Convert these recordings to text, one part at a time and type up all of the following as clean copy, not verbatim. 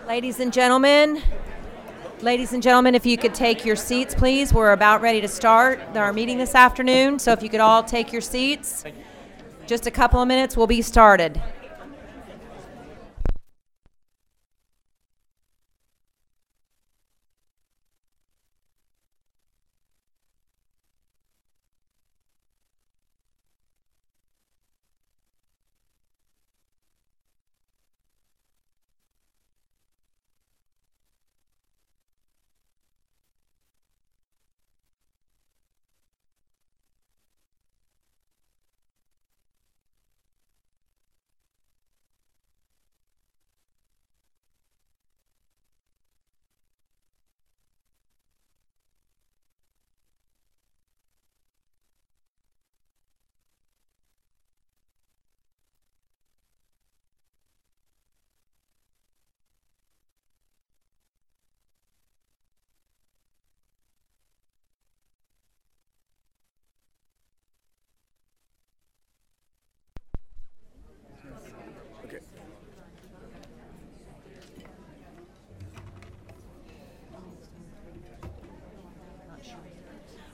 Ladies and gentlemen, if you could take your seats, please. We're about ready to start our meeting this afternoon, so if you could all take your seats. Just a couple of minutes, we'll be started.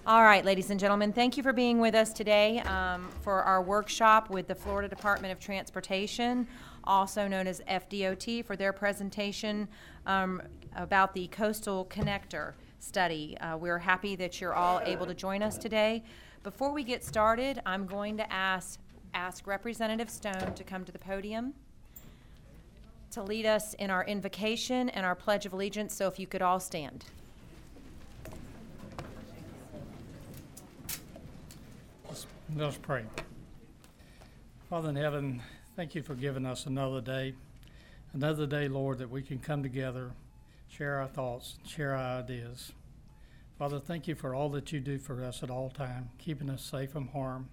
All right, ladies and gentlemen, thank you for being with us today for our workshop with the Florida Department of Transportation, also known as FDOT, for their presentation about the Coastal Connector study. We're happy that you're all able to join us today. Before we get started, I'm going to ask Representative Stone to come to the podium to lead us in our invocation and our Pledge of Allegiance, so if you could all stand. Let us pray. Father in heaven, thank you for giving us another day, Lord, that we can come together, share our thoughts, share our ideas. Father, thank you for all that you do for us at all time, keeping us safe from harm.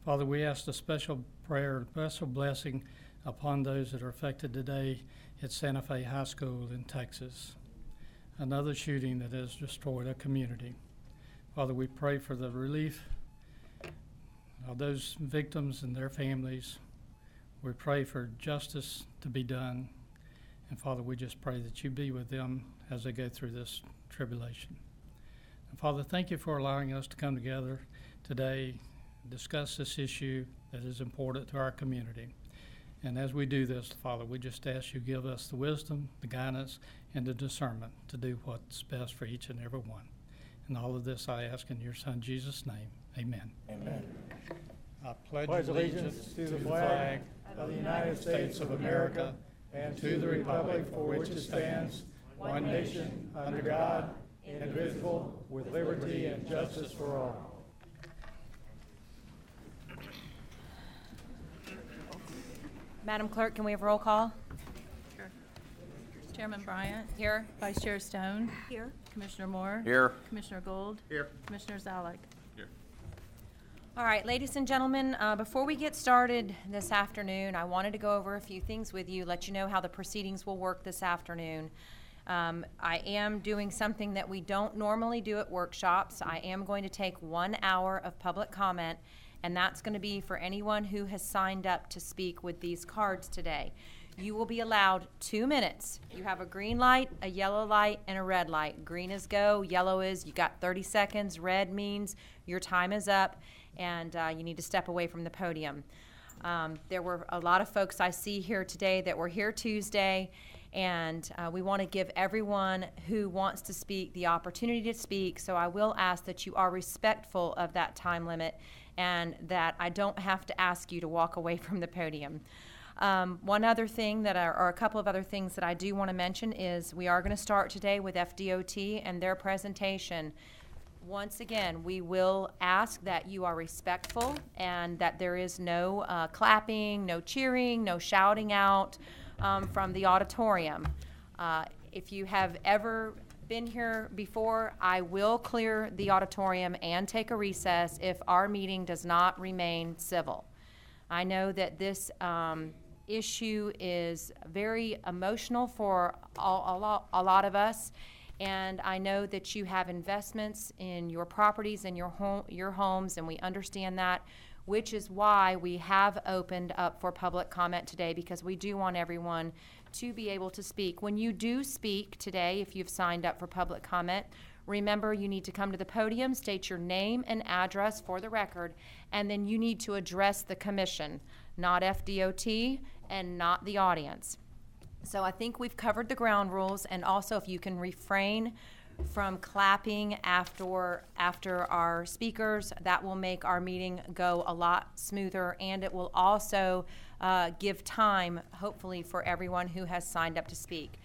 Father, we ask a special prayer, a special blessing upon those that are affected today at Santa Fe High School in Texas. Another shooting that has destroyed a community. Father, we pray for the relief of those victims and their families. We pray for justice to be done. And Father, we just pray that you be with them as they go through this tribulation. And Father, thank you for allowing us to come together today and discuss this issue that is important to our community. And as we do this, Father, we just ask you give us the wisdom, the guidance, and the discernment to do what's best for each and every one. And all of this I ask in your Son, Jesus' name. Amen. Amen. I pledge allegiance to the flag of the United States of America and to the republic for which it stands, one nation, under God, indivisible, with liberty and justice for all. Madam Clerk, can we have roll call? Sure. Chairman Bryant. Here. Vice Chair Stone. Here. Commissioner Moore. Here. Commissioner Gold. Here. Commissioner Zalek. All right, ladies and gentlemen, before we get started this afternoon, I wanted to go over a few things with you, let you know how the proceedings will work this afternoon. I am doing something that we don't normally do at workshops. I am going to take 1 hour of public comment, and that's going to be for anyone who has signed up to speak with these cards today. You will be allowed 2 minutes. You have a green light, a yellow light, and a red light. Green is go, yellow is you got 30 seconds, red means your time is up, and you need to step away from the podium. There were a lot of folks I see here today that were here Tuesday, and we want to give everyone who wants to speak the opportunity to speak, so I will ask that you are respectful of that time limit and that I don't have to ask you to walk away from the podium. One other thing or a couple of other things that I do want to mention is we are going to start today with FDOT and their presentation. Once again, we will ask that you are respectful and that there is no clapping, no cheering, no shouting out from the auditorium. If you have ever been here before, I will clear the auditorium and take a recess if our meeting does not remain civil. I know that this issue is very emotional for a lot of us, and I know that you have investments in your properties and your homes, and we understand that, which is why we have opened up for public comment today, because we do want everyone to be able to speak. When you do speak today, if you've signed up for public comment, remember you need to come to the podium, state your name and address for the record, and then you need to address the commission, not FDOT and not the audience. So I think we've covered the ground rules, and also if you can refrain from clapping after our speakers, that will make our meeting go a lot smoother, and it will also give time, hopefully, for everyone who has signed up to speak.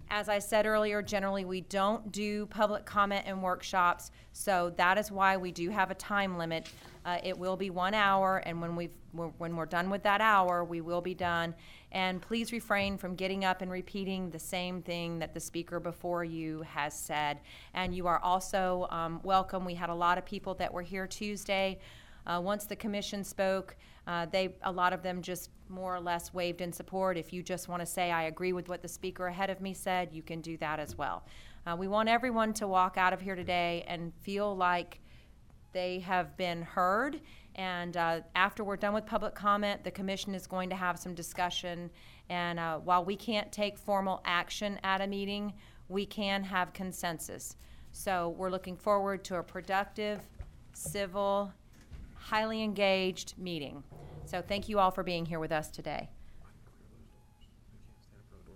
As I said earlier, generally we don't do public comment and workshops, so that is why we do have a time limit. It will be 1 hour, and when we're done with that hour, we will be done. And please refrain from getting up and repeating the same thing that the speaker before you has said. And you are also welcome. We had a lot of people that were here Tuesday. Once the commission spoke, a lot of them just more or less waved in support. If you just want to say, I agree with what the speaker ahead of me said, you can do that as well. We want everyone to walk out of here today and feel like they have been heard. And after we're done with public comment, the commission is going to have some discussion. And while we can't take formal action at a meeting, we can have consensus. So we're looking forward to a productive, civil, highly engaged meeting. So thank you all for being here with us today.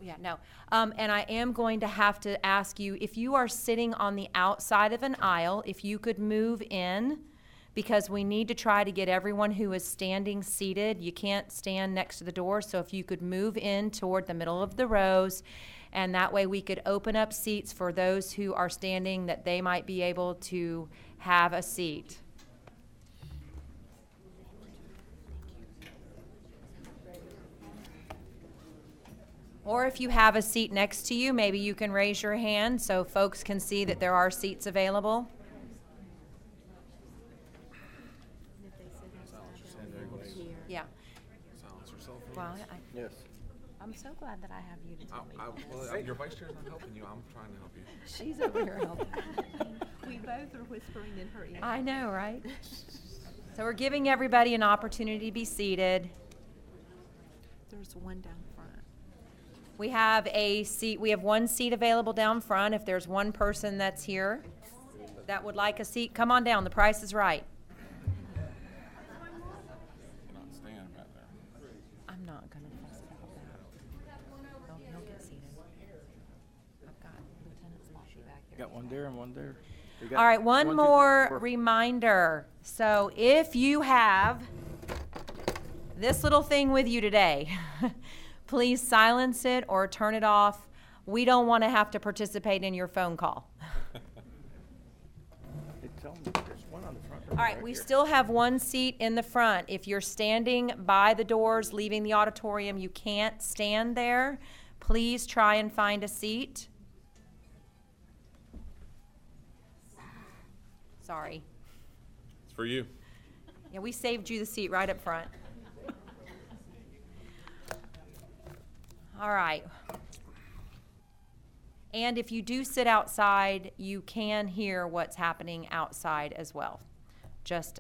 Yeah, no. And I am going to have to ask you, if you are sitting on the outside of an aisle, if you could move in, because we need to try to get everyone who is standing seated. You can't stand next to the door, so if you could move in toward the middle of the rows, and that way we could open up seats for those who are standing, that they might be able to have a seat. Or if you have a seat next to you, maybe you can raise your hand so folks can see that there are seats available. Yeah. Well, Yes. I'm so glad that I have you to tell me. Well, your vice chair's not helping you. I'm trying to help you. She's over here helping. We both are whispering in her ear. I know, right? So we're giving everybody an opportunity to be seated. There's one down front. We have a seat. We have one seat available down front. If there's one person that's here that would like a seat, come on down. The price is right. You're not staying right there. I'm not going to fuss about that. He'll get seated. I've got Lieutenant Slushy back there. Got one there and one there. All right, one two, more three, four. reminder. So if you have this little thing with you today, please silence it or turn it off. We don't want to have to participate in your phone call. They tell me there's one on the front. All right, we still have one seat in the front. If you're standing by the doors leaving the auditorium, you can't stand there. Please try and find a seat. Sorry. It's for you. Yeah, we saved you the seat right up front. All right. And if you do sit outside, you can hear what's happening outside as well. Just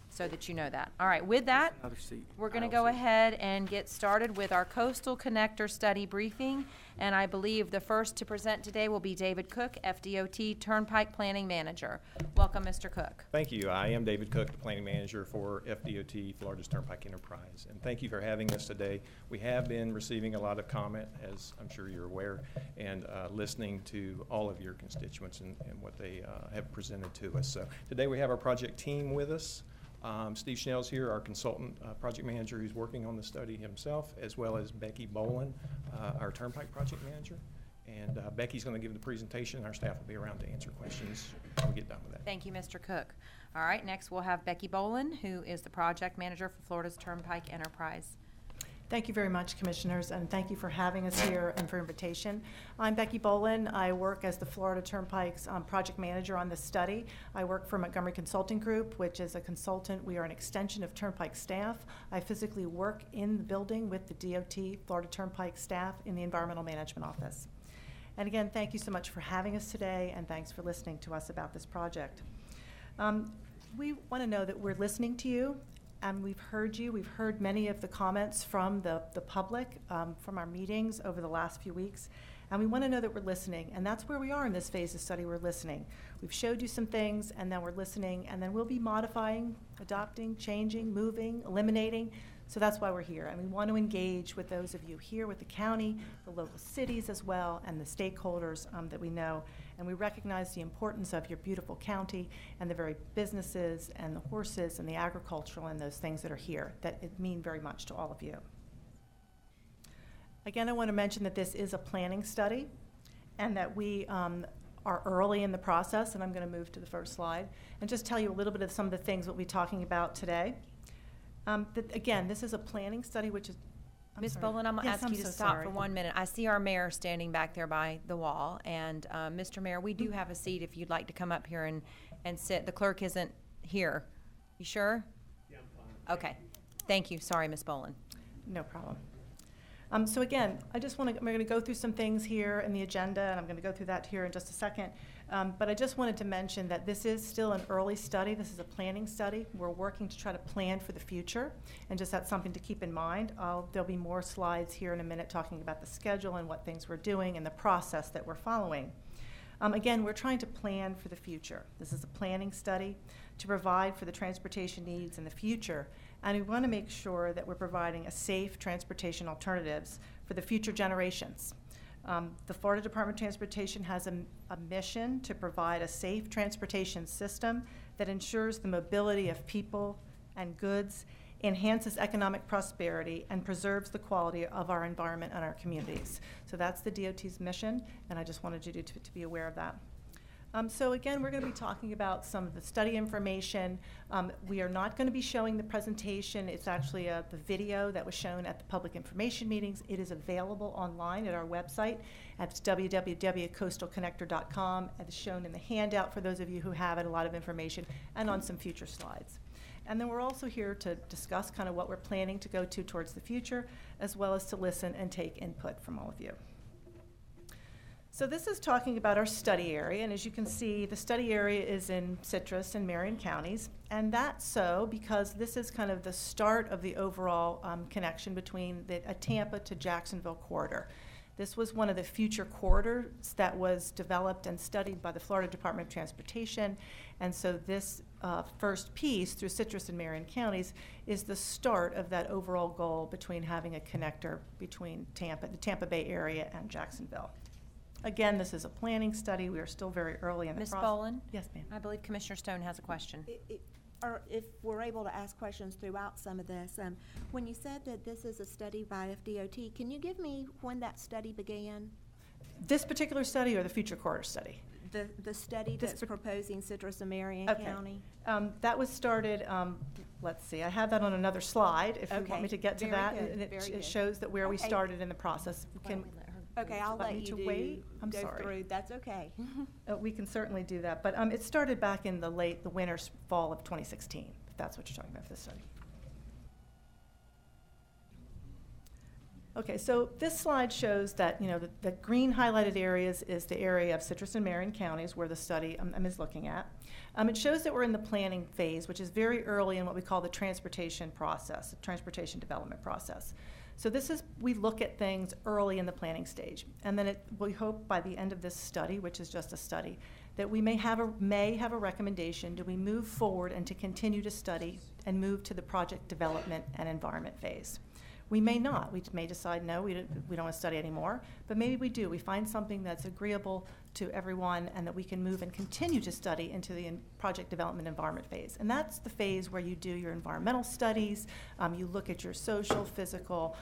so that you know that. All right, with that, Another seat. we're going to Aisle go seat. ahead and get started with our Coastal Connector Study briefing. And I believe the first to present today will be David Cook, FDOT Turnpike Planning Manager. Welcome, Mr. Cook. Thank you. I am David Cook, the Planning Manager for FDOT, Florida's Turnpike Enterprise. And thank you for having us today. We have been receiving a lot of comment, as I'm sure you're aware, and listening to all of your constituents and what they have presented to us. So today we have our project team with us. Steve Schnell's here, our consultant project manager who's working on the study himself, as well as Becky Boland, our Turnpike project manager. And Becky's going to give the presentation. Our staff will be around to answer questions when we get done with that. Thank you, Mr. Cook. All right, next we'll have Becky Boland, who is the project manager for Florida's Turnpike Enterprise. Thank you very much, Commissioners, and thank you for having us here and for invitation. I'm Becky Boland. I work as the Florida Turnpike's project manager on this study. I work for Montgomery Consulting Group, which is a consultant. We are an extension of Turnpike staff. I physically work in the building with the DOT, Florida Turnpike staff, in the Environmental Management Office. And again, thank you so much for having us today, and thanks for listening to us about this project. We want to know that we're listening to you, and we've heard you. We've heard many of the comments from the public, from our meetings over the last few weeks. And we want to know that we're listening. And that's where we are in this phase of study. We're listening. We've showed you some things, and then we're listening. And then we'll be modifying, adopting, changing, moving, eliminating. So that's why we're here. And we want to engage with those of you here, with the county, the local cities as well, and the stakeholders that we know. And we recognize the importance of your beautiful county and the very businesses and the horses and the agricultural and those things that are here that it mean very much to all of you. Again, I want to mention that this is a planning study and that we are early in the process, and I'm going to move to the first slide and just tell you a little bit of some of the things we'll be talking about today. Again, this is a planning study, which is... Ms. Boland, I'm going to Yes, ask you I'm to so stop sorry. for 1 minute. I see our mayor standing back there by the wall. And Mr. Mayor, we do have a seat if you'd like to come up here and sit. The clerk isn't here. You sure? Yeah, I'm fine. Okay. Thank you. Sorry, Ms. Boland. No problem. So again, we're going to go through some things here in the agenda, and I'm going to go through that here in just a second. But I just wanted to mention that this is still an early study. This is a planning study. We're working to try to plan for the future, and just that's something to keep in mind. There'll be more slides here in a minute talking about the schedule and what things we're doing and the process that we're following. Again, we're trying to plan for the future. This is a planning study to provide for the transportation needs in the future, and we want to make sure that we're providing a safe transportation alternatives for the future generations. The Florida Department of Transportation has a mission to provide a safe transportation system that ensures the mobility of people and goods, enhances economic prosperity, and preserves the quality of our environment and our communities. So that's the DOT's mission, and I just wanted you to be aware of that. So again, we're going to be talking about some of the study information. We are not going to be showing the presentation. It's actually the video that was shown at the public information meetings. It is available online at our website. It's www.coastalconnector.com. It's shown in the handout for those of you who have it, a lot of information, and on some future slides. And then we're also here to discuss kind of what we're planning to go to towards the future, as well as to listen and take input from all of you. So this is talking about our study area, and as you can see, the study area is in Citrus and Marion counties, and that's so because this is kind of the start of the overall connection between the Tampa to Jacksonville corridor. This was one of the future corridors that was developed and studied by the Florida Department of Transportation, and so this first piece through Citrus and Marion counties is the start of that overall goal between having a connector between Tampa, the Tampa Bay area, and Jacksonville. Again, this is a planning study. We are still very early in the process. Ms. Boland? Yes, ma'am. I believe Commissioner Stone has a question. Or if we're able to ask questions throughout some of this, when you said that this is a study by FDOT, can you give me when that study began? This particular study or the future corridor study? The study This that's proposing Citrus and Marion Okay. County? That was started, let's see, I have that on another slide if you want Okay. me to get to Very that. good, And very it good. shows that where we Okay. started in the process. Why don't we let her? Okay, I'll Would you like let me you to do, wait? I'm go sorry. through. That's okay. We can certainly do that, but it started back in the winter, fall of 2016, if that's what you're talking about for this study. Okay, so this slide shows that, the green highlighted areas is the area of Citrus and Marion counties where the study is looking at. It shows that we're in the planning phase, which is very early in what we call the transportation process, the transportation development process. So we look at things early in the planning stage, and then we hope by the end of this study, which is just a study, that we may have a recommendation. Do we move forward and to continue to study and move to the project development and environment phase? We may not. We may decide, no, we don't want to study anymore, but maybe we do. We find something that's agreeable to everyone and that we can move and continue to study into the project development environment phase. And that's the phase where you do your environmental studies, you look at your social, physical,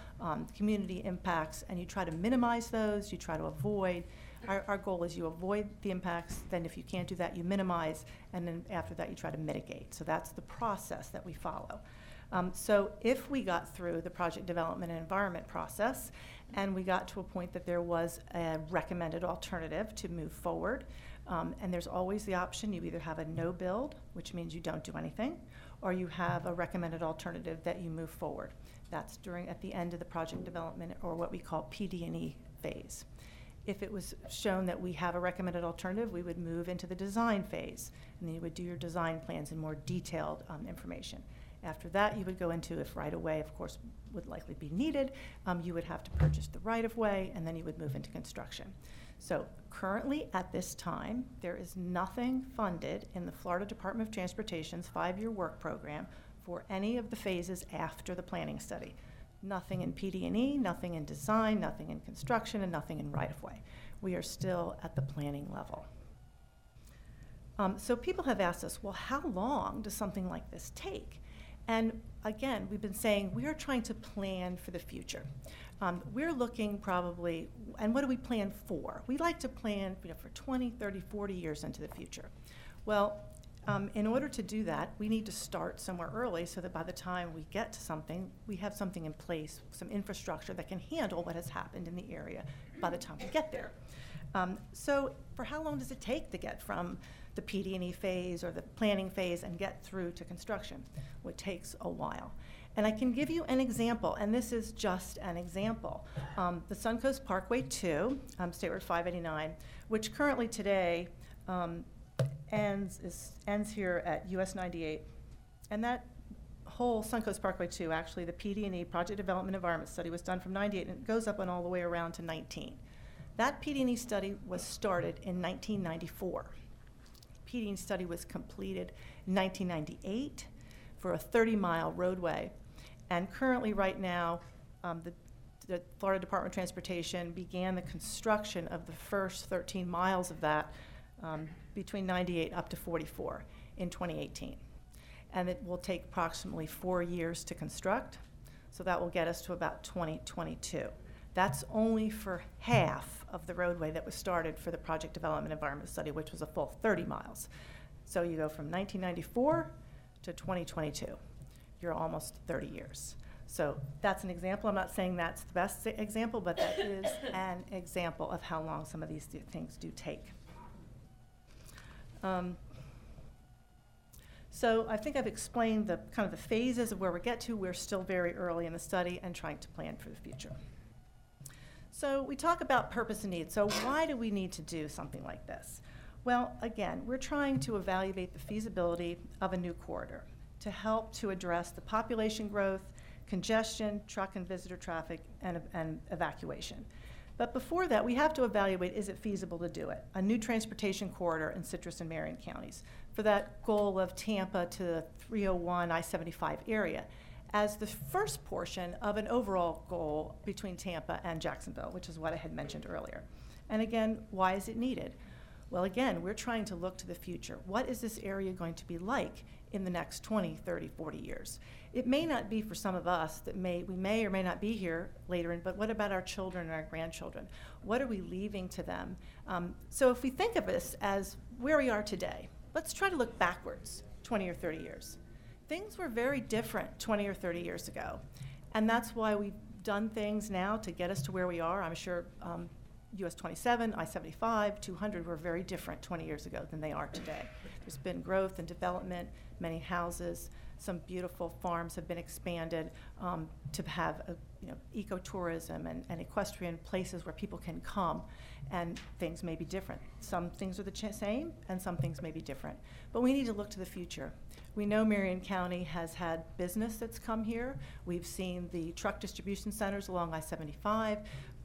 community impacts, and you try to minimize those, you try to avoid. Our goal is you avoid the impacts, then if you can't do that, you minimize, and then after that, you try to mitigate. So that's the process that we follow. So if we got through the project development and environment process and we got to a point that there was a recommended alternative to move forward, and there's always the option, you either have a no build, which means you don't do anything, or you have a recommended alternative that you move forward. That's at the end of the project development, or what we call PD&E phase. If it was shown that we have a recommended alternative, we would move into the design phase, and then you would do your design plans and more detailed information. After that, you would go into, if right-of-way, of course, would likely be needed, you would have to purchase the right-of-way, and then you would move into construction. So currently, at this time, there is nothing funded in the Florida Department of Transportation's 5-year work program for any of the phases after the planning study. Nothing in PD&E, nothing in design, nothing in construction, and nothing in right-of-way. We are still at the planning level. So people have asked us, well, how long does something like this take? And again, we've been saying we are trying to plan for the future. We're looking probably, and what do we plan for? We like to plan for 20, 30, 40 years into the future. Well, in order to do that, we need to start somewhere early so that by the time we get to something, we have something in place, some infrastructure that can handle what has happened in the area by the time we get there. So for how long does it take to get from the PD&E phase or the planning phase and get through to construction? Well, it takes a while. And I can give you an example, and this is just an example. The Suncoast Parkway 2, State Road 589, which currently today ends here at US 98. And that whole Suncoast Parkway 2, actually the PD&E, Project Development Environment Study, was done from 98, and it goes up and all the way around to 19. That PD&E study was started in 1994. PD&E study was completed in 1998 for a 30-mile roadway. And currently, right now, the Florida Department of Transportation began the construction of the first 13 miles of that between 98 up to 44 in 2018. And it will take approximately 4 years to construct, so that will get us to about 2022. That's only for half of the roadway that was started for the Project Development Environment Study, which was a full 30 miles. So you go from 1994 to 2022. You're almost 30 years. So that's an example. I'm not saying that's the best example, but that is an example of how long some of these things do take. So I think I've explained the kind of the phases of where we get to. We're still very early in the study and trying to plan for the future. So we talk about purpose and need. So why do we need to do something like this? Well, again, we're trying to evaluate the feasibility of a new corridor to help to address the population growth, congestion, truck and visitor traffic, and evacuation. But before that, we have to evaluate, is it feasible to do it? A new transportation corridor in Citrus and Marion counties for that goal of Tampa to the 301 I-75 area as the first portion of an overall goal between Tampa and Jacksonville, which is what I had mentioned earlier. And again, why is it needed? Well, again, we're trying to look to the future. What is this area going to be like in the next 20, 30, 40 years? It may not be for some of us that we may or may not be here later in, but what about our children and our grandchildren? What are we leaving to them? So if we think of this as where we are today, let's try to look backwards 20 or 30 years. Things were very different 20 or 30 years ago, and that's why we've done things now to get us to where we are. I'm sure US 27, I-75, 200 were very different 20 years ago than they are today. There's been growth and development, many houses, some beautiful farms have been expanded to have ecotourism and equestrian places where people can come, and things may be different. Some things are the same and some things may be different. But we need to look to the future. We know Marion County has had business that's come here. We've seen the truck distribution centers along I-75,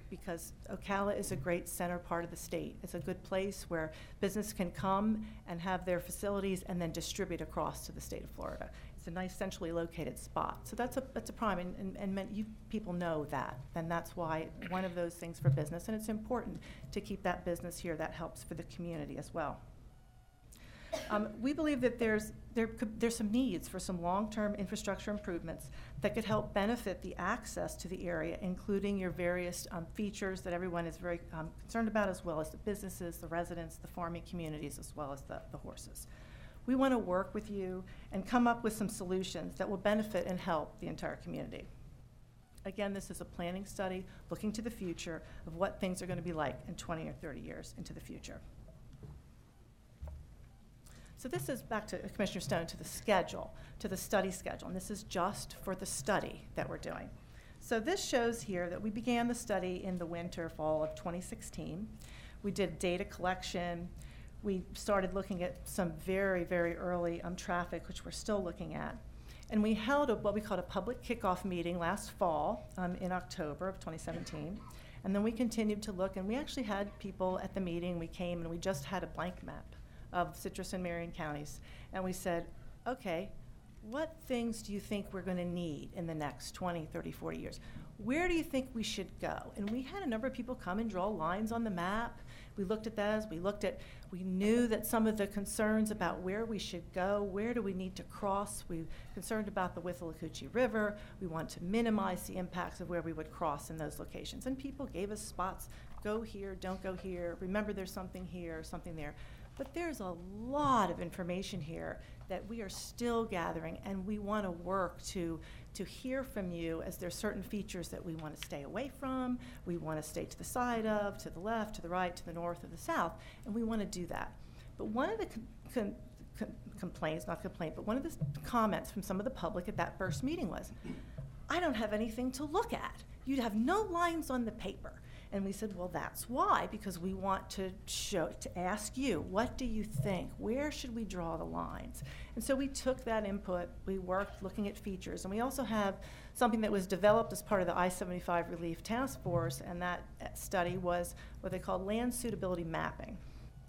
because Ocala is a great center part of the state. It's a good place where business can come and have their facilities and then distribute across to the state of Florida. It's a nice centrally located spot. So that's a prime, and you people know that, and that's why one of those things for business, and it's important to keep that business here. That helps for the community as well. We believe that there's some needs for some long-term infrastructure improvements that could help benefit the access to the area, including your various features that everyone is very concerned about, as well as the businesses, the residents, the farming communities, as well as the horses. We want to work with you and come up with some solutions that will benefit and help the entire community. Again, this is a planning study looking to the future of what things are going to be like in 20 or 30 years into the future. So this is back to Commissioner Stone, to the schedule, to the study schedule, and this is just for the study that we're doing. So this shows here that we began the study in the winter, fall of 2016. We did data collection. We started looking at some very, very early traffic, which we're still looking at. And we held what we called a public kickoff meeting last fall in October of 2017. And then we continued to look, and we actually had people at the meeting. We came and we just had a blank map of Citrus and Marion counties. And we said, okay, what things do you think we're going to need in the next 20, 30, 40 years? Where do you think we should go? And we had a number of people come and draw lines on the map. We looked at those. We knew that some of the concerns about where we should go, where do we need to cross. We were concerned about the Withlacoochee River. We want to minimize the impacts of where we would cross in those locations. And people gave us spots, go here, don't go here, remember there's something here, something there. But there's a lot of information here that we are still gathering, and we want to work to hear from you, as there's certain features that we want to stay away from, we want to stay to the side of, to the left, to the right, to the north, or the south, and we want to do that. But one of the one of the comments from some of the public at that first meeting was, I don't have anything to look at. You'd have no lines on the paper. And we said, well, that's why, because we want to ask you, what do you think? Where should we draw the lines? And so we took that input, we worked looking at features, and we also have something that was developed as part of the I-75 Relief Task Force, and that study was what they call land suitability mapping.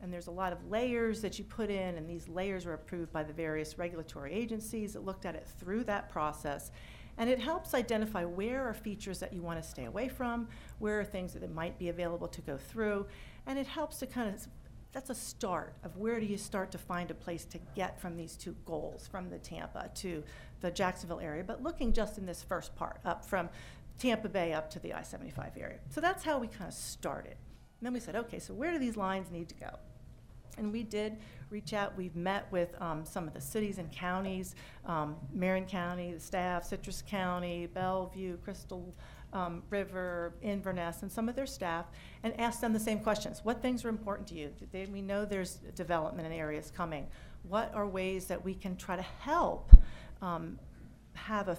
And there's a lot of layers that you put in, and these layers were approved by the various regulatory agencies that looked at it through that process. And it helps identify where are features that you want to stay away from, where are things that might be available to go through, and it helps to that's a start of where do you start to find a place to get from these two goals, from the Tampa to the Jacksonville area, but looking just in this first part, up from Tampa Bay up to the I-75 area. So that's how we kind of started. And then we said, okay, so where do these lines need to go? And we did reach out. We've met with some of the cities and counties, Marion County, the staff, Citrus County, Bellevue, Crystal River, Inverness, and some of their staff, and asked them the same questions. What things are important to you? We know there's development in areas coming. What are ways that we can try to help have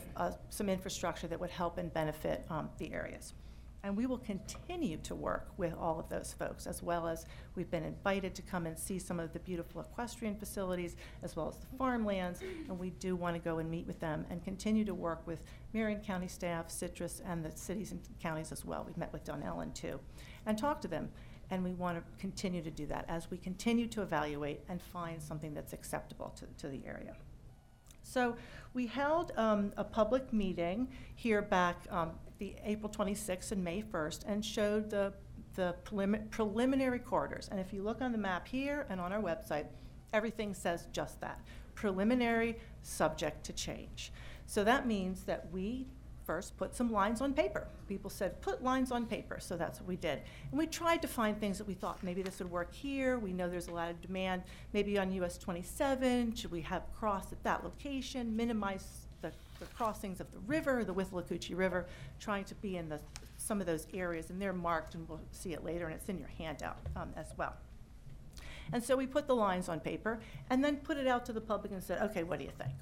some infrastructure that would help and benefit the areas? And we will continue to work with all of those folks, as well as we've been invited to come and see some of the beautiful equestrian facilities, as well as the farmlands, and we do want to go and meet with them and continue to work with Marion County staff, Citrus, and the cities and counties as well. We've met with Dunellen too, and talked to them, and we want to continue to do that as we continue to evaluate and find something that's acceptable to the area. So we held a public meeting here back the April 26th and May 1st and showed the preliminary corridors. And if you look on the map here and on our website, everything says just that, preliminary, subject to change. So that means that we first put some lines on paper. People said, put lines on paper, so that's what we did. And we tried to find things that we thought maybe this would work here. We know there's a lot of demand, maybe on US 27, should we have crossed at that location, minimize the crossings of the river, the Withlacoochee River, trying to be in some of those areas, and they're marked, and we'll see it later, and it's in your handout as well. And so we put the lines on paper, and then put it out to the public and said, okay, what do you think?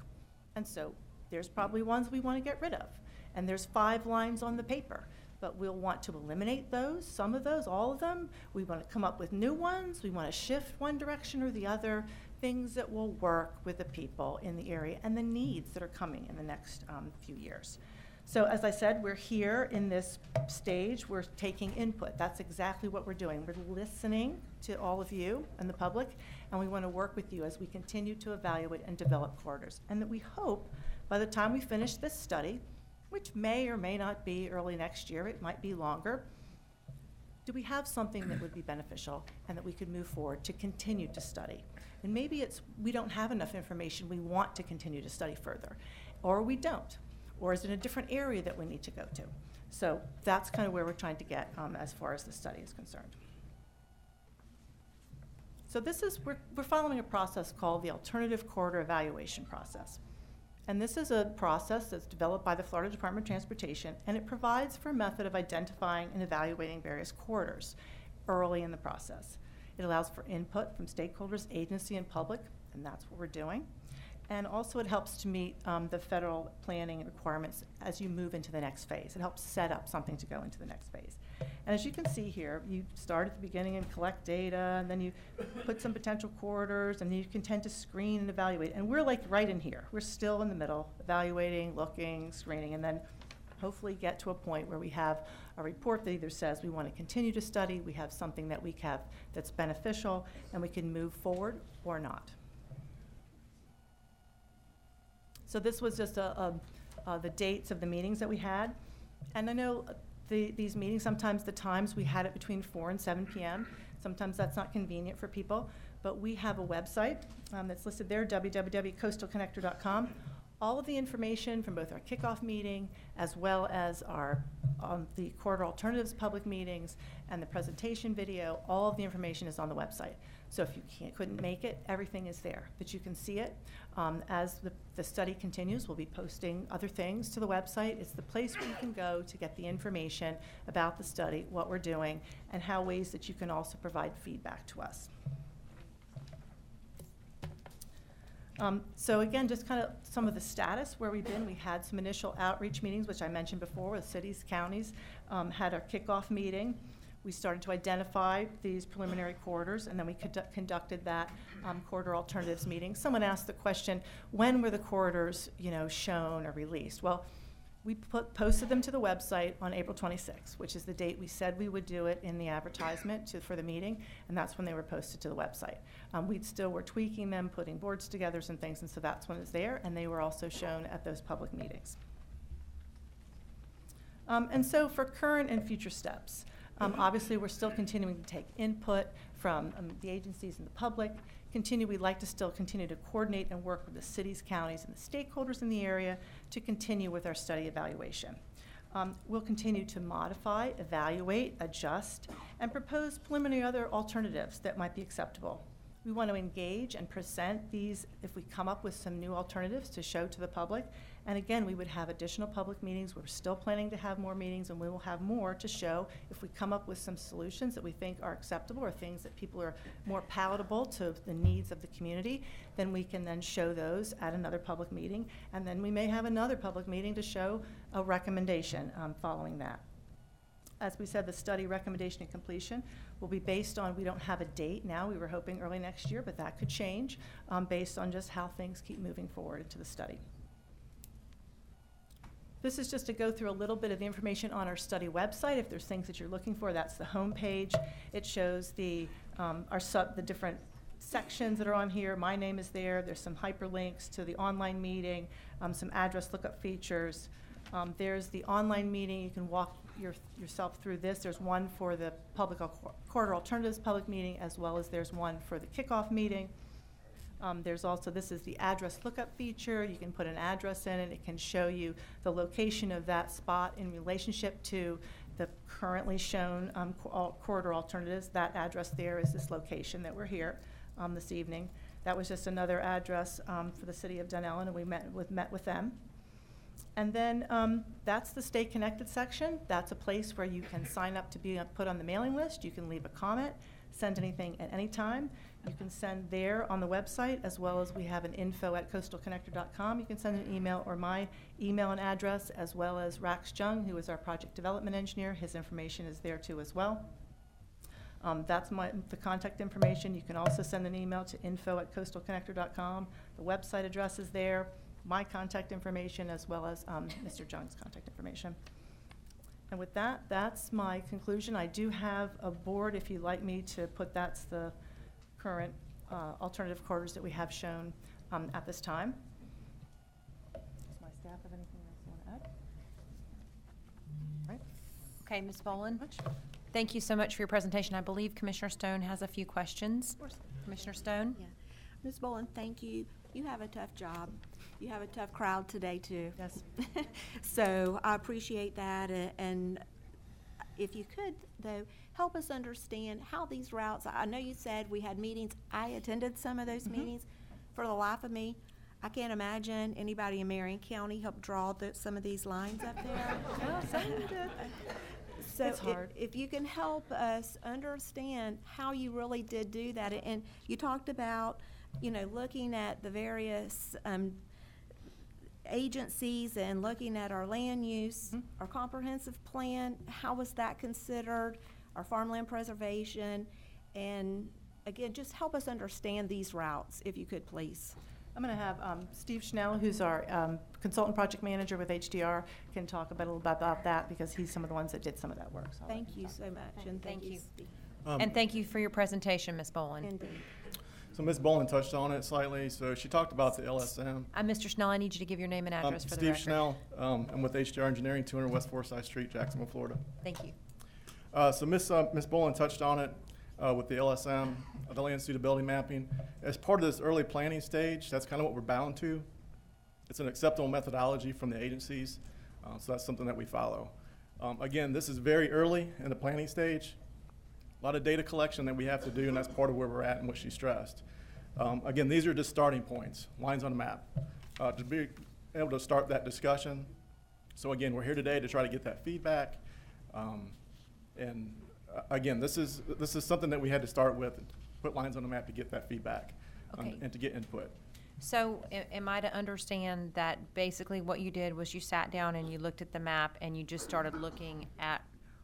And so there's probably ones we want to get rid of. And there's 5 lines on the paper, but we'll want to eliminate those, some of those, all of them. We want to come up with new ones. We want to shift one direction or the other, things that will work with the people in the area and the needs that are coming in the next few years. So as I said, we're here in this stage. We're taking input. That's exactly what we're doing. We're listening to all of you and the public, and we want to work with you as we continue to evaluate and develop corridors. And that we hope by the time we finish this study, which may or may not be early next year, it might be longer, do we have something that would be beneficial and that we could move forward to continue to study? And maybe it's we don't have enough information, we want to continue to study further, or we don't, or is it a different area that we need to go to? So that's kind of where we're trying to get as far as the study is concerned. So this is, we're following a process called the Alternative Corridor Evaluation Process. And this is a process that's developed by the Florida Department of Transportation, and it provides for a method of identifying and evaluating various corridors early in the process. It allows for input from stakeholders, agency, and public, and that's what we're doing. And also it helps to meet the federal planning requirements as you move into the next phase. It helps set up something to go into the next phase. And as you can see here, you start at the beginning and collect data, and then you put some potential corridors, and then you can tend to screen and evaluate. And we're like right in here. We're still in the middle, evaluating, looking, screening, and then hopefully get to a point where we have a report that either says we want to continue to study, we have something that we have that's beneficial, and we can move forward or not. So this was just the dates of the meetings that we had. And I know these meetings, sometimes the times we had it between 4 and 7 p.m. Sometimes that's not convenient for people, but we have a website that's listed there, www.coastalconnector.com. All of the information from both our kickoff meeting as well as our the Corridor Alternatives public meetings and the presentation video, all of the information is on the website. So if you couldn't make it, everything is there, but you can see it. As the study continues, we'll be posting other things to the website. It's the place where you can go to get the information about the study, what we're doing, and how ways that you can also provide feedback to us. So again, just kind of some of the status where we've been. We had some initial outreach meetings, which I mentioned before, with cities, counties, had our kickoff meeting. We started to identify these preliminary corridors, and then we conducted that corridor alternatives meeting. Someone asked the question, when were the corridors, shown or released? Well, we posted them to the website on April 26th, which is the date we said we would do it in the advertisement for the meeting, and that's when they were posted to the website. We still were tweaking them, putting boards together and things, and so that's when it's there, and they were also shown at those public meetings. And so for current and future steps, obviously we're still continuing to take input from the agencies and the public. We'd like to still continue to coordinate and work with the cities, counties, and the stakeholders in the area to continue with our study evaluation. We'll continue to modify, evaluate, adjust, and propose preliminary other alternatives that might be acceptable. We want to engage and present these if we come up with some new alternatives to show to the public. And again, we would have additional public meetings. We're still planning to have more meetings, and we will have more to show if we come up with some solutions that we think are acceptable or things that people are more palatable to the needs of the community. Then we can then show those at another public meeting. And then we may have another public meeting to show a recommendation following that. As we said, the study recommendation and completion will be based on, we don't have a date now. We were hoping early next year, but that could change based on just how things keep moving forward into the study. This is just to go through a little bit of the information on our study website. If there's things that you're looking for, that's the home page. It shows the different sections that are on here. My name is there. There's some hyperlinks to the online meeting, some address lookup features. There's the online meeting. You can walk yourself through this. There's one for the Corridor Alternatives public meeting, as well as there's one for the kickoff meeting. There's also, this is the address lookup feature. You can put an address in, and it can show you the location of that spot in relationship to the currently shown corridor alternatives. That address there is this location that we're here this evening. That was just another address for the city of Dunellen, and we met with them. And then that's the Stay Connected section. That's a place where you can sign up to be put on the mailing list. You can leave a comment, send anything at any time. You can send there on the website, as well as we have an info@coastalconnector.com. You can send an email, or my email and address, as well as Rax Jung, who is our project development engineer. His information is there too as well. That's the contact information. You can also send an email to info@coastalconnector.com. The website address is there, my contact information, as well as Mr. Jung's contact information. And with that, that's my conclusion. I do have a board, if you'd like me to put, that's the current alternative corridors that we have shown at this time. Does my staff have anything else you want to add? All right. Okay, Ms. Boland, thank you so much for your presentation. I believe Commissioner Stone has a few questions. Of course. Commissioner Stone? Yeah. Ms. Boland, thank you. You have a tough job. You have a tough crowd today, too. Yes. So I appreciate that. And if you could, though, help us understand how these routes, I know you said we had meetings. I attended some of those meetings. For the life of me, I can't imagine anybody in Marion County helped draw some of these lines up there. No, some of them did. So It's hard. if you can help us understand how you really did do that. And you talked about, looking at the various agencies and looking at our land use, our comprehensive plan, how was that considered? Our farmland preservation, and again, just help us understand these routes, if you could, please. I'm going to have Steve Schnell, who's our consultant project manager with HDR, can talk a little bit about that because he's some of the ones that did some of that work. So I'll let Thank him you talk. so much, and thank you, Steve. And thank you for your presentation, Ms. Bolin. Indeed. So Ms. Bolin touched on it slightly. So she talked about the LSM. Mr. Schnell, I need you to give your name and address for the Steve record. Schnell, I'm with HDR Engineering, 200 West Forsyth Street, Jacksonville, Florida. Thank you. So Ms. Bolin touched on it with the LSM, the land suitability mapping. As part of this early planning stage, that's kind of what we're bound to. It's an acceptable methodology from the agencies, so that's something that we follow. Again, this is very early in the planning stage. A lot of data collection that we have to do, and that's part of where we're at and what she stressed. Again, these are just starting points, lines on a map, to be able to start that discussion. So again, we're here today to try to get that feedback. Again, this is something that we had to start with, put lines on the map to get that feedback, Okay. and to get input. So am I to understand that basically what you did was you sat down and you looked at the map and you just started looking at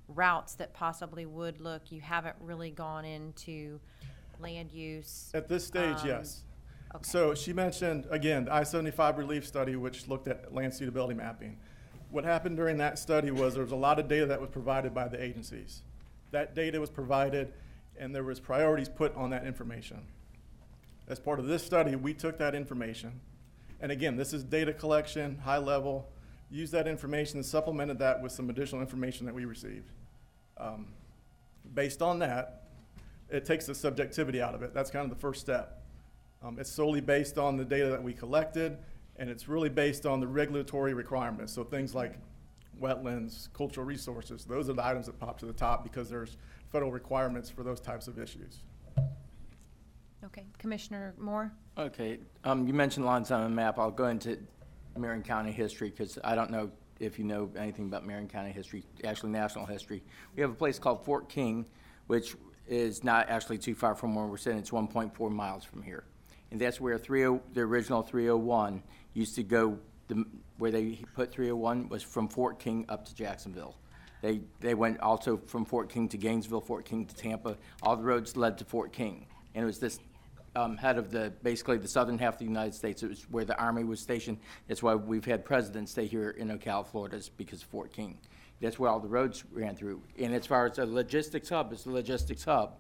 routes that possibly would look, you haven't really gone into land use? At this stage, yes. Okay. So she mentioned, again, the I-75 relief study, which looked at land suitability mapping. What happened during that study was there was a lot of data that was provided by the agencies. That data was provided, and there was priorities put on that information. As part of this study, we took that information, and again, this is data collection, high level, used that information and supplemented that with some additional information that we received. Based on that, it takes the subjectivity out of it. That's kind of the first step. It's solely based on the data that we collected, and it's really based on the regulatory requirements. So things like wetlands, cultural resources, those are the items that pop to the top because there's federal requirements for those types of issues. Okay, Commissioner Moore? Okay, you mentioned lines on a map. I'll go into Marion County history because I don't know if you know anything about Marion County history, actually national history. We have a place called Fort King, which is not actually too far from where we're sitting. It's 1.4 miles from here. And that's where the original 301 used to go. Where they put 301 was from Fort King up to Jacksonville. They went also from Fort King to Gainesville, Fort King to Tampa. All the roads led to Fort King. And it was this head of basically the southern half of the United States. It was where the Army was stationed. That's why we've had presidents stay here in Ocala, Florida, is because of Fort King. That's where all the roads ran through. And as far as a logistics hub, it's a logistics hub.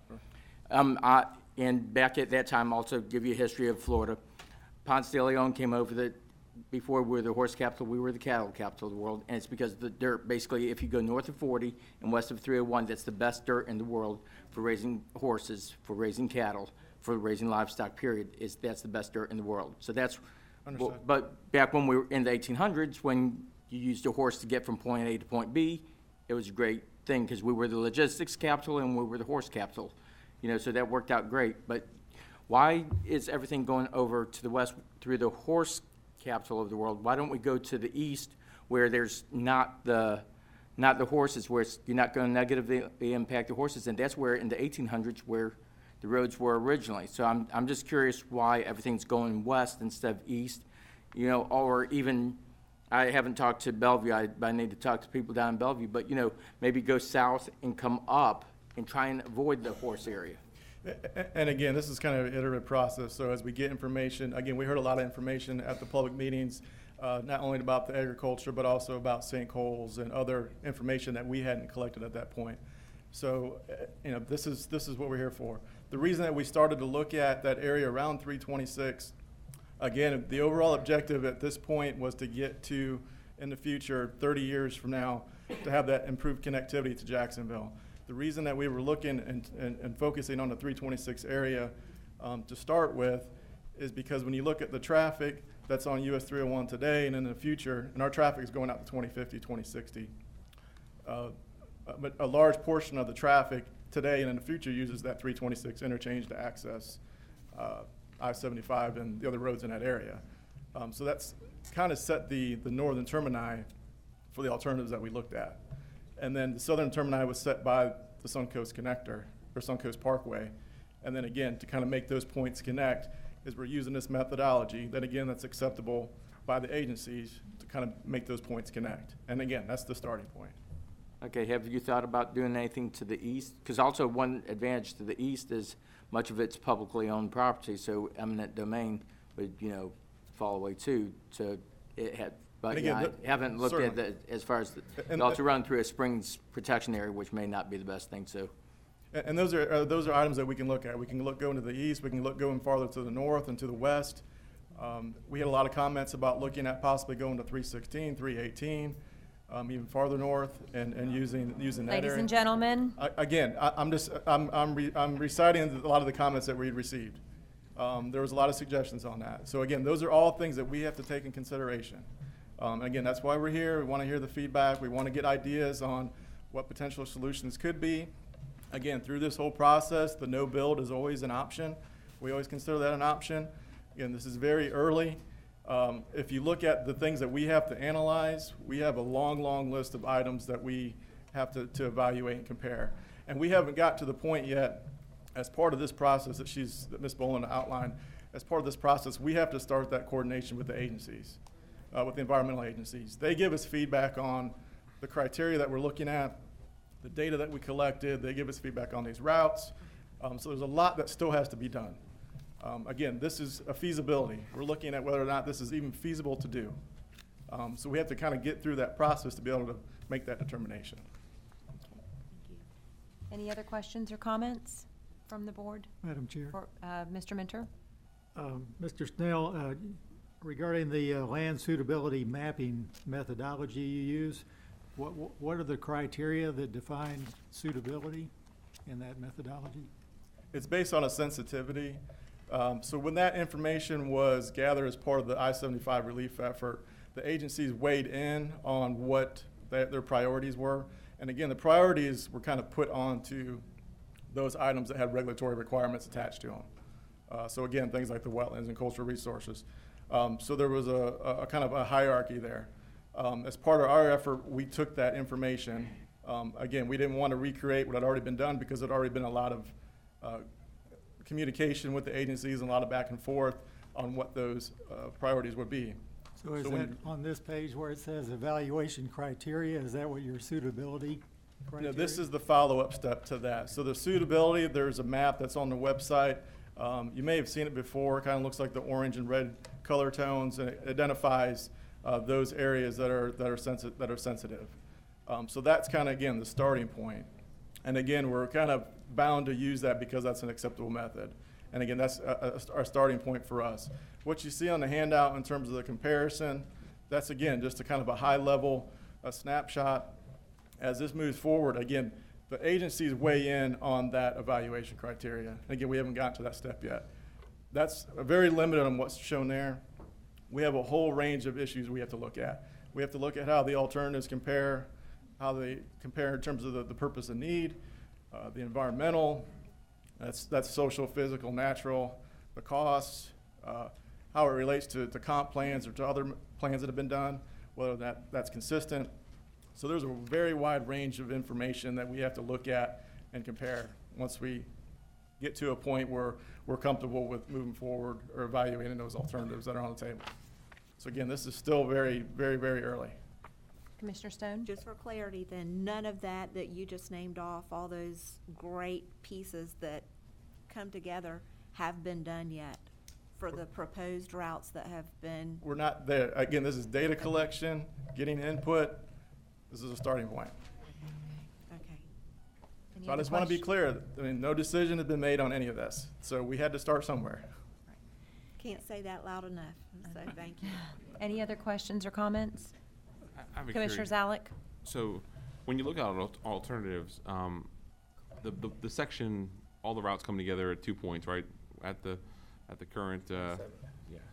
And back at that time, also give you a history of Florida. Ponce de Leon came over before we were the horse capital, we were the cattle capital of the world. And it's because the dirt, basically, if you go north of 40 and west of 301, that's the best dirt in the world for raising horses, for raising cattle, for raising livestock, period. That's the best dirt in the world. So that's, Understood. but back when we were in the 1800s, when you used a horse to get from point A to point B, it was a great thing because we were the logistics capital and we were the horse capital. So that worked out great. But why is everything going over to the west through the horse capital of the world? Why don't we go to the east where there's not the horses, where you're not going to negatively impact the horses? And that's where in the 1800s where the roads were originally. So I'm just curious why everything's going west instead of east, or even, I haven't talked to Bellevue. I need to talk to people down in Bellevue, but maybe go south and come up and try and avoid the horse area. And again, this is kind of an iterative process. So as we get information, again, we heard a lot of information at the public meetings, not only about the agriculture, but also about sinkholes and other information that we hadn't collected at that point. So, this is what we're here for. The reason that we started to look at that area around 326, again, the overall objective at this point was to get to, in the future, 30 years from now, to have that improved connectivity to Jacksonville. The reason that we were looking and focusing on the 326 area to start with is because when you look at the traffic that's on US 301 today and in the future, and our traffic is going out to 2050, 2060, but a large portion of the traffic today and in the future uses that 326 interchange to access I-75 and the other roads in that area. So that's kind of set the northern termini for the alternatives that we looked at. And then the southern termini was set by the Suncoast Connector, or Suncoast Parkway. And then again, to kind of make those points connect, is we're using this methodology that, again, that's acceptable by the agencies to kind of make those points connect. And again, that's the starting point. Okay, have you thought about doing anything to the east? Because also one advantage to the east is much of it's publicly owned property, so eminent domain would, fall away too. So it had, but And again, I haven't looked at certainly. as far as, And- you also run through a springs protection area, which may not be the best thing, so. And those are items that we can look at. We can go into the east, we can look going farther to the north and to the west. We had a lot of comments about looking at possibly going to 316, 318, even farther north and using that area. Ladies and gentlemen, I'm reciting a lot of the comments that we had received. There was a lot of suggestions on that. So again, those are all things that we have to take in consideration. Again, that's why we're here. We want to hear the feedback. We want to get ideas on what potential solutions could be. Again, through this whole process, the no build is always an option. We always consider that an option. Again, this is very early. If you look at the things that we have to analyze, we have a long, long list of items that we have to evaluate and compare. And we haven't got to the point yet, as part of this process that Ms. Boland outlined, as part of this process, we have to start that coordination with the agencies, with the environmental agencies. They give us feedback on the criteria that we're looking at, the data that we collected. They give us feedback on these routes. So there's a lot that still has to be done. Again, this is a feasibility. We're looking at whether or not this is even feasible to do. So we have to kind of get through that process to be able to make that determination. any other questions or comments from the board? Madam Chair. For, Mr. Minter? Mr. Snell, regarding the land suitability mapping methodology you use, what are the criteria that define suitability in that methodology? It's based on a sensitivity. So when that information was gathered as part of the I-75 relief effort, the agencies weighed in on what their priorities were. And again, the priorities were kind of put onto those items that had regulatory requirements attached to them. So again, things like the wetlands and coastal resources. So there was a kind of a hierarchy there. As part of our effort, we took that information. Again, we didn't want to recreate what had already been done because there had already been a lot of communication with the agencies and a lot of back and forth on what those priorities would be. So is that on this page where it says evaluation criteria, is that what your suitability criteria? No, this is the follow-up step to that. So the suitability, there's a map that's on the website. You may have seen it before. It kind of looks like the orange and red color tones, and it identifies those areas that are sensitive. So that's kind of, again, the starting point. And again, we're kind of bound to use that because that's an acceptable method. And again, that's our starting point for us. What you see on the handout in terms of the comparison, that's again just a kind of a high level snapshot. As this moves forward, again, the agencies weigh in on that evaluation criteria. And again, we haven't gotten to that step yet. That's very limited on what's shown there. We have a whole range of issues we have to look at. We have to look at how the alternatives compare, how they compare in terms of the purpose and need, the environmental, that's social, physical, natural, the costs, how it relates to comp plans or to other plans that have been done, whether that's consistent. So there's a very wide range of information that we have to look at and compare once we get to a point where we're comfortable with moving forward or evaluating those alternatives that are on the table. So again, this is still very, very, very early. Commissioner Stone? Just for clarity, then, none of that you just named off, all those great pieces that come together, have been done yet for the proposed routes that have been? We're not there. Again, this is data collection, getting input. This is a starting point. Okay. Any So I other just want to be questions? clear, I mean, no decision has been made on any of this. So we had to start somewhere. Can't say that loud enough, so thank you. Any other questions or comments? I have a Commissioner curious- Zalek? So, when you look at alternatives, the section, all the routes come together at 2 points, right? At the current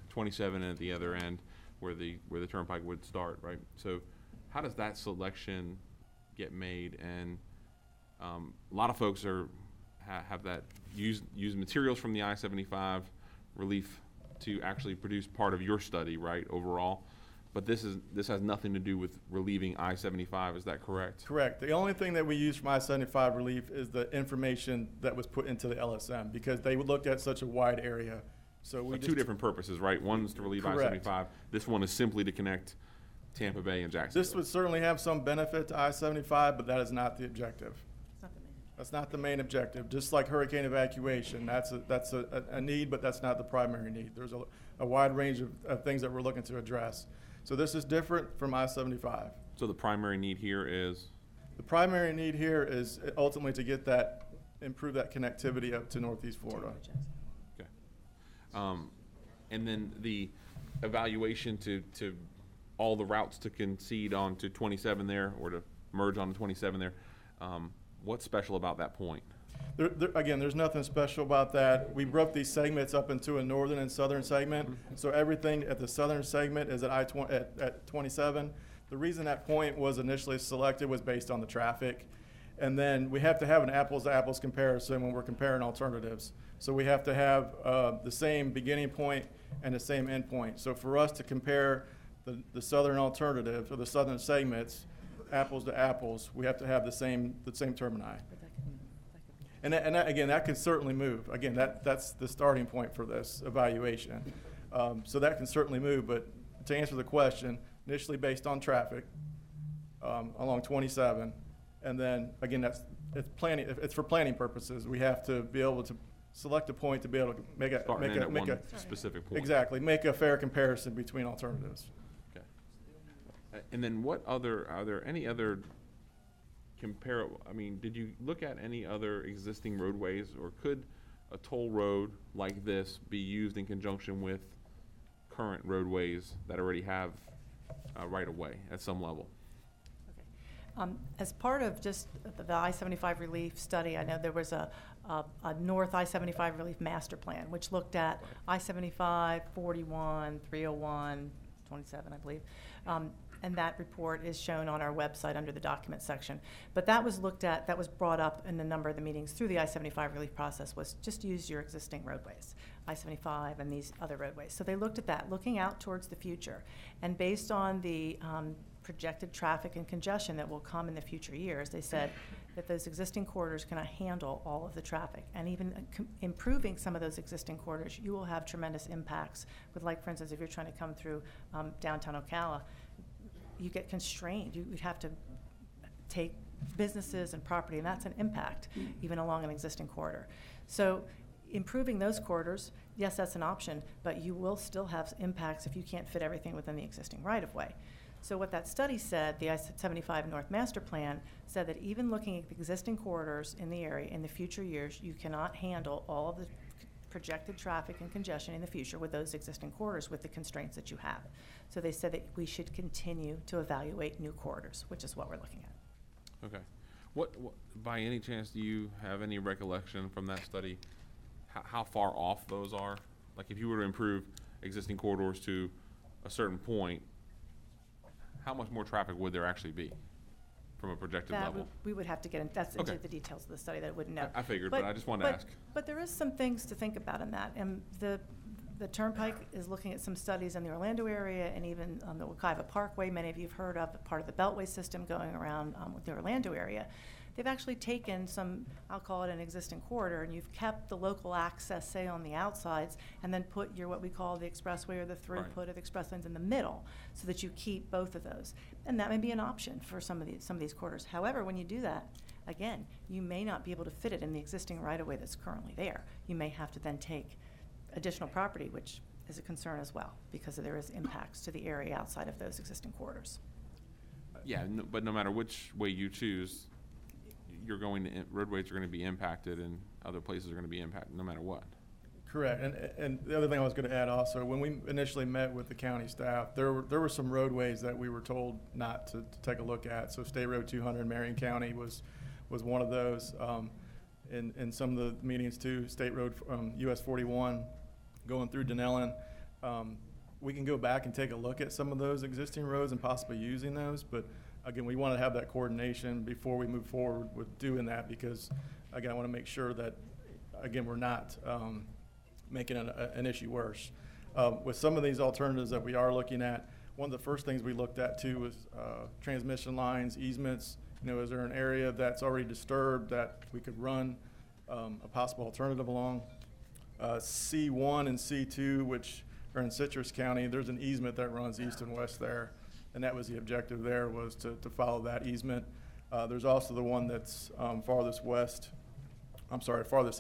27 and at the other end, where the turnpike would start, right? So, how does that selection get made? And a lot of folks have that use materials from the I-75 relief to actually produce part of your study, right? Overall. But this has nothing to do with relieving I-75, is that correct? Correct. The only thing that we use from I-75 relief is the information that was put into the LSM, because they looked at such a wide area So we So just. two different purposes, right? One's to relieve Correct. I-75. This one is simply to connect Tampa Bay and Jacksonville. This would certainly have some benefit to I-75, but that is not the objective. That's not the main objective. Just like hurricane evacuation, that's a need, but that's not the primary need. There's a wide range of things that we're looking to address. So this is different from I-75. So the primary need here is, The primary need here is ultimately to get improve that connectivity up to Northeast Florida. okay. And then the evaluation to all the routes to concede onto 27 there, or to merge onto 27 there. What's special about that point? Again, there's nothing special about that. We broke these segments up into a northern and southern segment. So everything at the southern segment is at 27. The reason that point was initially selected was based on the traffic. And then we have to have an apples-to-apples comparison when we're comparing alternatives. So we have to have the same beginning point and the same end point. So for us to compare the southern alternative, or the southern segments, apples to apples, we have to have the same termini. And again, that can certainly move. Again, that's the starting point for this evaluation. So that can certainly move, but to answer the question, initially based on traffic along 27, and then again, it's for planning purposes. We have to be able to select a point to be able to make a specific point. exactly, make a fair comparison between alternatives. Okay. And then are there any other did you look at any other existing roadways, or could a toll road like this be used in conjunction with current roadways that already have right of way at some level? As part of just the I-75 relief study, I know there was a North I-75 relief master plan, which looked at I-75, 41, 301, 27, I believe. And that report is shown on our website under the document section. But that was looked at, that was brought up in a number of the meetings through the I-75 relief process, was just use your existing roadways, I-75 and these other roadways. So they looked at that, looking out towards the future. And based on the projected traffic and congestion that will come in the future years, they said that those existing corridors cannot handle all of the traffic. And even improving some of those existing corridors, you will have tremendous impacts with, like, for instance, if you're trying to come through downtown Ocala, you get constrained. You'd have to take businesses and property, and that's an impact even along an existing corridor. So improving those corridors, yes, that's an option, but you will still have impacts if you can't fit everything within the existing right-of-way. So what that study said, the I-75 North Master Plan, said that even looking at the existing corridors in the area in the future years, you cannot handle all of the projected traffic and congestion in the future with those existing corridors with the constraints that you have. So they said that we should continue to evaluate new corridors, which is what we're looking at. Okay. What by any chance, do you have any recollection from that study how far off those are? Like, if you were to improve existing corridors to a certain point, how much more traffic would there actually be from a projected level? We would have to get into Okay. the details of the study that I wouldn't know. I figured, but I just wanted to ask. But there is some things to think about in that. And the Turnpike is looking at some studies in the Orlando area and even on the Wekiva Parkway. Many of you have heard of part of the Beltway system going around with the Orlando area. They've actually taken some, I'll call it an existing corridor, and you've kept the local access, say, on the outsides, and then put your what we call the expressway or the throughput of the express lanes in the middle, so that you keep both of those. And that may be an option for some of these corridors. However, when you do that, again, you may not be able to fit it in the existing right-of-way that's currently there. You may have to then take additional property, which is a concern as well, because there is impacts to the area outside of those existing corridors. Yeah, but no matter which way you choose, roadways are going to be impacted, and other places are going to be impacted no matter what. Correct. And the other thing I was going to add also, when we initially met with the county staff, there were some roadways that we were told not to take a look at. So State Road 200 in Marion County was one of those. In some of the meetings too, State Road US 41 going through Denellen. We can go back and take a look at some of those existing roads and possibly using those, but again, we want to have that coordination before we move forward with doing that, because again, I want to make sure that, again, we're not making an issue worse. With some of these alternatives that we are looking at, one of the first things we looked at too was transmission lines, easements. Is there an area that's already disturbed that we could run a possible alternative along? C1 and C2, which are in Citrus County. There's an easement that runs east and west there, and that was the objective there, was to follow that easement. There's also the one that's farthest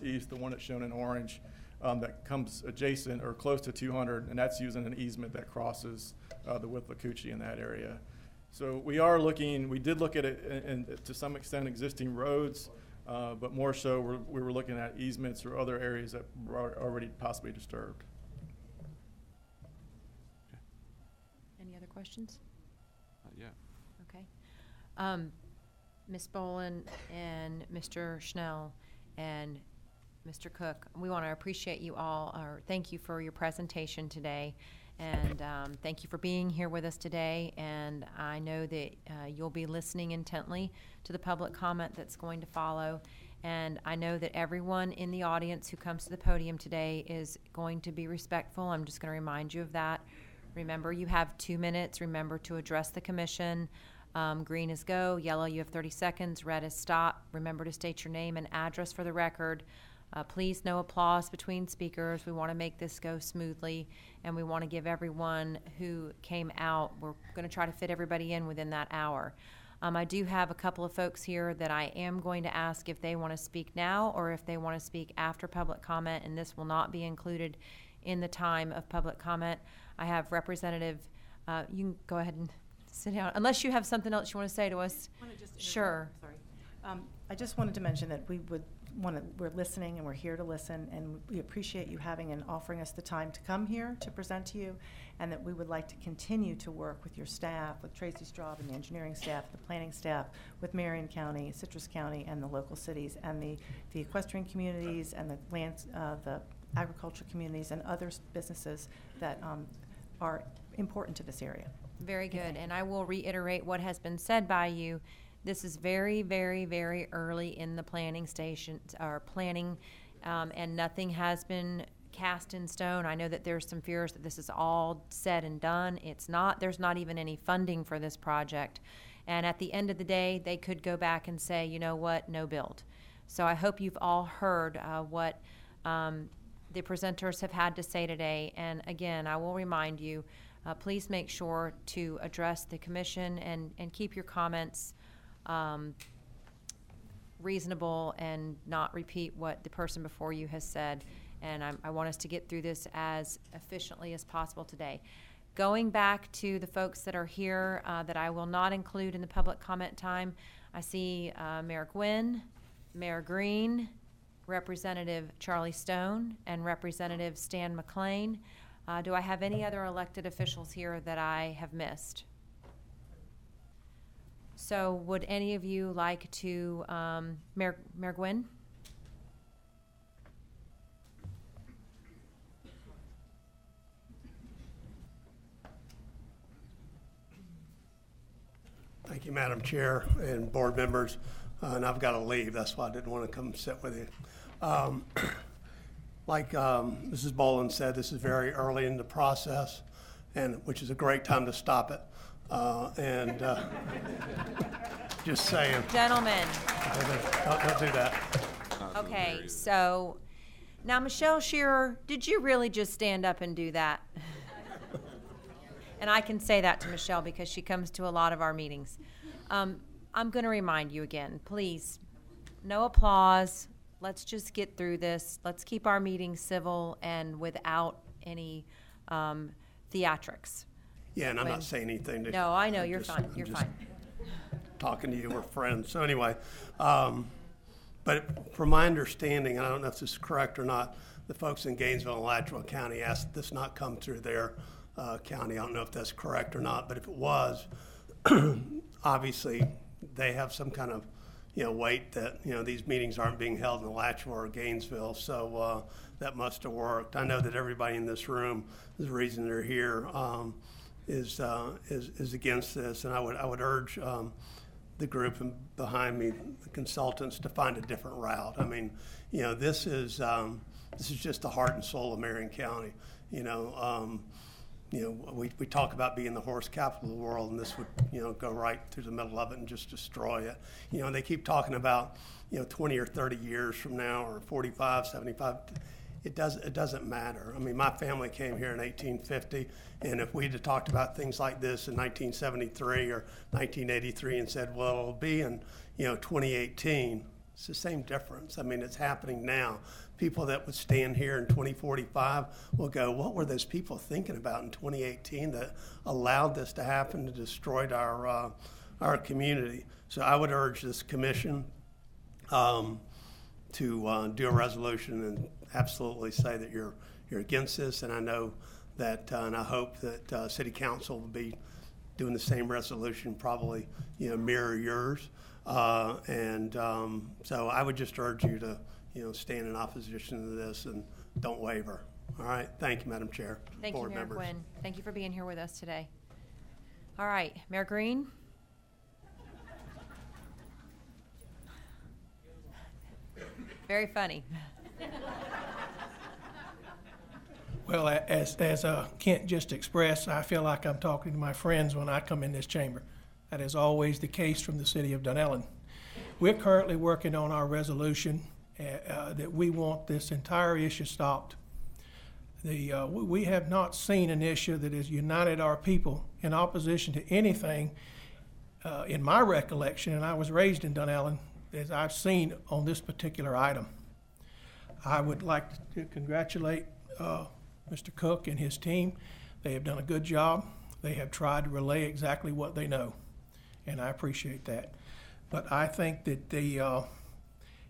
east, the one that's shown in orange, that comes adjacent or close to 200, and that's using an easement that crosses the Withlacoochee in that area. So we did look at it and to some extent existing roads, but more so we were looking at easements or other areas that were already possibly disturbed. Any other questions? Yeah. Okay. Ms. Bolin and Mr. Schnell and Mr. Cook, we want to appreciate you all, or thank you for your presentation today. And thank you for being here with us today. And I know that you'll be listening intently to the public comment that's going to follow. And I know that everyone in the audience who comes to the podium today is going to be respectful. I'm just going to remind you of that. Remember, you have 2 minutes. Remember to address the commission. Green is go, yellow you have 30 seconds, red is stop. Remember to state your name and address for the record. Please, no applause between speakers. We want to make this go smoothly, and we want to give everyone who came out, we're going to try to fit everybody in within that hour. I do have a couple of folks here that I am going to ask if they want to speak now or if they want to speak after public comment, and this will not be included in the time of public comment. I have Representative, you can go ahead and sit down, unless you have something else you want to say to us. Sure. Sorry. I just wanted to mention that we're listening and we're here to listen, and we appreciate you having and offering us the time to come here to present to you, and that we would like to continue to work with your staff, with Tracy Straub and the engineering staff, the planning staff, with Marion County, Citrus County, and the local cities, and the equestrian communities, and the agricultural communities, and other businesses that are important to this area. Very good. And I will reiterate what has been said by you. This is very, very, very early in the planning and nothing has been cast in stone. I know that there's some fears that this is all said and done. It's not. There's not even any funding for this project. And at the end of the day, they could go back and say, you know what, no build. So I hope you've all heard what the presenters have had to say today. And again, I will remind you, please make sure to address the commission and keep your comments reasonable and not repeat what the person before you has said. And I want us to get through this as efficiently as possible today. Going back to the folks that are here that I will not include in the public comment time, I see Mayor Gwynn, Mayor Green, Representative Charlie Stone, and Representative Stan McLean. Do I have any other elected officials here that I have missed? So would any of you like to, Mayor Gwynn? Thank you, Madam Chair and board members. And I've got to leave. That's why I didn't want to come sit with you. Like Mrs. Bolin said, this is very early in the process, and which is a great time to stop it. Just saying. Gentlemen. Don't do that. Okay, so now Michelle Shearer, did you really just stand up and do that? And I can say that to Michelle because she comes to a lot of our meetings. I'm going to remind you again, please, no applause. Let's just get through this. Let's keep our meeting civil and without any theatrics. Yeah, and I'm not saying anything to. No, I know, you're fine. You're fine. Talking to you, we're friends. So anyway, but from my understanding, and I don't know if this is correct or not, the folks in Gainesville and Alachua County asked this not come through their county. I don't know if that's correct or not, but if it was, obviously they have some kind of weight that these meetings aren't being held in Alachua or Gainesville, so that must have worked. I know that everybody in this room, the reason they're here, is against this, and I would urge the group behind me, the consultants, to find a different route. I mean, this is just the heart and soul of Marion County. We talk about being the horse capital of the world, and this would, go right through the middle of it and just destroy it. And they keep talking about, 20 or 30 years from now, or 45, 75. it doesn't matter. I mean, my family came here in 1850, and if we'd have talked about things like this in 1973 or 1983 and said, well, it'll be in 2018, it's the same difference. I mean, it's happening now. People that would stand here in 2045 will go, what were those people thinking about in 2018 that allowed this to happen, to destroy our community? So I would urge this commission to do a resolution and absolutely say that you're against this. And I know that, and I hope that City Council will be doing the same resolution, probably mirror yours. So I would just urge you to stand in opposition to this and don't waver. All right. Thank you, Madam Chair. Thank you, Board Mayor members. Quinn. Thank you for being here with us today. All right, Mayor Green. Very funny. Well, as Kent just expressed, I feel like I'm talking to my friends when I come in this chamber. That is always the case from the city of Dunellen. We're currently working on our resolution that we want this entire issue stopped. We have not seen an issue that has united our people in opposition to anything in my recollection, and I was raised in Dunellen, as I've seen on this particular item. I would like to congratulate Mr. Cook and his team. They have done a good job. They have tried to relay exactly what they know, and I appreciate that. But I think that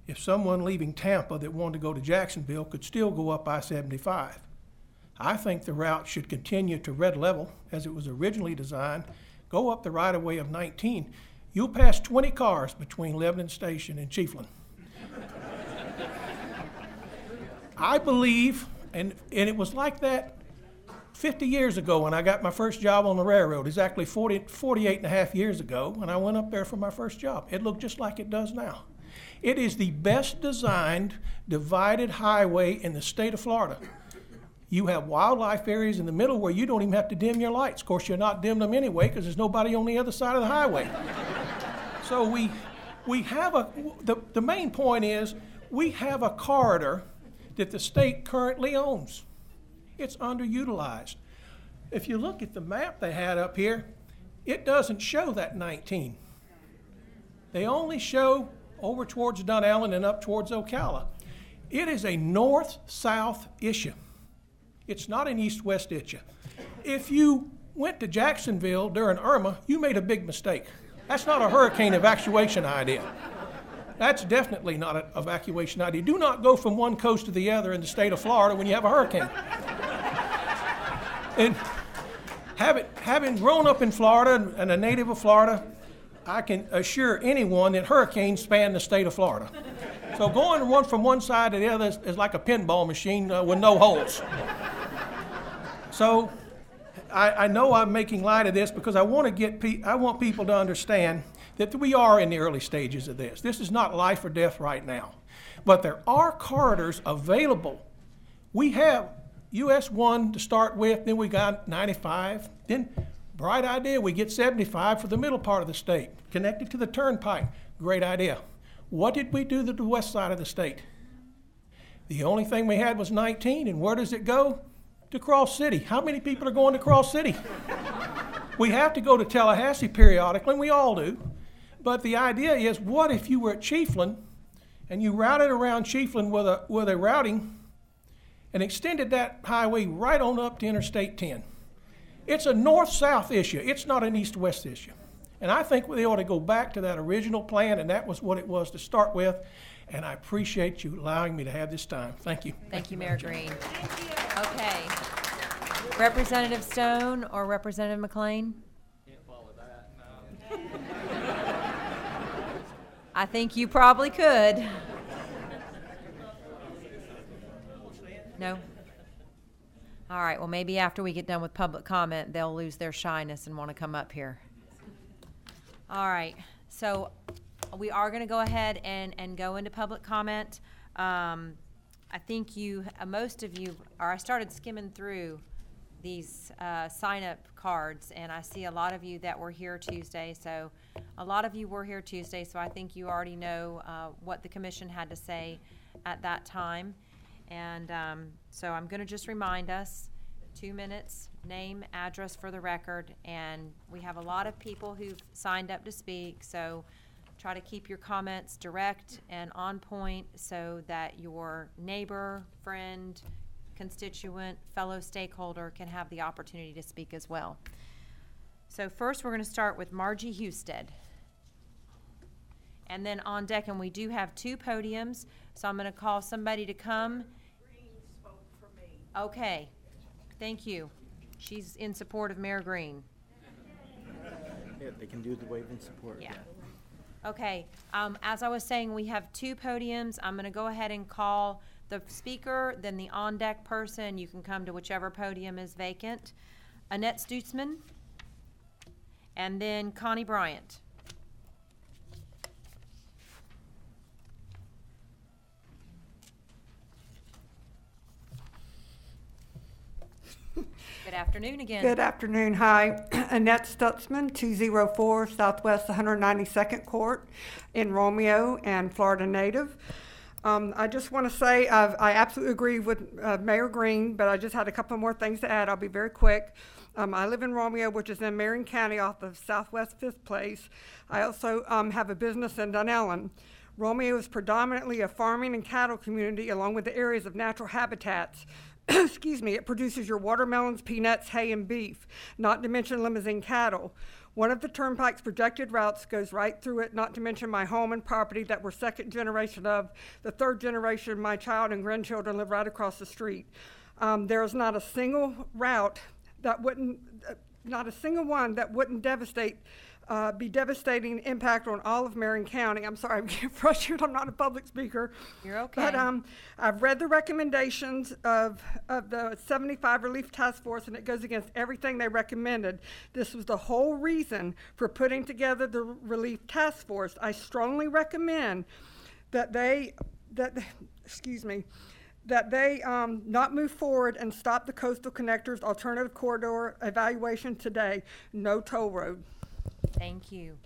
if someone leaving Tampa that wanted to go to Jacksonville could still go up I-75, I think the route should continue to red level as it was originally designed, go up the right-of-way of 19. You'll pass 20 cars between Lebanon Station and Chiefland. I believe, and it was like that 50 years ago when I got my first job on the railroad, exactly 48 and a half years ago when I went up there for my first job. It looked just like it does now. It is the best designed divided highway in the state of Florida. You have wildlife areas in the middle where you don't even have to dim your lights. Of course, you're not dimming them anyway because there's nobody on the other side of the highway. So we have the main point is we have a corridor that the state currently owns. It's underutilized. If you look at the map they had up here, it doesn't show that 19. They only show over towards Dunellen and up towards Ocala. It is a north-south issue. It's not an east-west issue. If you went to Jacksonville during Irma, you made a big mistake. That's not a hurricane evacuation idea. That's definitely not an evacuation idea. Do not go from one coast to the other in the state of Florida when you have a hurricane. And having grown up in Florida and a native of Florida, I can assure anyone that hurricanes span the state of Florida. So going from one side to the other is like a pinball machine with no holes. So I know I'm making light of this because I want people to understand that we are in the early stages of this. This is not life or death right now. But there are corridors available. We have US 1 to start with, then we got 95, then bright idea, we get 75 for the middle part of the state, connected to the turnpike. Great idea. What did we do to the west side of the state? The only thing we had was 19, and where does it go? To Cross City. How many people are going to Cross City? We have to go to Tallahassee periodically, and we all do. But the idea is, what if you were at Chiefland and you routed around Chiefland with a routing and extended that highway right on up to Interstate 10? It's a north-south issue. It's not an east-west issue. And I think they ought to go back to that original plan, and that was what it was to start with. And I appreciate you allowing me to have this time. Thank you. Thank you, Mayor Green. Okay. Representative Stone or Representative McLean? Can't follow that, no. I think you probably could. No? All right, well, maybe after we get done with public comment, they'll lose their shyness and want to come up here. All right, so we are going to go ahead and go into public comment. I think most of you, I started skimming through these sign-up cards, and I see a lot of you that were here Tuesday. So I think you already know what the commission had to say at that time. And so I'm going to just remind us, 2 minutes, name, address for the record, and we have a lot of people who've signed up to speak, so try to keep your comments direct and on point so that your neighbor, friend, constituent, fellow stakeholder can have the opportunity to speak as well. So first, we're going to start with Margie Husted. And then on deck, and we do have 2 podiums, so I'm going to call somebody to come. Green spoke for me. Okay, thank you. She's in support of Mayor Green. Yeah, they can do the wave in support. Yeah. Okay, as I was saying, we have 2 podiums. I'm going to go ahead and call the speaker, then the on-deck person. You can come to whichever podium is vacant. Annette Stutzman, and then Connie Bryant. Good afternoon again. Good afternoon. Hi. Annette Stutzman, 204 Southwest 192nd Court in Romeo and Florida native. I just want to say I absolutely agree with Mayor Green, but I just had a couple more things to add. I'll be very quick. I live in Romeo, which is in Marion County off of Southwest 5th Place. I also have a business in Dunellen. Romeo is predominantly a farming and cattle community along with the areas of natural habitats. Excuse me, it produces your watermelons, peanuts, hay, and beef, not to mention limousine cattle. One of the turnpike's projected routes goes right through it, not to mention my home and property that we're 2nd generation of. The 3rd generation, my child and grandchildren live right across the street. There is not a single route that wouldn't, not a single one that wouldn't be devastating impact on all of Marion County. I'm sorry, I'm getting frustrated. I'm not a public speaker. You're okay. But I've read the recommendations of the 75 Relief Task Force, and it goes against everything they recommended. They the whole reason for putting together the Relief Task Force. I strongly recommend that they not move forward and stop the Coastal Connector's alternative corridor evaluation today. No toll road. Thank you.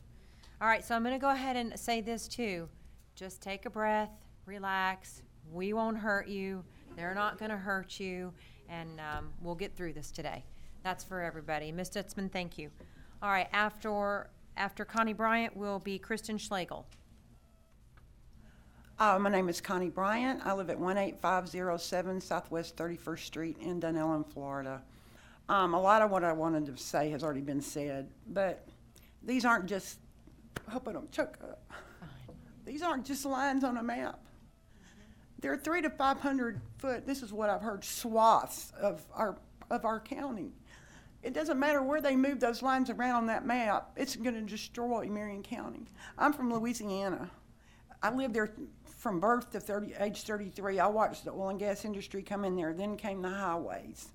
All right, so I'm going to go ahead and say this too. Just take a breath, relax. We won't hurt you. They're not going to hurt you, and we'll get through this today. That's for everybody. Ms. Stutzman, thank you. All right, after Connie Bryant will be Kristen Schlegel. My name is Connie Bryant. I live at 18507 Southwest 31st Street in Dunellen, Florida. A lot of what I wanted to say has already been said, but these aren't just, I hope I don't choke up. These aren't just lines on a map. They're 300 to 500 foot, this is what I've heard, swaths of our county. It doesn't matter where they move those lines around on that map, it's going to destroy Marion County. I'm from Louisiana. I lived there from birth to age 33. I watched the oil and gas industry come in there. Then came the highways,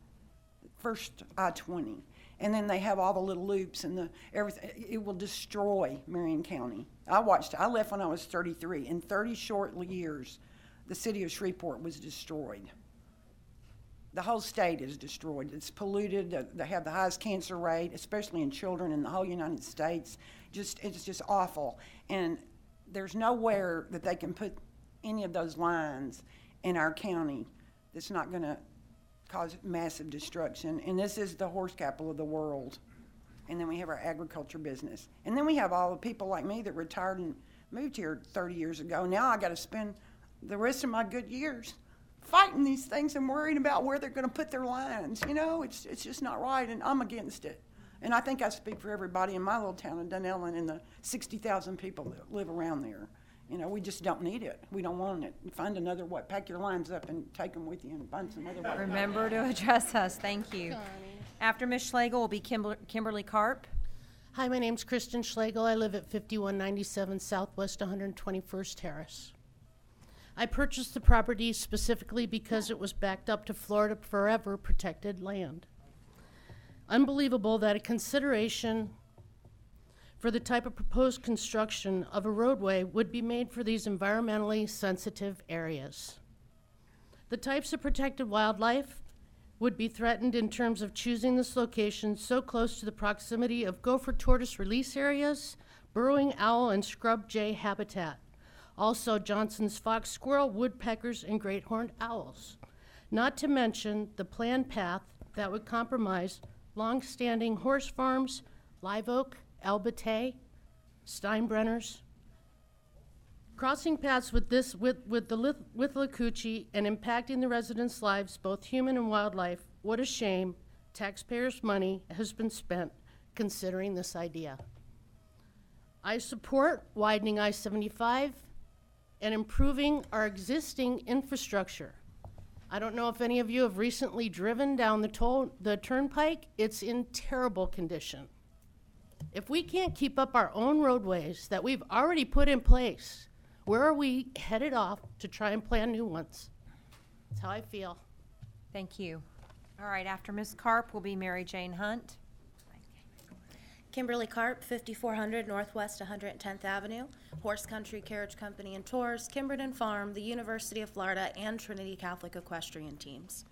first I-20. And then they have all the little loops and the everything. It will destroy Marion County. I left when I was 33. In 30 short years, the city of Shreveport was destroyed. The whole state is destroyed. It's polluted. They have the highest cancer rate, especially in children in the whole United States. It's just awful. And there's nowhere that they can put any of those lines in our county that's not going to cause massive destruction. And this is the horse capital of the world. And then we have our agriculture business. And then we have all the people like me that retired and moved here 30 years ago. Now I got to spend the rest of my good years fighting these things and worrying about where they're going to put their lines. You know, it's just not right, and I'm against it. And I think I speak for everybody in my little town of Dunellen and the 60,000 people that live around there. You know, we just don't need it. We don't want it. Find another way. Pack your lines up and take them with you and find some other way. Remember to address us. Thank you. After Ms. Schlegel will be Kimberly Karp. Hi, my name's Kristen Schlegel. I live at 5197 Southwest 121st Terrace. I purchased the property specifically because it was backed up to Florida Forever protected land. Unbelievable that a consideration for the type of proposed construction of a roadway would be made for these environmentally sensitive areas. The types of protected wildlife would be threatened in terms of choosing this location so close to the proximity of gopher tortoise release areas, burrowing owl and scrub jay habitat. Also Johnson's fox squirrel, woodpeckers, and great horned owls. not to mention the planned path that would compromise long-standing horse farms, Live Oak, Albatay, Steinbrenners. Crossing paths with Withlacoochee and impacting the residents' lives, both human and wildlife, what a shame taxpayers' money has been spent considering this idea. I support widening I-75 and improving our existing infrastructure. I don't know if any of you have recently driven down the turnpike. It's in terrible condition. If we can't keep up our own roadways that we've already put in place, where are we headed off to try and plan new ones? That's how I feel. Thank you. All right, after Ms. Carp will be Mary Jane Hunt. Kimberly Carp, 5400 Northwest 110th Avenue, Horse Country Carriage Company and Tours, Kimberton Farm, the University of Florida, and Trinity Catholic Equestrian Teams.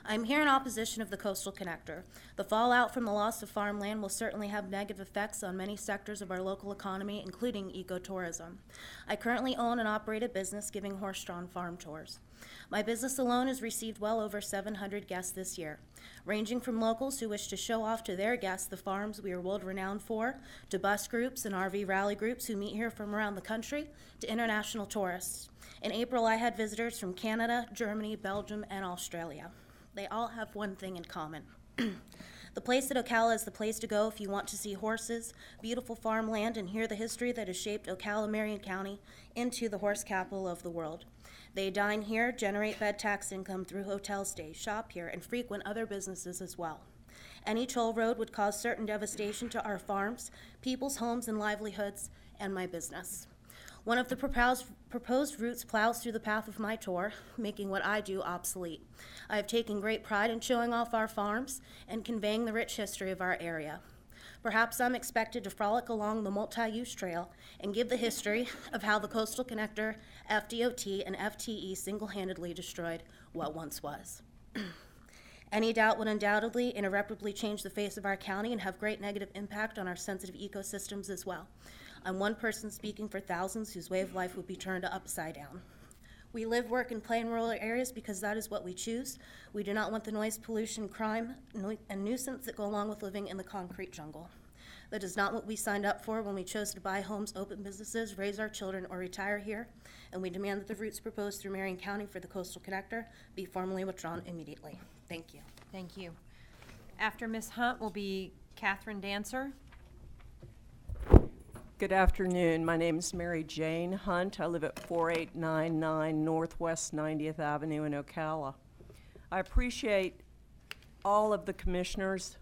I'm here in opposition of the Coastal Connector. The fallout from the loss of farmland will certainly have negative effects on many sectors of our local economy, including ecotourism. I currently own and operate a business giving horse-drawn farm tours. My business alone has received well over 700 guests this year, ranging from locals who wish to show off to their guests the farms we are world-renowned for, to bus groups and RV rally groups who meet here from around the country, to international tourists. In April, I had visitors from Canada, Germany, Belgium, and Australia. They all have one thing in common. The place at Ocala is the place to go if you want to see horses, beautiful farmland, and hear the history that has shaped Ocala, Marion County into the horse capital of the world. They dine here, generate bed tax income through hotel stays, shop here, and frequent other businesses as well. Any toll road would cause certain devastation to our farms, people's homes and livelihoods, and my business. One of the proposed routes plows through the path of my tour, making what I do obsolete. I have taken great pride in showing off our farms and conveying the rich history of our area. Perhaps I'm expected to frolic along the multi-use trail and give the history of how the Coastal Connector, FDOT, and FTE single-handedly destroyed what once was. Any doubt would undoubtedly and irreparably change the face of our county and have great negative impact on our sensitive ecosystems as well. I'm one person speaking for thousands whose way of life would be turned upside down. We live, work, and play in rural areas because that is what we choose. We do not want the noise, pollution, crime, and nuisance that go along with living in the concrete jungle. That is not what we signed up for when we chose to buy homes, open businesses, raise our children, or retire here, and we demand that the routes proposed through Marion County for the Coastal Connector be formally withdrawn immediately. Thank you. Thank you. After Ms. Hunt will be Catherine Dancer. Good afternoon. My name is Mary Jane Hunt. I live at 4899 Northwest 90th Avenue in Ocala. I appreciate all of the commissioners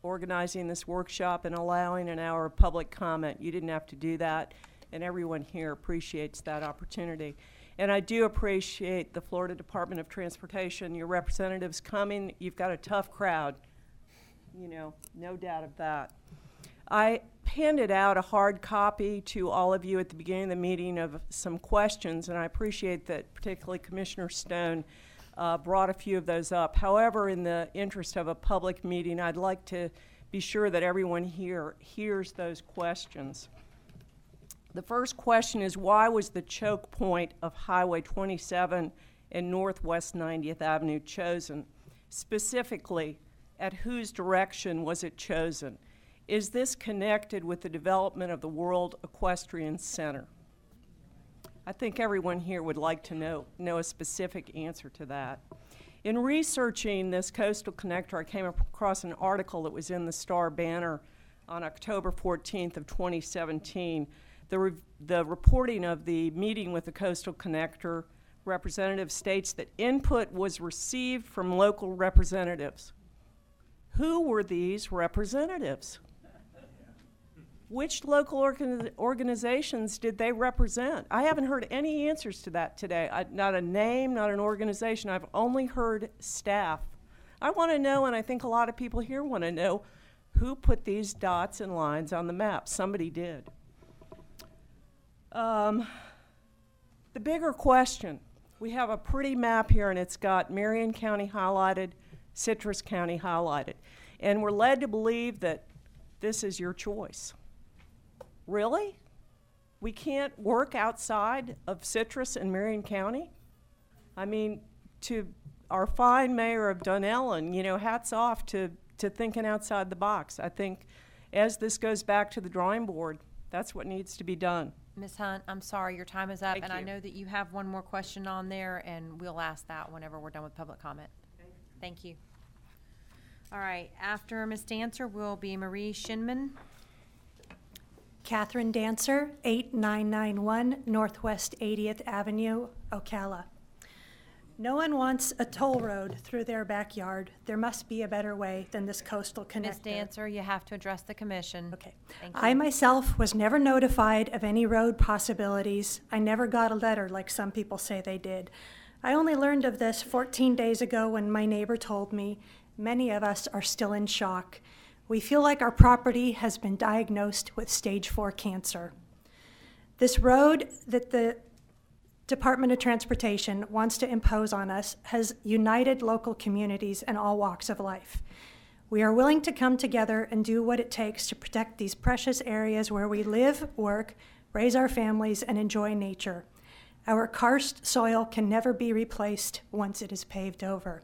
organizing this workshop and allowing an hour of public comment. You didn't have to do that, and everyone here appreciates that opportunity. And I do appreciate the Florida Department of Transportation, your representatives coming. You've got a tough crowd, you know, no doubt of that. I handed out a hard copy to all of you at the beginning of the meeting of some questions, and I appreciate that particularly Commissioner Stone brought a few of those up. However, in the interest of a public meeting, I'd like to be sure that everyone here hears those questions. The first question is, why was the choke point of Highway 27 and Northwest 90th Avenue chosen? Specifically, at whose direction was it chosen? Is this connected with the development of the World Equestrian Center? I think everyone here would like to know a specific answer to that. In researching this Coastal Connector, I came across an article that was in the Star Banner on October 14th of 2017. The reporting of the meeting with the Coastal Connector representative states that input was received from local representatives. Who were these representatives? Which local organizations did they represent? I haven't heard any answers to that today. Not a name, not an organization. I've only heard staff. I want to know, and I think a lot of people here want to know, who put these dots and lines on the map? Somebody did. The bigger question, we have a pretty map here, and it's got Marion County highlighted, Citrus County highlighted, and we're led to believe that this is your choice. Really? We can't work outside of Citrus and Marion County? I mean, to our fine mayor of Dunellen, you know, hats off to thinking outside the box. I think as this goes back to the drawing board, that's what needs to be done. Ms. Hunt, I'm sorry, your time is up, Thank and I you. know that you have one more question on there, and we'll ask that whenever we're done with public comment. Thank you. All right, after Ms. Dancer will be Marie Shinman. Catherine Dancer, 8991 Northwest 80th Avenue, Ocala. No one wants a toll road through their backyard. There must be a better way than this coastal connector. Ms. Dancer, you have to address the commission. Okay. Thank you. I myself was never notified of any road possibilities. I never got a letter like some people say they did. I only learned of this 14 days ago when my neighbor told me. Many of us are still in shock. We feel like our property has been diagnosed with stage 4 cancer. This road that the Department of Transportation wants to impose on us has united local communities in all walks of life. We are willing to come together and do what it takes to protect these precious areas where we live, work, raise our families, and enjoy nature. Our karst soil can never be replaced once it is paved over.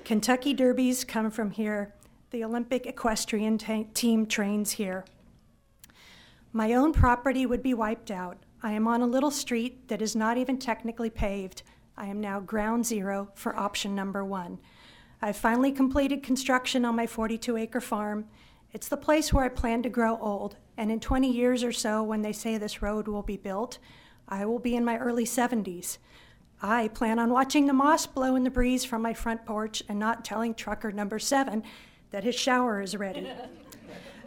Kentucky Derbies come from here. The Olympic equestrian team trains here. My own property would be wiped out. I am on a little street that is not even technically paved. I am now ground zero for option number 1. I've finally completed construction on my 42-acre farm. It's the place where I plan to grow old, and in 20 years or so, when they say this road will be built, I will be in my early 70s. I plan on watching the moss blow in the breeze from my front porch and not telling trucker number 7 that his shower is ready.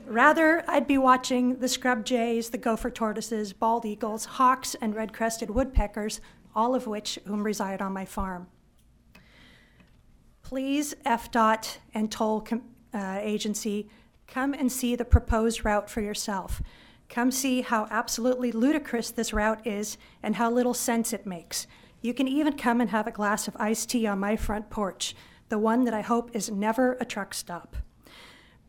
Rather, I'd be watching the scrub jays, the gopher tortoises, bald eagles, hawks, and red-crested woodpeckers, all of whom reside on my farm. Please, FDOT and toll agency, come and see the proposed route for yourself. Come see how absolutely ludicrous this route is and how little sense it makes. You can even come and have a glass of iced tea on my front porch, the one that I hope is never a truck stop.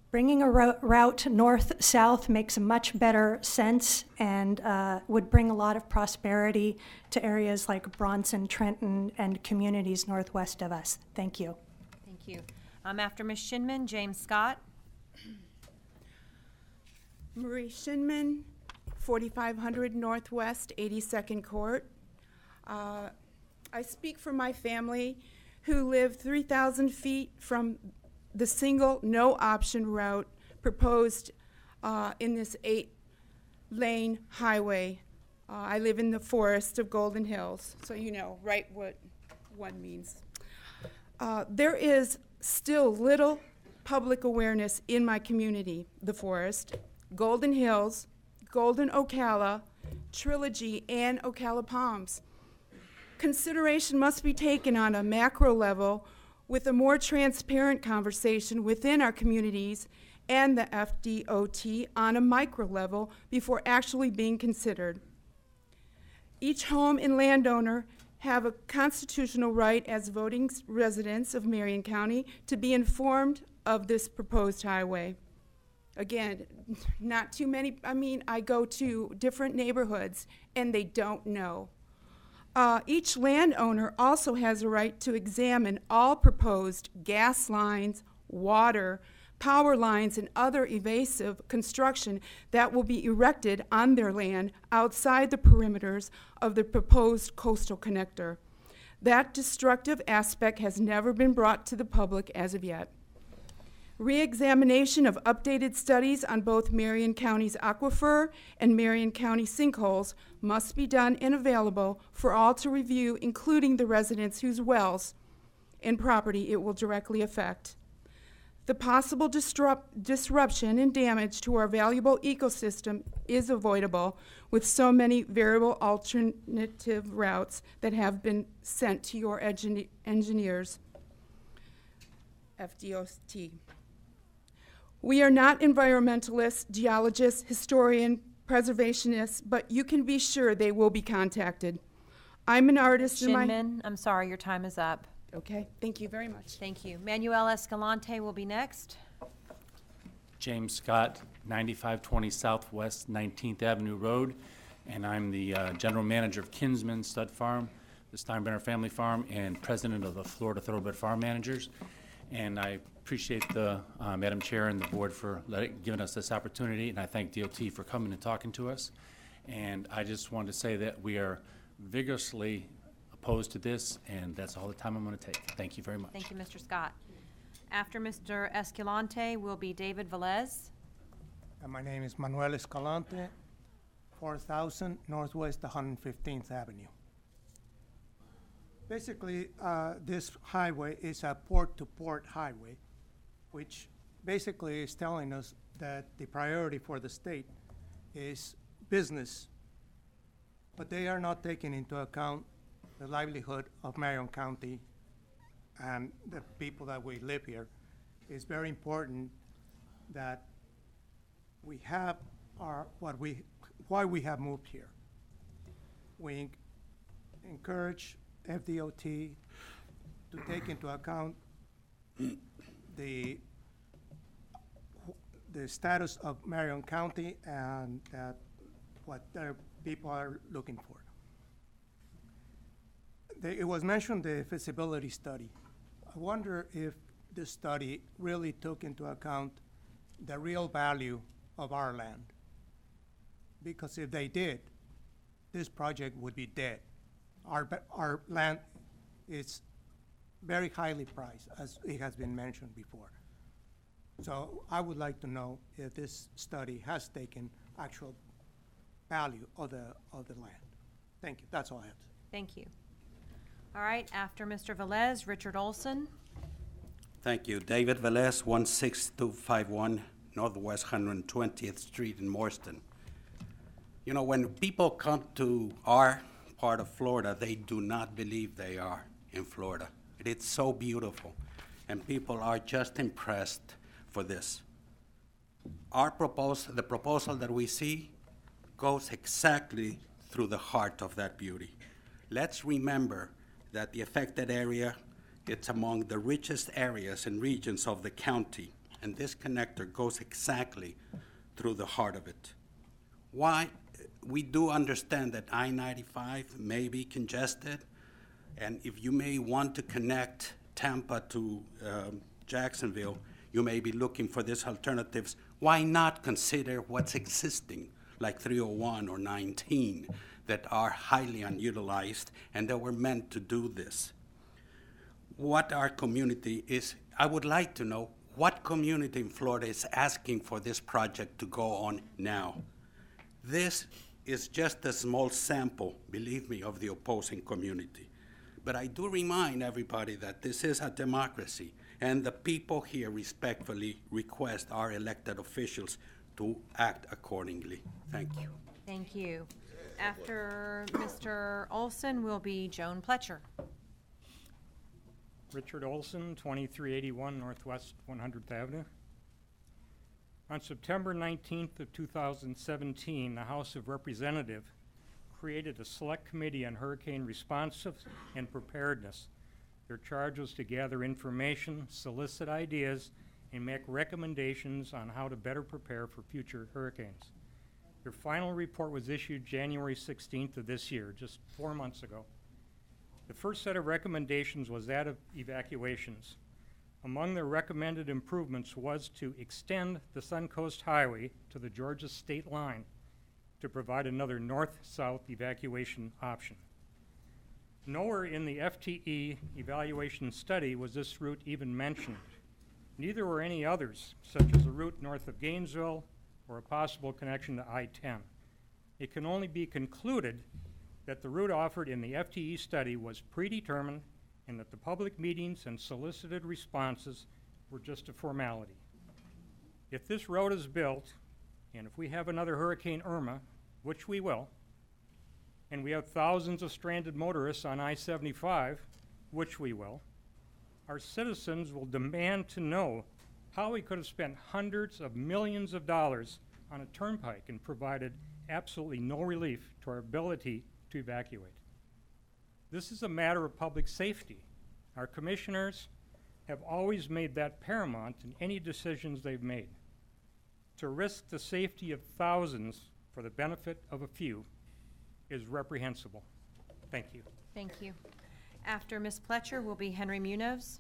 Bringing a route north-south makes much better sense and would bring a lot of prosperity to areas like Bronson, Trenton, and communities northwest of us. Thank you. Thank you. After Ms. Shinman, James Scott. Marie Shinman, 4500 Northwest 82nd Court. I speak for my family who live 3,000 feet from the single no-option route proposed in this 8-lane highway. I live in the forest of Golden Hills, so you know right what one means. There is still little public awareness in my community, the forest, Golden Hills, Golden Ocala, Trilogy, and Ocala Palms. Consideration must be taken on a macro level with a more transparent conversation within our communities and the FDOT on a micro level before actually being considered. Each home and landowner have a constitutional right as voting residents of Marion County to be informed of this proposed highway. Again, not too many, I go to different neighborhoods and they don't know. Each landowner also has a right to examine all proposed gas lines, water, power lines, and other evasive construction that will be erected on their land outside the perimeters of the proposed coastal connector. That destructive aspect has never been brought to the public as of yet. Re-examination of updated studies on both Marion County's aquifer and Marion County sinkholes must be done and available for all to review, including the residents whose wells and property it will directly affect. The possible disruption and damage to our valuable ecosystem is avoidable with so many variable alternative routes that have been sent to your engineers, FDOT. We are not environmentalists, geologists, historians, preservationists, but you can be sure they will be contacted. I'm an artist in my... Shinman, I'm sorry, your time is up. Okay, thank you very much. Thank you. Manuel Escalante will be next. James Scott, 9520 Southwest 19th Avenue Road, and I'm the general manager of Kinsman Stud Farm. the Steinbrenner Family Farm and president of the Florida Thoroughbred Farm Managers. And I appreciate the Madam Chair and the board for giving us this opportunity, and I thank DOT for coming and talking to us. And I just wanted to say that we are vigorously opposed to this, and that's all the time I'm going to take. Thank you very much. Thank you, Mr. Scott. After Mr. Escalante will be David Velez. My name is Manuel Escalante, 4000 Northwest 115th Avenue. Basically, this highway is a port-to-port highway, which basically is telling us that the priority for the state is business, but they are not taking into account the livelihood of Marion County and the people that we live here. It's very important that we have why we have moved here. We encourage FDOT to take into account the status of Marion County and what their people are looking for. It was mentioned the feasibility study. I wonder if this study really took into account the real value of our land. Because if they did, this project would be dead. Our land is very highly priced, as it has been mentioned before. So I would like to know if this study has taken actual value of the land. Thank you. That's all I have to say. Thank you. All right, after Mr. Velez, Richard Olson. Thank you. David Velez, 16251 Northwest 120th Street in Morriston. You know, when people come to our part of Florida, they do not believe they are in Florida. It's so beautiful, and people are just impressed for this. The proposal that we see goes exactly through the heart of that beauty. Let's remember that the affected area, it's among the richest areas and regions of the county, and this connector goes exactly through the heart of it. Why? We do understand that I-95 may be congested, and if you may want to connect Tampa to Jacksonville, you may be looking for these alternatives. Why not consider what's existing, like 301 or 19, that are highly unutilized and that were meant to do this? What our community is, I would like to know what community in Florida is asking for this project to go on now. This is just a small sample, believe me, of the opposing community. But I do remind everybody that this is a democracy, and the people here respectfully request our elected officials to act accordingly. Thank you. Thank you. After Mr. Olson will be Joan Pletcher. Richard Olson, 2381 Northwest 100th Avenue. On September 19th of 2017, the House of Representatives created a select committee on hurricane response and preparedness. Their charge was to gather information, solicit ideas, and make recommendations on how to better prepare for future hurricanes. Their final report was issued January 16th of this year, just 4 months ago. The first set of recommendations was that of evacuations. Among the recommended improvements was to extend the Suncoast Highway to the Georgia state line to provide another north-south evacuation option. Nowhere in the FTE evaluation study was this route even mentioned. Neither were any others, such as a route north of Gainesville or a possible connection to I-10. It can only be concluded that the route offered in the FTE study was predetermined and that the public meetings and solicited responses were just a formality. If this road is built, and if we have another Hurricane Irma, which we will, and we have thousands of stranded motorists on I-75, which we will, our citizens will demand to know how we could have spent hundreds of millions of dollars on a turnpike and provided absolutely no relief to our ability to evacuate. This is a matter of public safety. Our commissioners have always made that paramount in any decisions they've made. To risk the safety of thousands for the benefit of a few is reprehensible. Thank you. Thank you. After Ms. Pletcher will be Henry Munoz.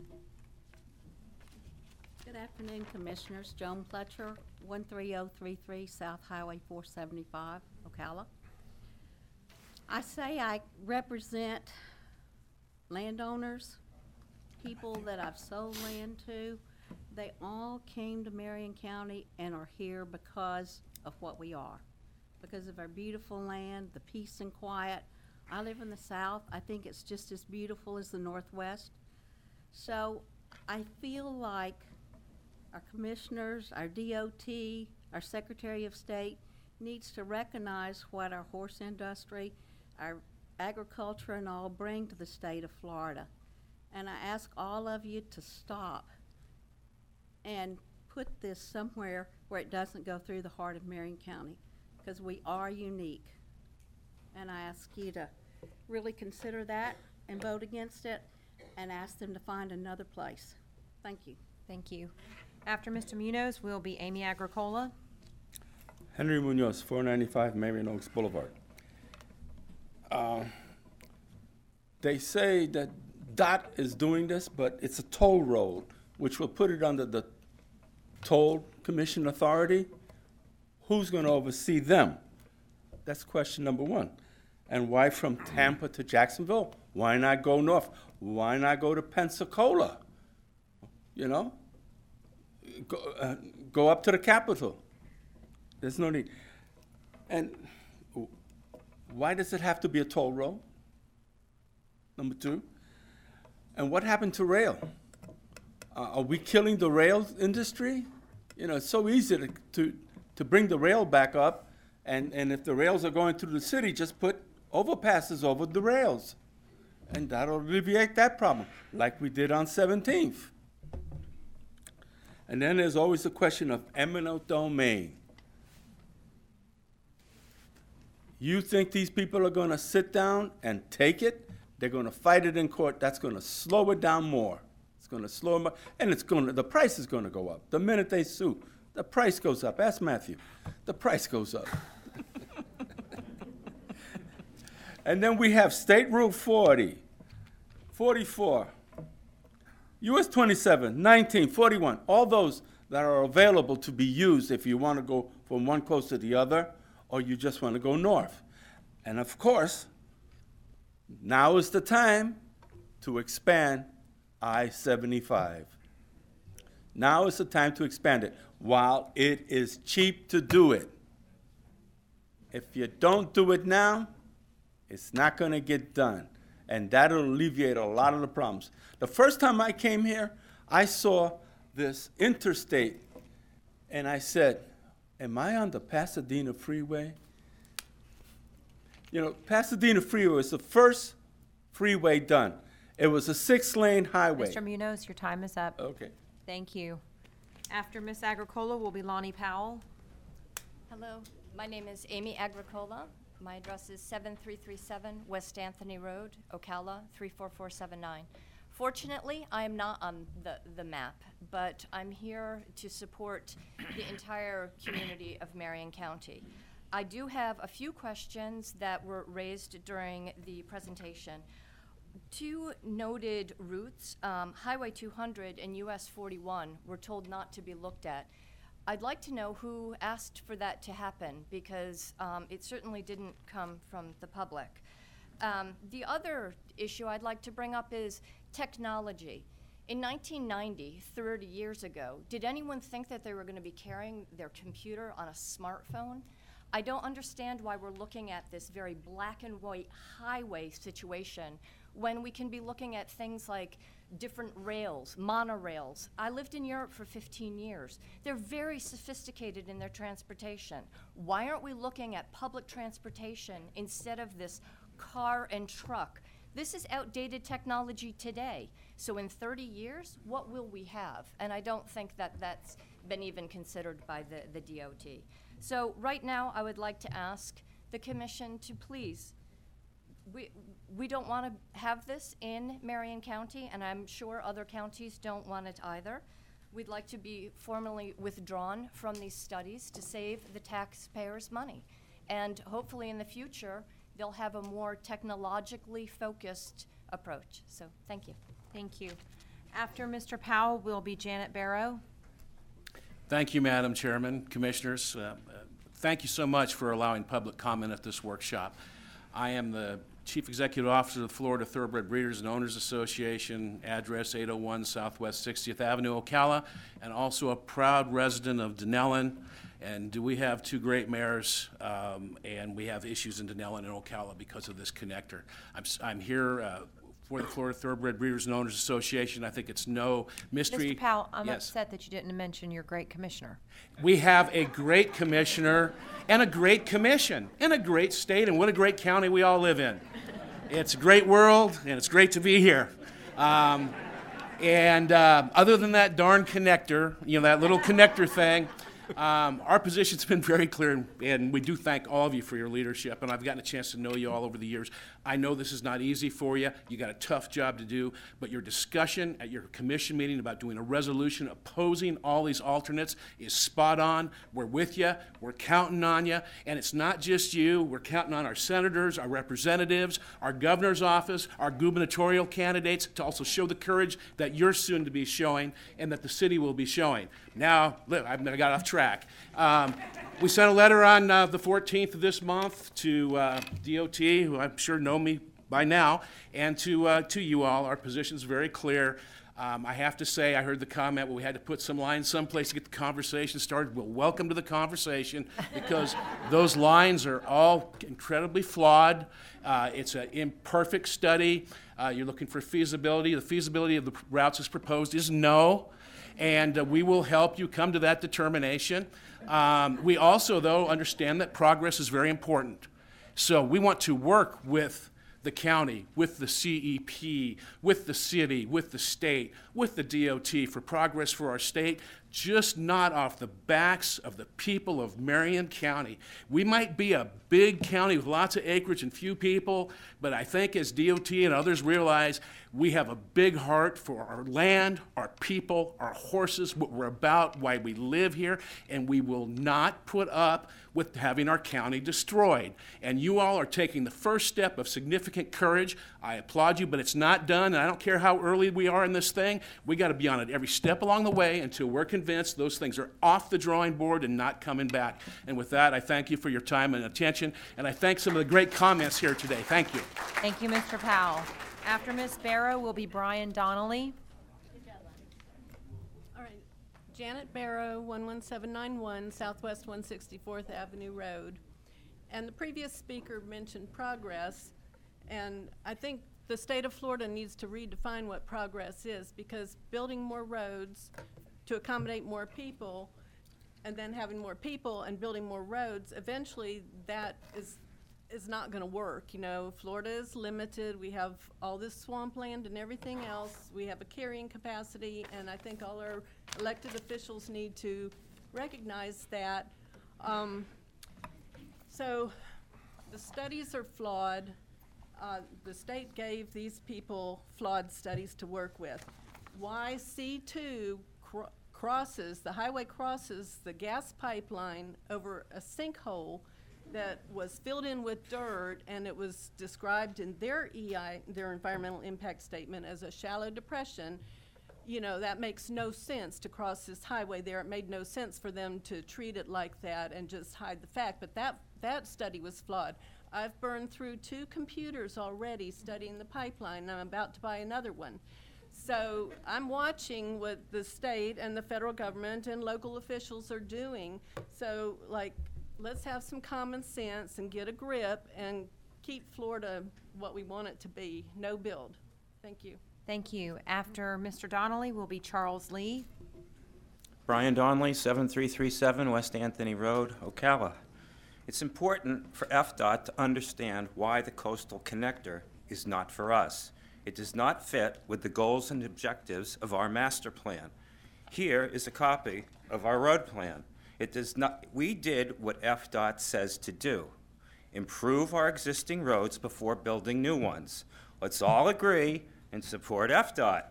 Good afternoon, Commissioners. Joan Pletcher, 13033 South Highway 475, Ocala. I say I represent landowners, people that I've sold land to. They all came to Marion County and are here because of what we are, because of our beautiful land, the peace and quiet. I live in the South. I think it's just as beautiful as the Northwest. So I feel like our commissioners, our DOT, our Secretary of State needs to recognize what our horse industry, our agriculture and all bring to the state of Florida. And I ask all of you to stop and put this somewhere where it doesn't go through the heart of Marion County, because we are unique. And I ask you to really consider that and vote against it and ask them to find another place. Thank you. Thank you. After Mr. Munoz will be Amy Agricola. Henry Munoz, 495 Marion Oaks Boulevard. They say that DOT is doing this, but it's a toll road, which will put it under the Toll Commission Authority. Who's going to oversee them? That's question number one. And why from Tampa to Jacksonville? Why not go north? Why not go to Pensacola? You know? Go up to the Capitol. There's no need. And why does it have to be a toll road? Number two. And what happened to rail? Are we killing the rail industry? You know, it's so easy to bring the rail back up, and if the rails are going through the city, just put overpasses over the rails. And that'll alleviate that problem, like we did on 17th. And then there's always the question of eminent domain. You think these people are going to sit down and take it? They're going to fight it in court. That's going to slow it down more. It's going to slow them up, and the price is going to go up. The minute they sue, the price goes up. Ask Matthew. The price goes up. And then we have State Route 40, 44, US 27, 19, 41, all those that are available to be used if you want to go from one coast to the other, or you just want to go north. And of course, now is the time to expand I-75. Now is the time to expand it while it is cheap to do it. If you don't do it now, it's not going to get done. And that'll alleviate a lot of the problems. The first time I came here, I saw this interstate, and I said, am I on the Pasadena Freeway? You know, Pasadena Freeway was the first freeway done. It was a 6-lane highway. Mr. Munoz, your time is up. Okay. Thank you. After Ms. Agricola will be Lonnie Powell. Hello, my name is Amy Agricola. My address is 7337 West Anthony Road, Ocala, 34479. Fortunately, I am not on the map, but I'm here to support the entire community of Marion County. I do have a few questions that were raised during the presentation. Two noted routes, Highway 200 and US 41, were told not to be looked at. I'd like to know who asked for that to happen, because it certainly didn't come from the public. The other issue I'd like to bring up is technology. In 1990, 30 years ago, did anyone think that they were going to be carrying their computer on a smartphone? I don't understand why we're looking at this very black and white highway situation when we can be looking at things like different rails, monorails. I lived in Europe for 15 years. They're very sophisticated in their transportation. Why aren't we looking at public transportation instead of this car and truck? This is outdated technology today. So in 30 years, what will we have? And I don't think that that's been even considered by the DOT. So right now, I would like to ask the commission to please, we don't want to have this in Marion County, and I'm sure other counties don't want it either. We'd like to be formally withdrawn from these studies to save the taxpayers' money. And hopefully in the future, they'll have a more technologically focused approach. So thank you. Thank you. After Mr. Powell will be Janet Barrow. Thank you, Madam Chairman, Commissioners. Thank you so much for allowing public comment at this workshop. I am the Chief Executive Officer of the Florida Thoroughbred Breeders and Owners Association, address 801 Southwest 60th Avenue, Ocala, and also a proud resident of Denellen. And we have two great mayors, and we have issues in Denellen and Ocala because of this connector. I'm here for the Florida Thoroughbred Breeders and Owners Association. I think it's no mystery. Mr. Powell, I'm Yes. upset that you didn't mention your great commissioner. We have a great commissioner and a great commission and a great state, and what a great county we all live in. It's a great world, and it's great to be here. Other than that darn connector, that little connector thing, our position's been very clear, and we do thank all of you for your leadership, and I've gotten a chance to know you all over the years. I know this is not easy for you. You got a tough job to do, but your discussion at your commission meeting about doing a resolution opposing all these alternates is spot on. We're with you. We're counting on you, and it's not just you. We're counting on our senators, our representatives, our governor's office, our gubernatorial candidates to also show the courage that you're soon to be showing and that the city will be showing. Now, look, I got off track. We sent a letter on the 14th of this month to DOT, who I'm sure know me by now, and to you all. Our position's very clear. I have to say, I heard the comment where we had to put some lines someplace to get the conversation started. Well, welcome to the conversation, because those lines are all incredibly flawed. It's an imperfect study. You're looking for feasibility. The feasibility of the routes as proposed is no. And we will help you come to that determination. We also, though, understand that progress is very important. So we want to work with the county, with the CEP, with the city, with the state, with the DOT for progress for our state, just not off the backs of the people of Marion County. We might be a big county with lots of acreage and few people, but I think as DOT and others realize, we have a big heart for our land, our people, our horses, what we're about, why we live here, and we will not put up with having our county destroyed. And you all are taking the first step of significant courage. I applaud you, but it's not done, and I don't care how early we are in this thing. We got to be on it every step along the way until we're convinced those things are off the drawing board and not coming back. And with that, I thank you for your time and attention, and I thank some of the great comments here today. Thank you. Thank you, Mr. Powell. After Ms. Barrow will be Brian Donnelly. All right, Janet Barrow, 11791 Southwest 164th Avenue Road. And the previous speaker mentioned progress, and I think the state of Florida needs to redefine what progress is, because building more roads to accommodate more people, and then having more people and building more roads, eventually that is not going to work. Florida is limited. We have all this swampland and everything else. We have a carrying capacity, and I think all our elected officials need to recognize that. So the studies are flawed. The state gave these people flawed studies to work with. Why C2 crosses, the highway crosses the gas pipeline over a sinkhole that was filled in with dirt, and it was described in their EI, their environmental impact statement, as a shallow depression. That makes no sense to cross this highway there. It made no sense for them to treat it like that and just hide the fact, but that study was flawed. I've burned through 2 computers already studying the pipeline, and I'm about to buy another one. So I'm watching what the state and the federal government and local officials are doing. So, let's have some common sense and get a grip and keep Florida what we want it to be. No build. Thank you. Thank you. After Mr. Donnelly will be Charles Lee. Brian Donnelly, 7337 West Anthony Road, Ocala. It's important for FDOT to understand why the coastal connector is not for us. It does not fit with the goals and objectives of our master plan. Here is a copy of our road plan. It does not. We did what FDOT says to do. Improve our existing roads before building new ones. Let's all agree and support FDOT.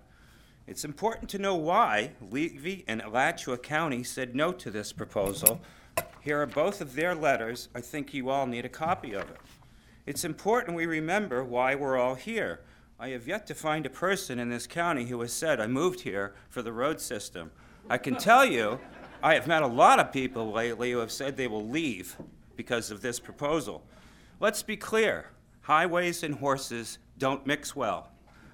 It's important to know why Levy and Alachua County said no to this proposal. Here are both of their letters. I think you all need a copy of it. It's important we remember why we're all here. I have yet to find a person in this county who has said, I moved here for the road system. I can tell you, I have met a lot of people lately who have said they will leave because of this proposal. Let's be clear, highways and horses don't mix well.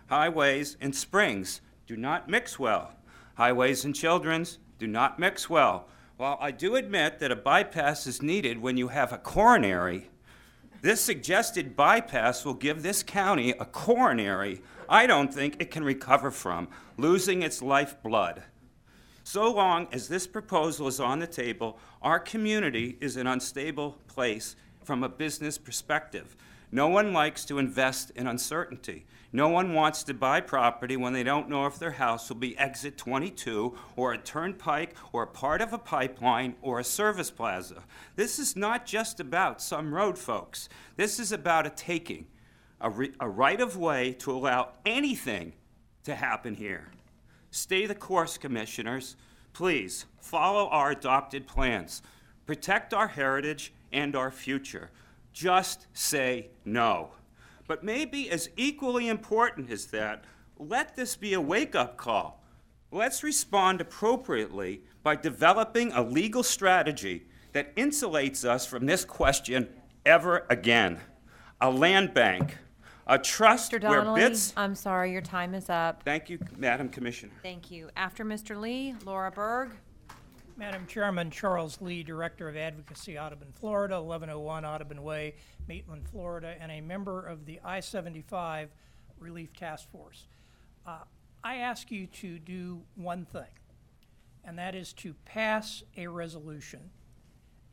Highways and springs do not mix well. Highways and children's do not mix well. While I do admit that a bypass is needed when you have a coronary, this suggested bypass will give this county a coronary I don't think it can recover from, losing its lifeblood. So long as this proposal is on the table, our community is an unstable place from a business perspective. No one likes to invest in uncertainty. No one wants to buy property when they don't know if their house will be exit 22 or a turnpike or a part of a pipeline or a service plaza. This is not just about some road folks. This is about a taking, a right-of-way to allow anything to happen here. Stay the course, commissioners. Please follow our adopted plans. Protect our heritage and our future. Just say no. But maybe as equally important as that, let this be a wake-up call. Let's respond appropriately by developing a legal strategy that insulates us from this question ever again. A land bank, a trust Mr. where Donnelly, bits... I'm sorry, your time is up. Thank you, Madam Commissioner. Thank you. After Mr. Lee, Laura Berg. Madam Chairman, Charles Lee, Director of Advocacy, Audubon, Florida, 1101 Audubon Way, Maitland, Florida, and a member of the I-75 Relief Task Force. I ask you to do one thing, and that is to pass a resolution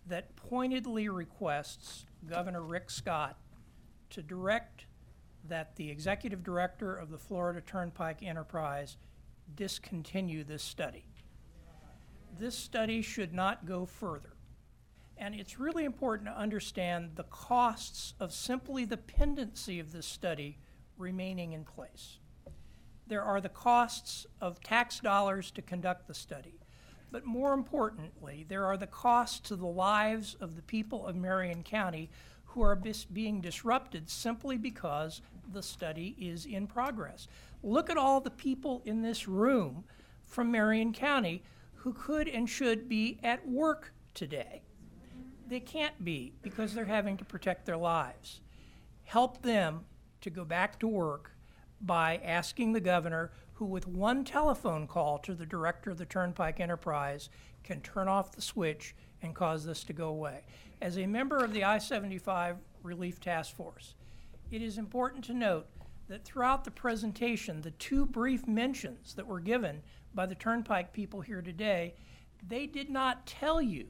that pointedly requests Governor Rick Scott to direct that the Executive Director of the Florida Turnpike Enterprise discontinue this study. This study should not go further. And it's really important to understand the costs of simply the pendency of this study remaining in place. There are the costs of tax dollars to conduct the study. But more importantly, there are the costs to the lives of the people of Marion County who are being disrupted simply because the study is in progress. Look at all the people in this room from Marion County who could and should be at work today. They can't be because they're having to protect their lives. Help them to go back to work by asking the governor, who with one telephone call to the director of the Turnpike Enterprise can turn off the switch and cause this to go away. As a member of the I-75 Relief Task Force, it is important to note that throughout the presentation, the two brief mentions that were given by the Turnpike people here today, they did not tell you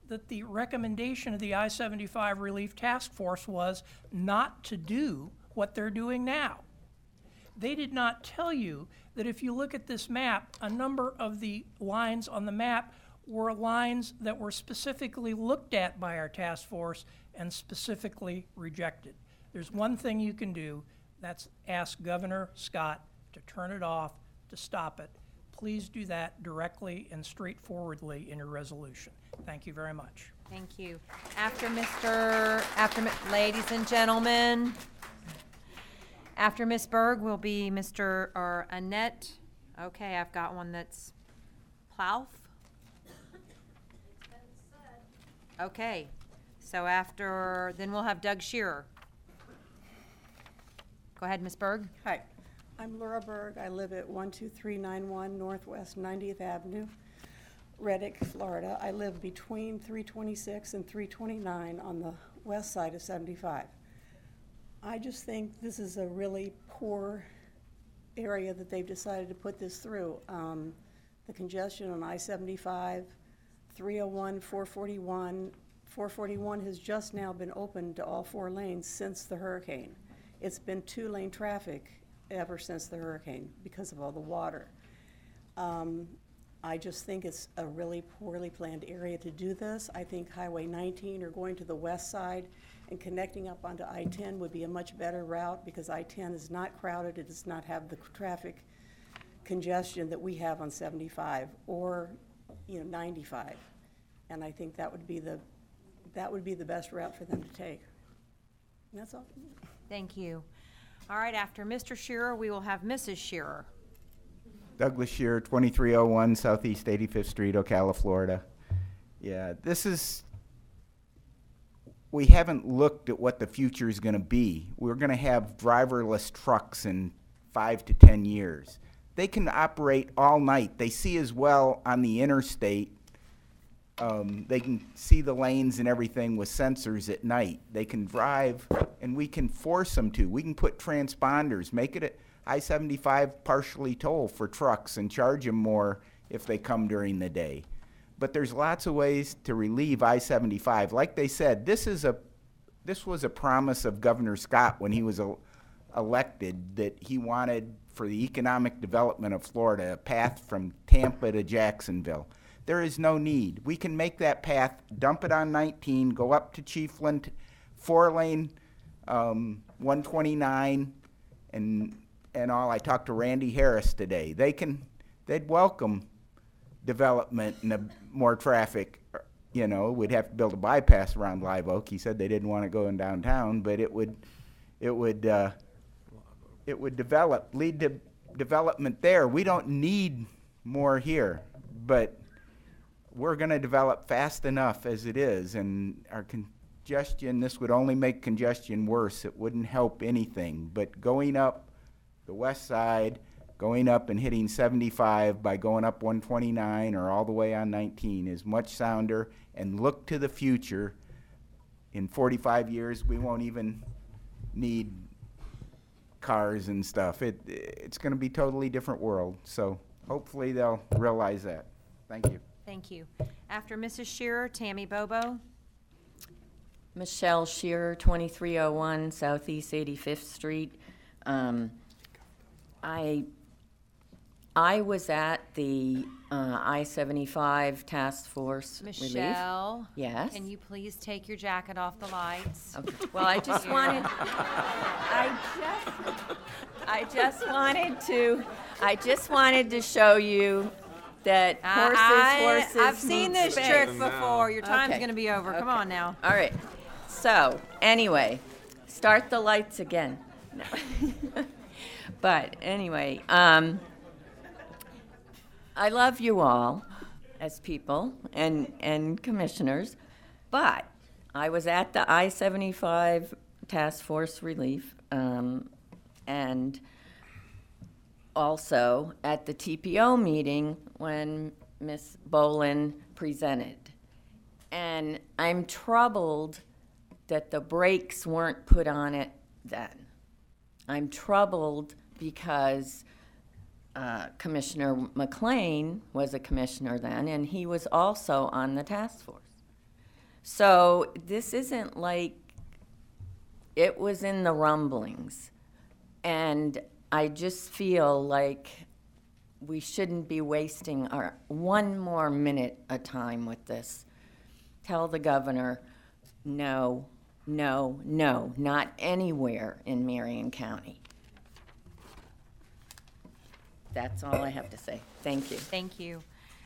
that the recommendation of the I-75 Relief Task Force was not to do what they're doing now. They did not tell you that if you look at this map, a number of the lines on the map were lines that were specifically looked at by our task force and specifically rejected. There's one thing you can do, that's ask Governor Scott to turn it off, to stop it. Please do that directly and straightforwardly in your resolution. Thank you very much. Thank you. Ladies and gentlemen, after Ms. Berg will be Annette. Okay, I've got one that's Plouffe. Okay, so then we'll have Doug Shearer. Go ahead, Ms. Berg. Hi, I'm Laura Berg. I live at 12391 Northwest 90th Avenue, Reddick, Florida. I live between 326 and 329 on the west side of 75. I just think this is a really poor area that they've decided to put this through. The congestion on I-75, 301, 441. 441 has just now been opened to all four lanes since the hurricane. It's been two-lane traffic ever since the hurricane because of all the water. I just think it's a really poorly planned area to do this. I think Highway 19 or going to the west side and connecting up onto I-10 would be a much better route because I-10 is not crowded. It does not have the traffic congestion that we have on 75 or 95. And I think that would be the best route for them to take. That's all. Thank you. All right, after Mr. Shearer, we will have Mrs. Shearer. Douglas Shearer, 2301 Southeast 85th Street, Ocala, Florida. Yeah, we haven't looked at what the future is going to be. We're going to have driverless trucks in 5 to 10 years. They can operate all night. They see as well on the interstate. They can see the lanes and everything with sensors at night. They can drive, and we can force them to. We can put transponders, make it I-75 partially toll for trucks and charge them more if they come during the day. But there's lots of ways to relieve I-75. Like they said, this was a promise of Governor Scott when he was elected, that he wanted for the economic development of Florida a path from Tampa to Jacksonville. There is no need. We can make that path, dump it on 19, go up to Chiefland, 4-lane 129, and all. I talked to Randy Harris today. They'd welcome development and more traffic. You know, we'd have to build a bypass around Live Oak. He said they didn't want to go in downtown, but it would lead to development there. We don't need more here, but we're going to develop fast enough as it is, and our congestion, this would only make congestion worse. It wouldn't help anything. But going up the west side, going up and hitting 75 by going up 129 or all the way on 19 is much sounder, and look to the future. In 45 years, we won't even need cars and stuff. It's going to be a totally different world. So hopefully they'll realize that. Thank you. Thank you. After Mrs. Shearer, Tammy Bobo. Michelle Shearer, 2301 Southeast 85th Street. I was at the I-75 task force relief. Michelle. Yes. Can you please take your jacket off the lights? Okay. Well, I just wanted to show you that horses. I've seen this space. trick before. Your time's Okay. going to be over. Come Okay. on now. All right. So, anyway, start the lights again. No. But anyway, I love you all as people and commissioners, but I was at the I-75 Task Force Relief and also at the TPO meeting when Ms. Bolin presented. And I'm troubled that the brakes weren't put on it then. I'm troubled because Commissioner McLean was a commissioner then, and he was also on the task force. So this isn't like it was in the rumblings. And I just feel like we shouldn't be wasting our one more minute of time with this. Tell the governor, no, no, no, not anywhere in Marion County. That's all I have to say. Thank you. Thank you.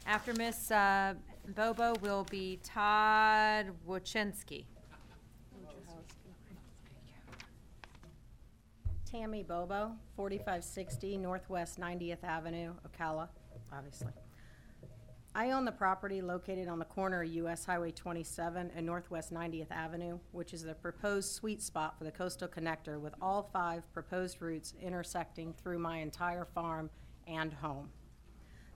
After Miss Bobo will be Todd Wojcinski. Tammy Bobo, 4560 Northwest 90th Avenue, Ocala, obviously. I own the property located on the corner of US Highway 27 and Northwest 90th Avenue, which is the proposed sweet spot for the coastal connector with all 5 proposed routes intersecting through my entire farm and home.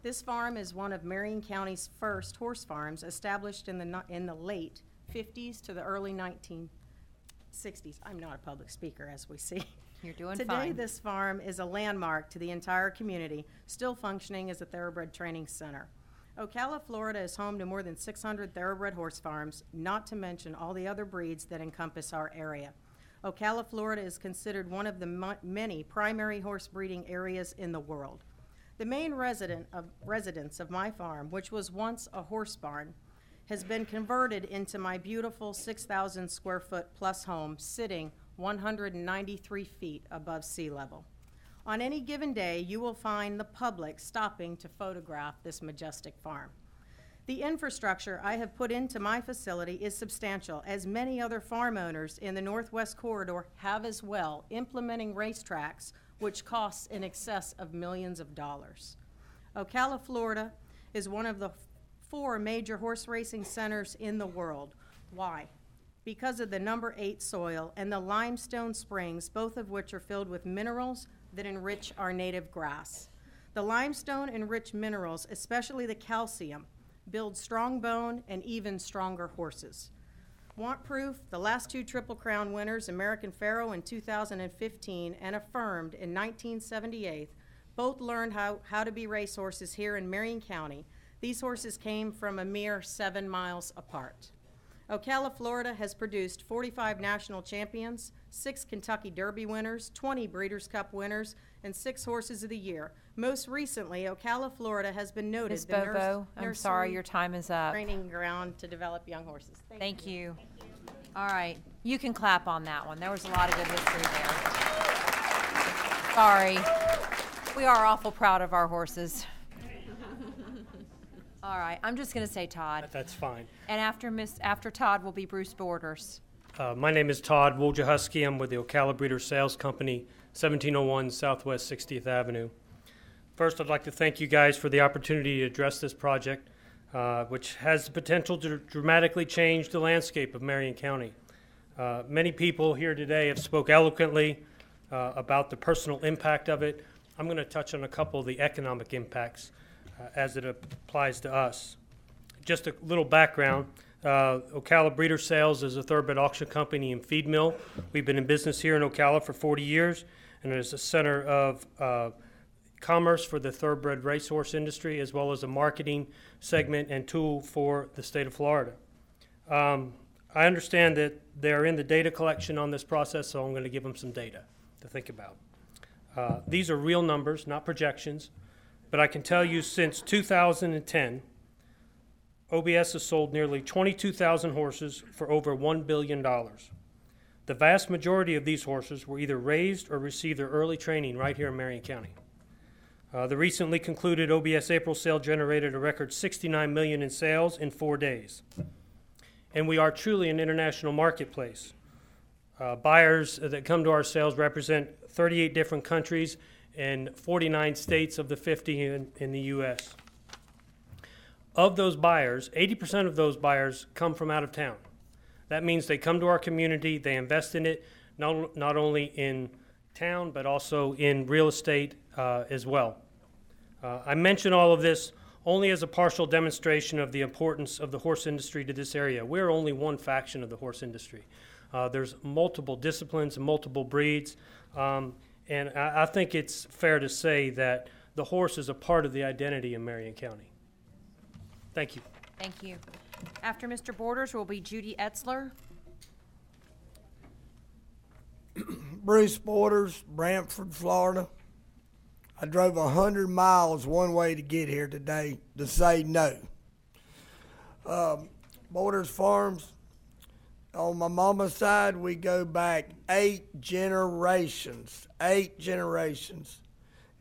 This farm is one of Marion County's first horse farms, established in the late 50s to the early 1960s. I'm not a public speaker, as we see. You're doing Today, fine. this farm is a landmark to the entire community, still functioning as a thoroughbred training center. Ocala, Florida is home to more than 600 thoroughbred horse farms, not to mention all the other breeds that encompass our area. Ocala, Florida is considered one of the many primary horse breeding areas in the world. The main residence of my farm, which was once a horse barn, has been converted into my beautiful 6,000 square foot plus home, sitting 193 feet above sea level. On any given day, you will find the public stopping to photograph this majestic farm. The infrastructure I have put into my facility is substantial, as many other farm owners in the Northwest Corridor have as well, implementing racetracks, which costs in excess of millions of dollars. Ocala, Florida is one of the 4 major horse racing centers in the world. Why? Because of the number 8 soil and the limestone springs, both of which are filled with minerals that enrich our native grass. The limestone-enriched minerals, especially the calcium, build strong bone and even stronger horses. Want proof? The last 2 Triple Crown winners, American Pharoah in 2015 and Affirmed in 1978, both learned how to be racehorses here in Marion County. These horses came from a mere 7 miles apart. Ocala, Florida has produced 45 national champions, 6 Kentucky Derby winners, 20 Breeders' Cup winners, and 6 Horses of the Year. Most recently, Ocala, Florida has been noted Ms. Bobo, I'm nursery sorry, your time is up. training ground to develop young horses. Thank you. All right, you can clap on that one. There was a lot of good history there. Sorry. We are awful proud of our horses. All right, I'm just going to say Todd. That's fine. And after Todd will be Bruce Borders. My name is Todd Wojciechowski. I'm with the Ocala Breeder Sales Company, 1701 Southwest 60th Avenue. First, I'd like to thank you guys for the opportunity to address this project, which has the potential to dramatically change the landscape of Marion County. Many people here today have spoke eloquently about the personal impact of it. I'm going to touch on a couple of the economic impacts as it applies to us. Just a little background. Ocala Breeder Sales is a thoroughbred auction company and feed mill. We've been in business here in Ocala for 40 years, and it is a center of commerce for the thoroughbred racehorse industry, as well as a marketing segment and tool for the state of Florida. I understand that they're in the data collection on this process, so I'm going to give them some data to think about. These are real numbers, not projections, but I can tell you since 2010, OBS has sold nearly 22,000 horses for over $1 billion. The vast majority of these horses were either raised or received their early training right here in Marion County. The recently concluded OBS April sale generated a record $69 million in sales in 4 days. And we are truly an international marketplace. Buyers that come to our sales represent 38 different countries and 49 states of the 50 in the U.S. Of those buyers, 80% of those buyers come from out of town. That means they come to our community, they invest in it, not only in town, but also in real estate as well. I mention all of this only as a partial demonstration of the importance of the horse industry to this area. We're only one faction of the horse industry. There's multiple disciplines and multiple breeds, and I think it's fair to say that the horse is a part of the identity in Marion County. Thank you. Thank you. After Mr. Borders will be Judy Etzler. Bruce Borders, Brantford, Florida. I drove 100 miles one way to get here today to say no. Borders Farms, on my mama's side, we go back 8 generations, 8 generations.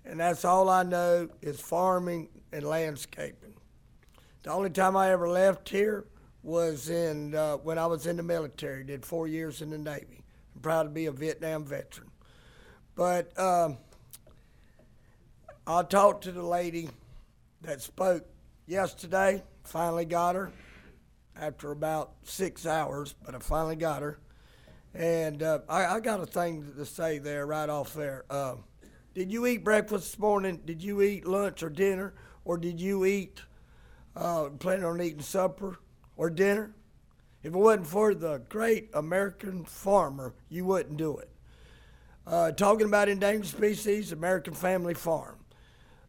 And that's all I know is farming and landscaping. The only time I ever left here was when I was in the military, did 4 years in the Navy. I'm proud to be a Vietnam veteran. But I talked to the lady that spoke yesterday, finally got her after about 6 hours, but I finally got her. And I got a thing to say there right off there. Did you eat breakfast this morning? Did you eat lunch or dinner? Or did you eat, planning on eating supper or dinner? If it wasn't for the great American farmer, you wouldn't do it. Talking about endangered species, American Family Farm.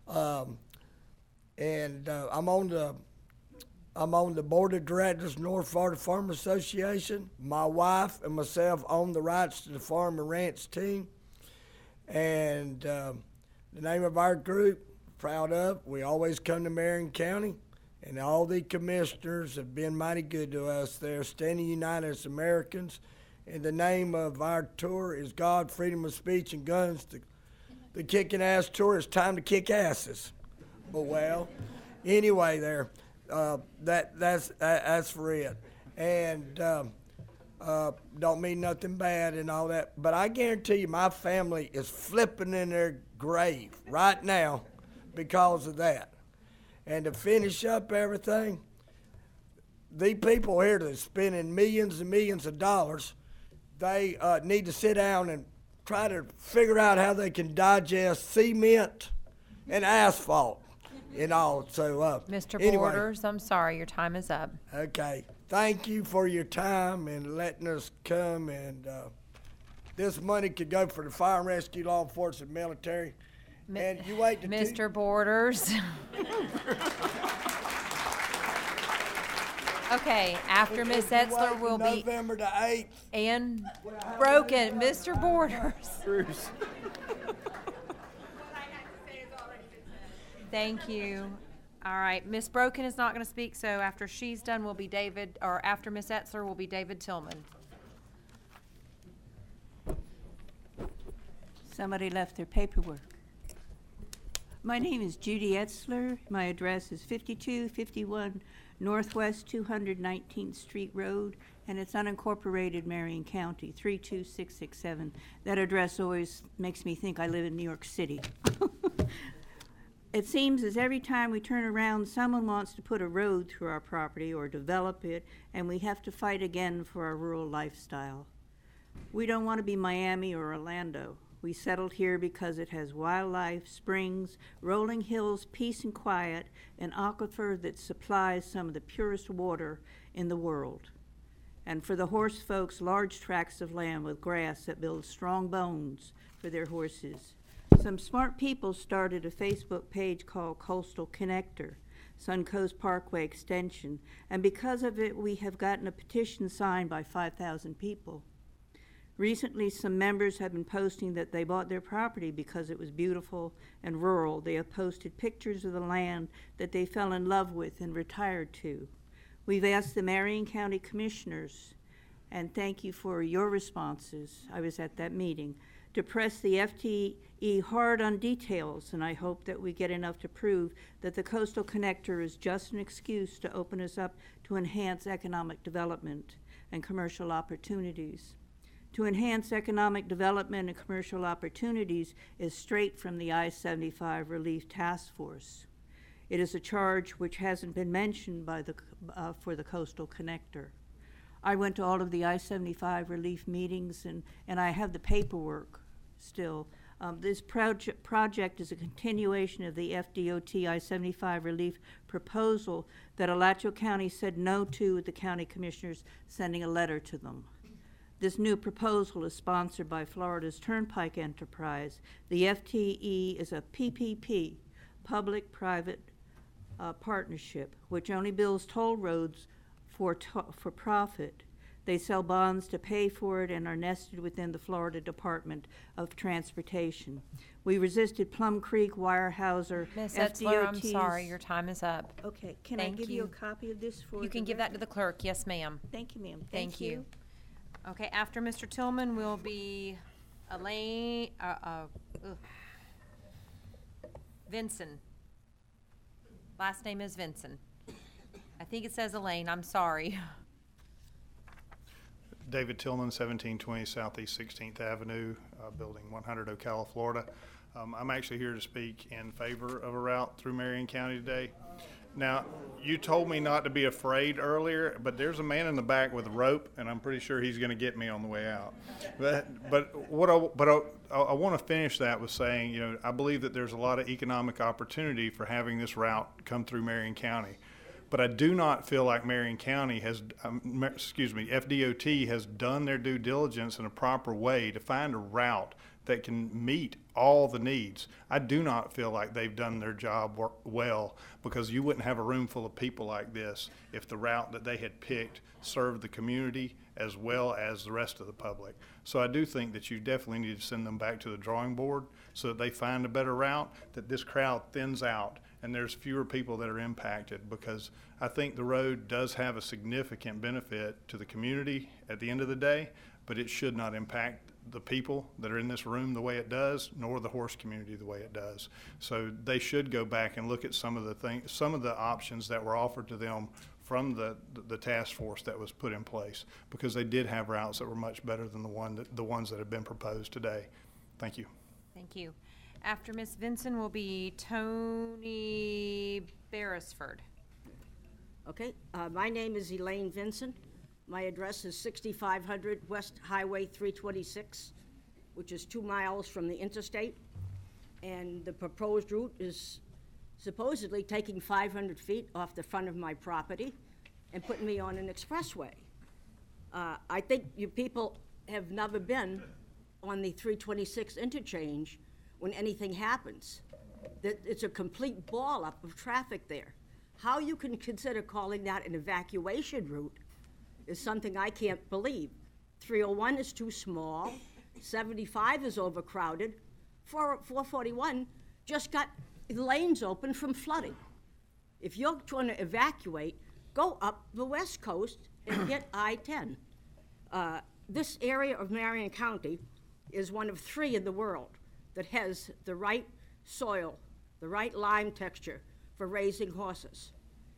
I'm on the board of directors of North Florida Farm Association. My wife and myself own the rights to the farm and ranch team. And the name of our group, proud of, we always come to Marion County. And all the commissioners have been mighty good to us there, standing united as Americans. And the name of our tour is God, Freedom of Speech, and Guns. The kicking ass tour is time to kick asses. But well, anyway there. That's for it. And don't mean nothing bad and all that, but I guarantee you my family is flipping in their grave right now because of that. And to finish up everything, these people here that are spending millions and millions of dollars, they need to sit down and try to figure out how they can digest cement and asphalt and all. So, Mr. anyway. Borders, I'm sorry, your time is up. Okay. Thank you for your time and letting us come. And this money could go for the fire and rescue, law enforcement, military. And you wait to Mr. Borders. Okay, after Ms. Etzler will be November the 8th. and Broken. Mr. Borders. Thank you. All right, Ms. Broken is not going to speak, so after she's done will be David, or after Ms. Etzler will be David Tillman. Somebody left their paperwork. My name is Judy Etzler. My address is 5251 Northwest 219th Street Road, and it's unincorporated Marion County, 32667. That address always makes me think I live in New York City. It seems as every time we turn around, someone wants to put a road through our property or develop it, and we have to fight again for our rural lifestyle. We don't want to be Miami or Orlando. We settled here because it has wildlife, springs, rolling hills, peace and quiet, an aquifer that supplies some of the purest water in the world. And for the horse folks, large tracts of land with grass that builds strong bones for their horses. Some smart people started a Facebook page called Coastal Connector, Suncoast Parkway Extension, and because of it, we have gotten a petition signed by 5,000 people. Recently, some members have been posting that they bought their property because it was beautiful and rural. They have posted pictures of the land that they fell in love with and retired to. We've asked the Marion County Commissioners, and thank you for your responses, I was at that meeting, to press the FTE hard on details, and I hope that we get enough to prove that the Coastal Connector is just an excuse to open us up to enhance economic development and commercial opportunities. To enhance economic development and commercial opportunities is straight from the I-75 Relief Task Force. It is a charge which hasn't been mentioned by for the Coastal Connector. I went to all of the I-75 relief meetings, and I have the paperwork still. This project is a continuation of the FDOT I-75 relief proposal that Alachua County said no to with the county commissioners sending a letter to them. This new proposal is sponsored by Florida's Turnpike Enterprise. The FTE is a PPP, public-private partnership, which only bills toll roads for profit. They sell bonds to pay for it and are nested within the Florida Department of Transportation. We resisted Plum Creek, Weyerhaeuser, Ms. Etzler, I'm sorry, your time is up. Okay, can Thank I give you a copy of this for You can give that to the clerk, yes, ma'am. Thank you, ma'am. Thank you. Okay, after Mr. Tillman will be Elaine, Vinson. Last name is Vinson. I think it says Elaine, I'm sorry. David Tillman, 1720 Southeast 16th Avenue, Building 100, Ocala, Florida. I'm actually here to speak in favor of a route through Marion County today. Now, you told me not to be afraid earlier, but there's a man in the back with a rope, and I'm pretty sure he's going to get me on the way out. But I want to finish that with saying, you know, I believe that there's a lot of economic opportunity for having this route come through Marion County. But I do not feel like Marion County has, FDOT has done their due diligence in a proper way to find a route that can meet all the needs. I do not feel like they've done their job well, because you wouldn't have a room full of people like this if the route that they had picked served the community as well as the rest of the public. So I do think that you definitely need to send them back to the drawing board so that they find a better route, that this crowd thins out and there's fewer people that are impacted, because I think the road does have a significant benefit to the community at the end of the day, but it should not impact the people that are in this room the way it does, nor the horse community the way it does. So they should go back and look at some of the options that were offered to them from the task force that was put in place, because they did have routes that were much better than the ones that have been proposed today. Thank you. Thank you. After Ms. Vinson will be Tony Beresford. Okay, my name is Elaine Vinson. My address is 6500 West Highway 326, which is 2 miles from the interstate. And the proposed route is supposedly taking 500 feet off the front of my property and putting me on an expressway. I think you people have never been on the 326 interchange when anything happens. It's a complete ball up of traffic there. How you can consider calling that an evacuation route is something I can't believe. 301 is too small, 75 is overcrowded, 441 just got lanes open from flooding. If you're trying to evacuate, go up the west coast and hit I-10. This area of Marion County is one of 3 in the world that has the right soil, the right lime texture for raising horses.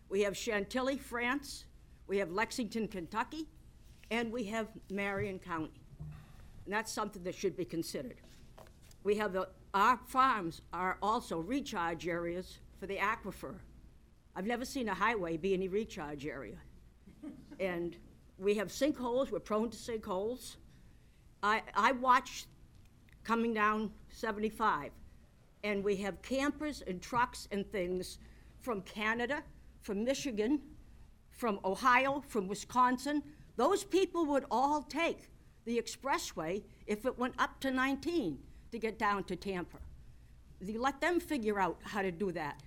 We have Chantilly, France, we have Lexington, Kentucky, and we have Marion County. And that's something that should be considered. We have our farms are also recharge areas for the aquifer. I've never seen a highway be any recharge area. And we have sinkholes, we're prone to sinkholes. I watched coming down 75, and we have campers and trucks and things from Canada, from Michigan, from Ohio, from Wisconsin. Those people would all take the expressway if it went up to 19 to get down to Tampa. You let them figure out how to do that.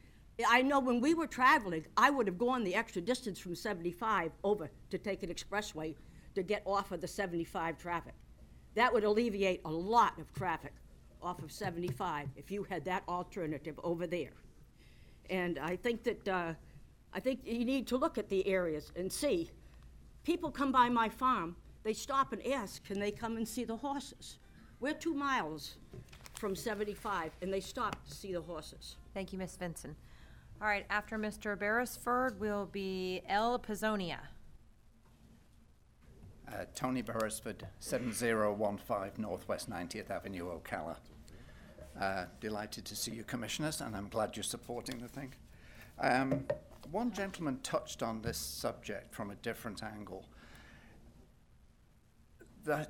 I know when we were traveling, I would have gone the extra distance from 75 over to take an expressway to get off of the 75 traffic. That would alleviate a lot of traffic off of 75 if you had that alternative over there. And I think that I think you need to look at the areas and see. People come by my farm, they stop and ask, can they come and see the horses? We're 2 miles from 75, and they stop to see the horses. Thank you, Ms. Vinson. All right, after Mr. Beresford will be L. Pizzonia. Tony Beresford, 7015 Northwest 90th Avenue, Ocala. Delighted to see you, Commissioners, and I'm glad you're supporting the thing. One gentleman touched on this subject from a different angle.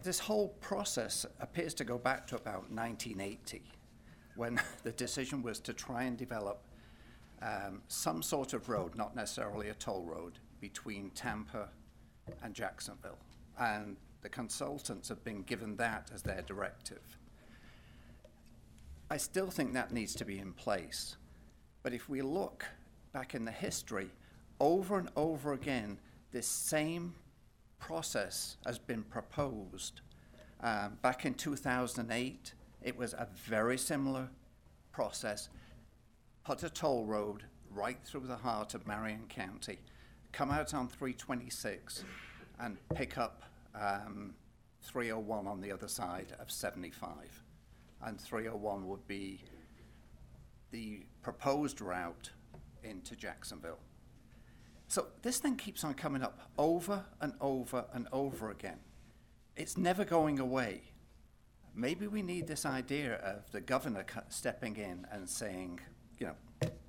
This whole process appears to go back to about 1980, when the decision was to try and develop some sort of road, not necessarily a toll road, between Tampa and Jacksonville. And the consultants have been given that as their directive. I still think that needs to be in place. But if we look back in the history, over and over again, this same process has been proposed. Back in 2008, it was a very similar process. Put a toll road right through the heart of Marion County, come out on 326, and pick up 301 on the other side of 75. And 301 would be the proposed route into Jacksonville. So this thing keeps on coming up over and over and over again. It's never going away. Maybe we need this idea of the governor stepping in and saying, you know,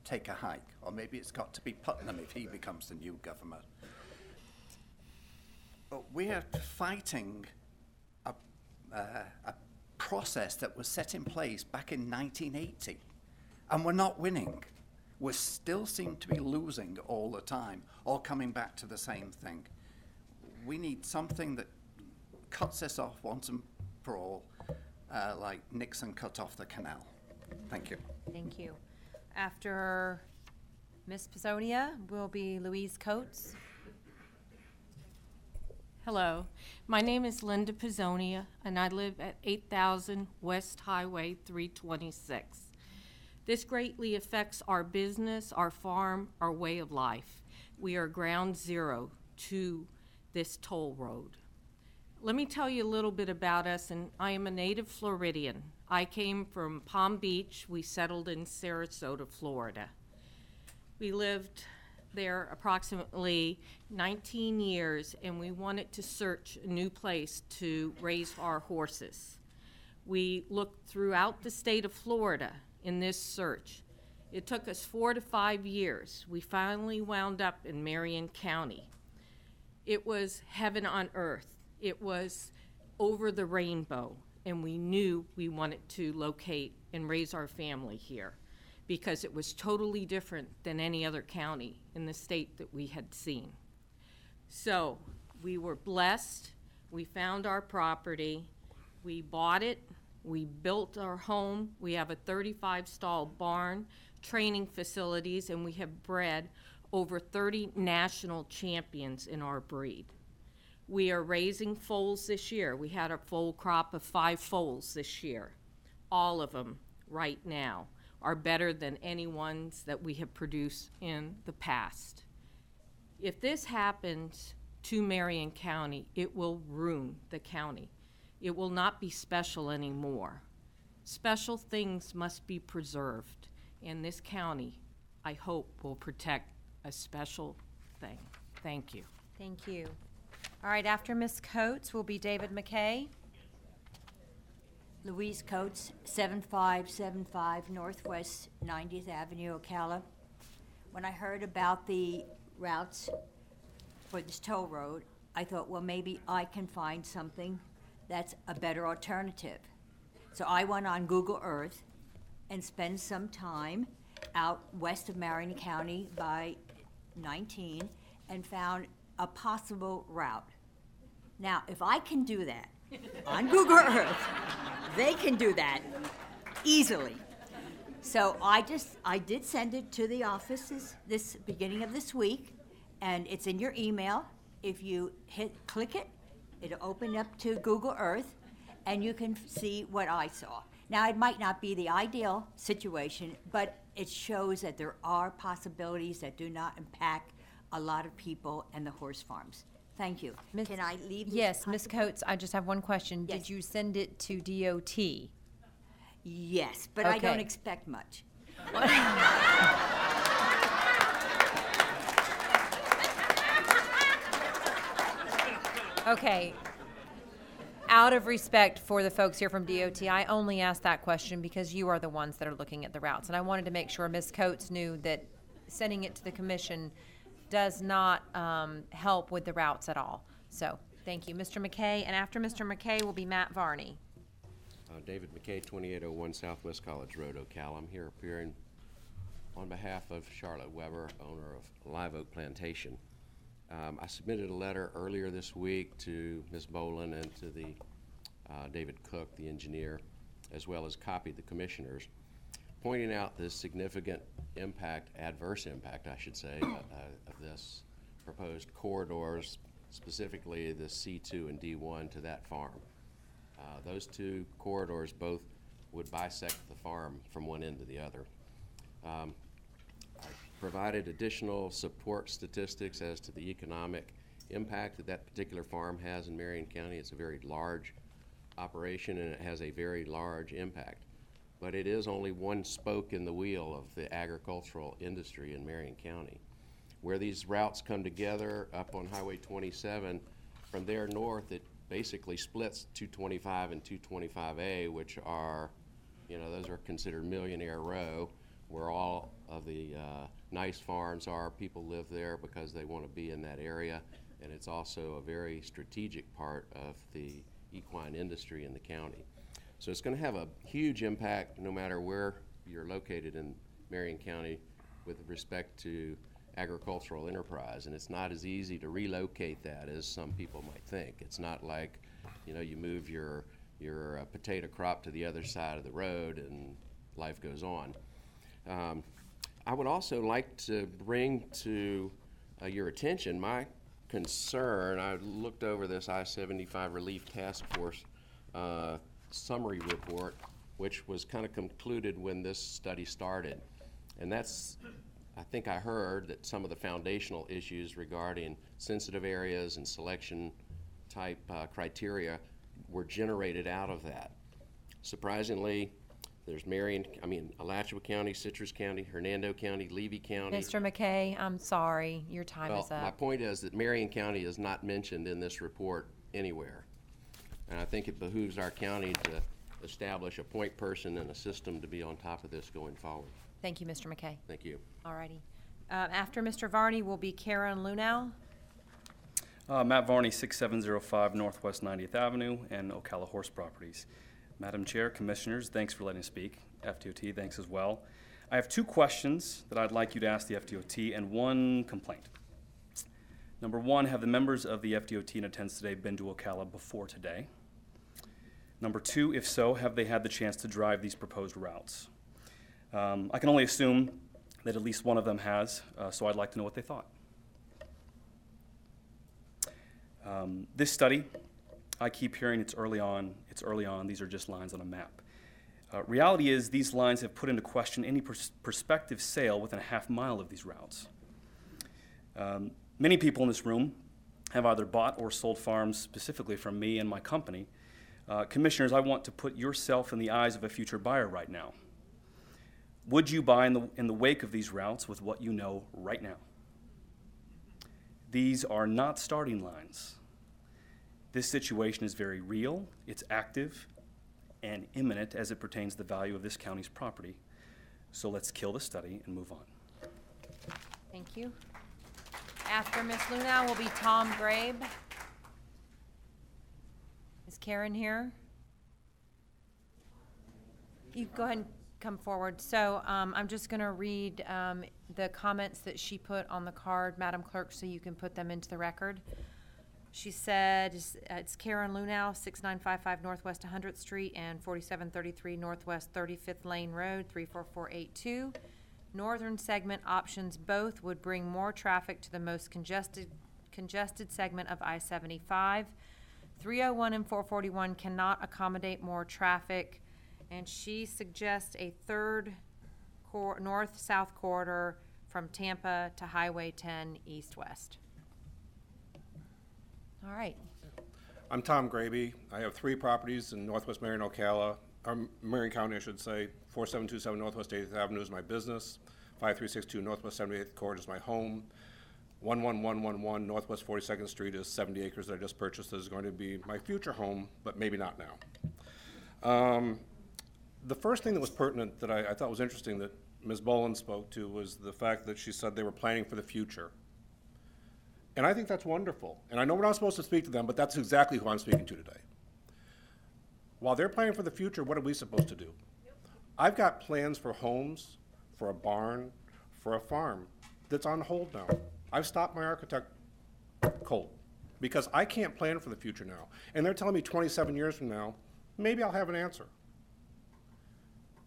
take a hike. Or maybe it's got to be Putnam if he becomes the new governor. But we're fighting a process that was set in place back in 1980, and we're not winning. We still seem to be losing all the time, or coming back to the same thing. We need something that cuts this off once and for all, like Nixon cut off the canal. Thank you. Thank you. After Ms. Pizzonia will be Louise Coates. Hello, my name is Linda Pizzonia, and I live at 8000 West Highway 326. This greatly affects our business, our farm, our way of life. We are ground zero to this toll road. let me tell you a little bit about us, and I am a native Floridian. I came from Palm Beach. We settled in Sarasota, Florida. We lived there approximately 19 years, and we wanted to search a new place to raise our horses. We looked throughout the state of Florida in this search. It took us 4 to 5 years. We finally wound up in Marion County. It was heaven on earth. It was over the rainbow, and we knew we wanted to locate and raise our family here because it was totally different than any other county in the state that we had seen. So we were blessed. We found our property. We bought it. We built our home. We have a 35-stall barn, training facilities, and we have bred over 30 national champions in our breed. We are raising foals this year. We had a foal crop of 5 foals this year. All of them right now are better than any ones that we have produced in the past. If this happens to Marion County, it will ruin the county. It will not be special anymore. Special things must be preserved, and this county, I hope, will protect a special thing. Thank you. Thank you. All right, after Ms. Coates will be David McKay. Louise Coates, 7575 Northwest 90th Avenue, Ocala. When I heard about the routes for this toll road, I thought, well, maybe I can find something that's a better alternative. So I went on Google Earth and spent some time out west of Marion County by 19 and found a possible route. Now, if I can do that on Google Earth, they can do that easily. So I did send it to the offices this beginning of this week, and it's in your email. If you click it, it'll open up to Google Earth, and you can see what I saw. Now, it might not be the ideal situation, but it shows that there are possibilities that do not impact a lot of people and the horse farms. Thank you. Can I leave this? Yes, Ms. Coates, I just have one question. Yes. Did you send it to DOT? Yes, but I don't Okay. expect much. Okay. Out of respect for the folks here from DOT, I only asked that question because you are the ones that are looking at the routes. And I wanted to make sure Ms. Coates knew that sending it to the commission does not help with the routes at all. So, thank you. Mr. McKay, and after Mr. McKay will be Matt Varney. David McKay, 2801 Southwest College Road, Ocala. I'm here appearing on behalf of Charlotte Weber, owner of Live Oak Plantation. I submitted a letter earlier this week to Ms. Bolin and to the David Cook, the engineer, as well as copied the commissioners, pointing out the significant impact, adverse impact, I should say, of this proposed corridors, specifically the C2 and D1 to that farm. Those two corridors both would bisect the farm from one end to the other. I provided additional support statistics as to the economic impact that that particular farm has in Marion County. It's a very large operation and it has a very large impact. But it is only one spoke in the wheel of the agricultural industry in Marion County. Where these routes come together up on Highway 27, from there north it basically splits 225 and 225A, which are, those are considered Millionaire Row, where all of the nice farms are. People live there because they want to be in that area, and it's also a very strategic part of the equine industry in the county. So it's going to have a huge impact no matter where you're located in Marion County with respect to agricultural enterprise, and it's not as easy to relocate that as some people might think. It's not like, you move your potato crop to the other side of the road and life goes on. I would also like to bring to your attention my concern. I looked over this I-75 Relief Task Force summary report, which was kind of concluded when this study started. And that's, I think I heard that some of the foundational issues regarding sensitive areas and selection type criteria were generated out of that. Surprisingly, there's Alachua County, Citrus County, Hernando County, Levy County. Mr. McKay, I'm sorry, your time is My up. point is that Marion County is not mentioned in this report anywhere. And I think it behooves our county to establish a point person and a system to be on top of this going forward. Thank you, Mr. McKay. Thank you. All righty. After Mr. Varney will be Karen Lunau. Matt Varney, 6705 Northwest 90th Avenue and Ocala Horse Properties. Madam Chair, Commissioners, thanks for letting me speak. FDOT, thanks as well. I have 2 questions that I'd like you to ask the FDOT and 1 complaint. Number 1, have the members of the FDOT in attendance today been to Ocala before today? Number 2, if so, have they had the chance to drive these proposed routes? I can only assume that at least one of them has, so I'd like to know what they thought. This study, I keep hearing it's early on, these are just lines on a map. Reality is these lines have put into question any prospective sale within a half mile of these routes. Many people in this room have either bought or sold farms specifically from me and my company. Commissioners, I want to put yourself in the eyes of a future buyer right now. Would you buy in the wake of these routes with what you know right now? These are not starting lines. This situation is very real, it's active, and imminent as it pertains to the value of this county's property. So let's kill the study and move on. Thank you. After Ms. Lunau will be Tom Grabe. Is Karen here? You go ahead and come forward. So I'm just going to read the comments that she put on the card, Madam Clerk, so you can put them into the record. She said, it's Karen Lunau, 6955 Northwest 100th Street and 4733 Northwest 35th Lane Road, 34482. Northern segment options both would bring more traffic to the most congested segment of I-75. 301 and 441 cannot accommodate more traffic, and she suggests a third north-south corridor from Tampa to Highway 10 east-west. All right. I'm Tom Graby. I have 3 properties in Northwest Marion, Ocala, or Marion County, I should say. 4727 Northwest 80th Avenue is my business. 5362 Northwest 78th Court is my home. 11111 Northwest 42nd Street is 70 acres that I just purchased. That is going to be my future home, but maybe not now. The first thing that was pertinent that I thought was interesting that Ms. Boland spoke to was the fact that she said they were planning for the future. And I think that's wonderful. And I know we're not supposed to speak to them, but that's exactly who I'm speaking to today. While they're planning for the future, what are we supposed to do? I've got plans for homes, for a barn, for a farm that's on hold now. I've stopped my architect cold because I can't plan for the future now. And they're telling me 27 years from now, maybe I'll have an answer.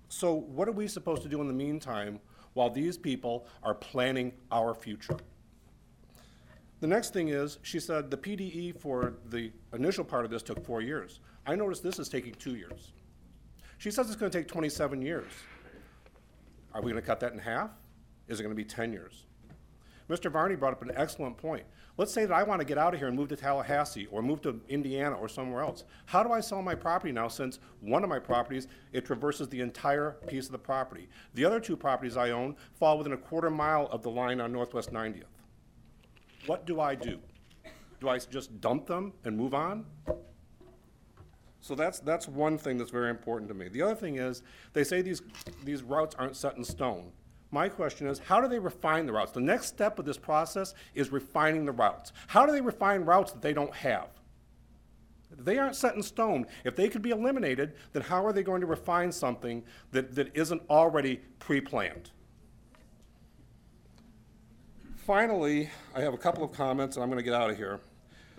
So what are we supposed to do in the meantime while these people are planning our future? The next thing is, she said the PDE for the initial part of this took 4 years. I noticed this is taking 2 years. She says it's going to take 27 years. Are we going to cut that in half? Is it going to be 10 years? Mr. Varney brought up an excellent point. Let's say that I want to get out of here and move to Tallahassee or move to Indiana or somewhere else. How do I sell my property now, since one of my properties, it traverses the entire piece of the property? The other 2 properties I own fall within a quarter mile of the line on Northwest 90th. What do I do? Do I just dump them and move on? So that's one thing that's very important to me. The other thing is, they say these routes aren't set in stone. My question is, how do they refine the routes? The next step of this process is refining the routes. How do they refine routes that they don't have? They aren't set in stone. If they could be eliminated, then how are they going to refine something that isn't already pre-planned? Finally, I have a couple of comments, and I'm going to get out of here.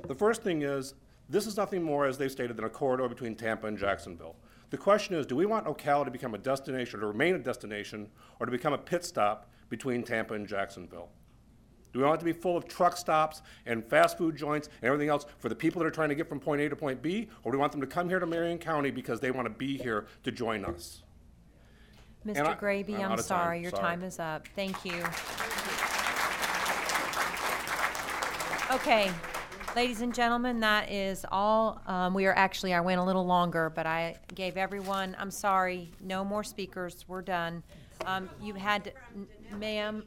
The first thing is, this is nothing more, as they've stated, than a corridor between Tampa and Jacksonville. The question is, do we want Ocala to become a destination, or to remain a destination, or to become a pit stop between Tampa and Jacksonville? Do we want it to be full of truck stops and fast food joints and everything else for the people that are trying to get from point A to point B, or do we want them to come here to Marion County because they want to be here to join us? Mr. Graby, I'm sorry, your time is up. Thank you. Okay, Ladies and gentlemen, that is all. We are actually, I went a little longer, but I gave everyone, I'm sorry, no more speakers. We're done. You had, ma'am,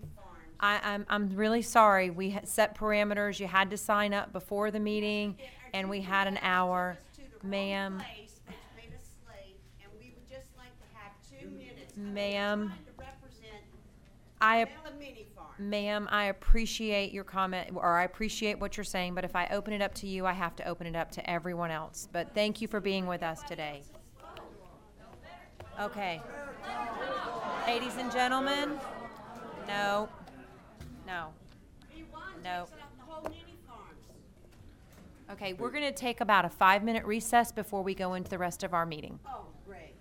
I'm really sorry. We had set parameters. You had to sign up before the meeting, and we had an hour. Ma'am. Ma'am, ma'am, I appreciate your comment, or I appreciate what you're saying, but if I open it up to you, I have to open it up to everyone else. But thank you for being with us today. Okay. Ladies and gentlemen, no, no, no. Okay, we're going to take about a 5-minute recess before we go into the rest of our meeting. Oh, great.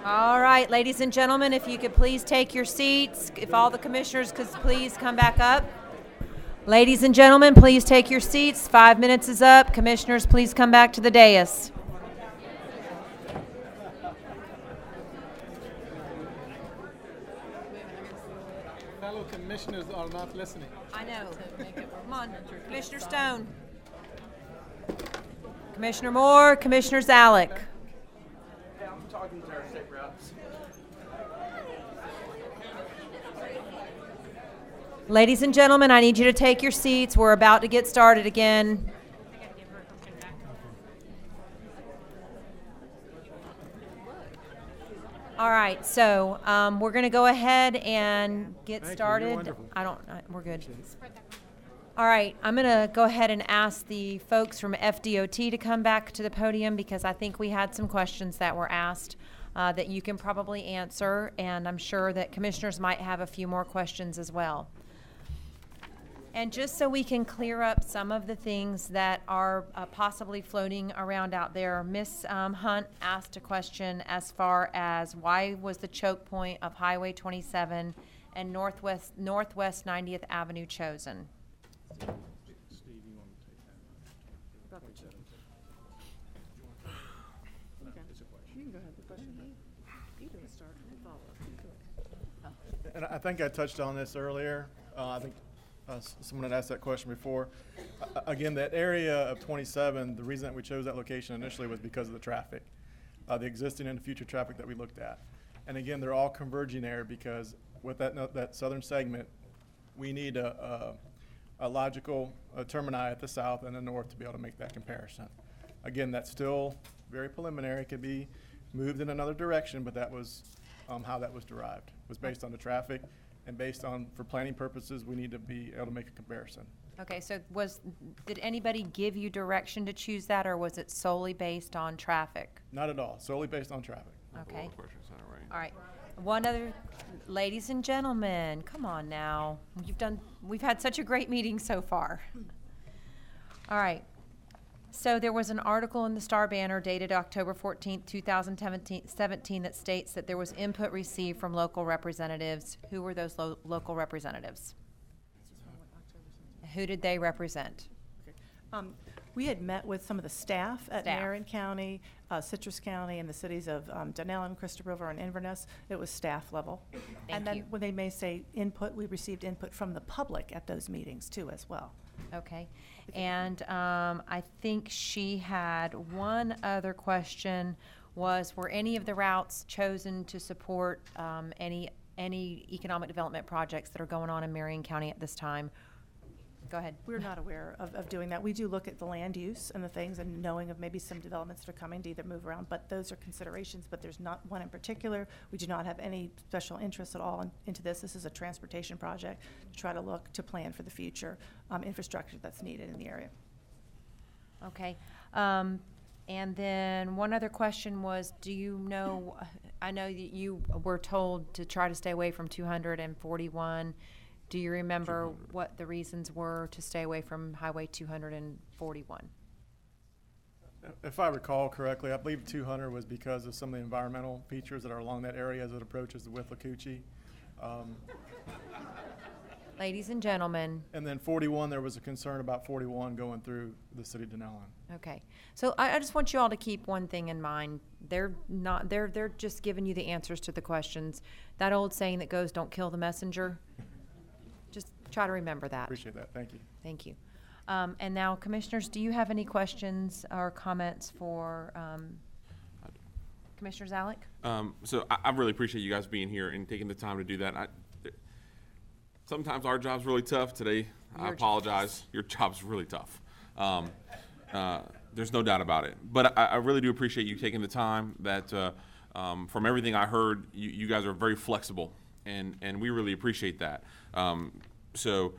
All right, ladies and gentlemen, if you could please take your seats. If all the commissioners could please come back up. Ladies and gentlemen, please take your seats. 5 minutes is up. Commissioners, please come back to the dais. Fellow commissioners are not listening. I know. Come on, Commissioner Stone. Commissioner Moore, Commissioner Zalek. I'm talking to our state reps. Ladies and gentlemen, I need you to take your seats. We're about to get started again. All right, so we're going to go ahead and get Thank you. You're started. wonderful. We're good. All right, I'm going to go ahead and ask the folks from FDOT to come back to the podium because I think we had some questions that were asked that you can probably answer, and I'm sure that commissioners might have a few more questions as well. And just so we can clear up some of the things that are possibly floating around out there, Ms. Hunt asked a question as far as why was the choke point of Highway 27 and Northwest 90th Avenue chosen? And I think I touched on this earlier. I think someone had asked that question before. Again, that area of 27, the reason that we chose that location initially was because of the traffic, the existing and the future traffic that we looked at. And again, they're all converging there because with that southern segment, we need a logical termini at the south and the north to be able to make that comparison. Again, that's still very preliminary. It could be moved in another direction, but that was how that was derived. It was based on the traffic and based on, for planning purposes, we need to be able to make a comparison. Okay, so did anybody give you direction to choose that, or was it solely based on traffic? Not at all, solely based on traffic. Okay. All right. One other, ladies and gentlemen, come on now. We've had such a great meeting so far. All right. So there was an article in the Star Banner dated October 14th, 2017 that states that there was input received from local representatives. Who were those local representatives? Who did they represent? We had met with some of the staff at Marion County, Citrus County, and the cities of Dunellen, Crystal River, and Inverness. It was staff level. And then when they may say input, we received input from the public at those meetings too as well. Okay. And I think she had one other question was, were any of the routes chosen to support any economic development projects that are going on in Marion County at this time? Go ahead. We're not aware of doing that. We do look at the land use and the things and knowing of maybe some developments that are coming to either move around, but those are considerations, but there's not one in particular. We do not have any special interest at all into this. This is a transportation project to try to look to plan for the future infrastructure that's needed in the area. Okay. And then one other question was, do you know, I know that you were told to try to stay away from 241. Do you remember what the reasons were to stay away from Highway 241? If I recall correctly, I believe 200 was because of some of the environmental features that are along that area as it approaches the Withlacoochee. Ladies and gentlemen. And then 41, there was a concern about 41 going through the city of Dunellen. Okay. So I just want you all to keep one thing in mind. They're just giving you the answers to the questions. That old saying that goes, don't kill the messenger. Just try to remember that. Appreciate that. Thank you. Thank you. And now, commissioners, do you have any questions or comments for Commissioner Zalek? So I really appreciate you guys being here and taking the time to do that. Sometimes our job's really tough. Today, I apologize. Your job's really tough. There's no doubt about it. But I really do appreciate you taking the time. That from everything I heard, you guys are very flexible, and we really appreciate that. So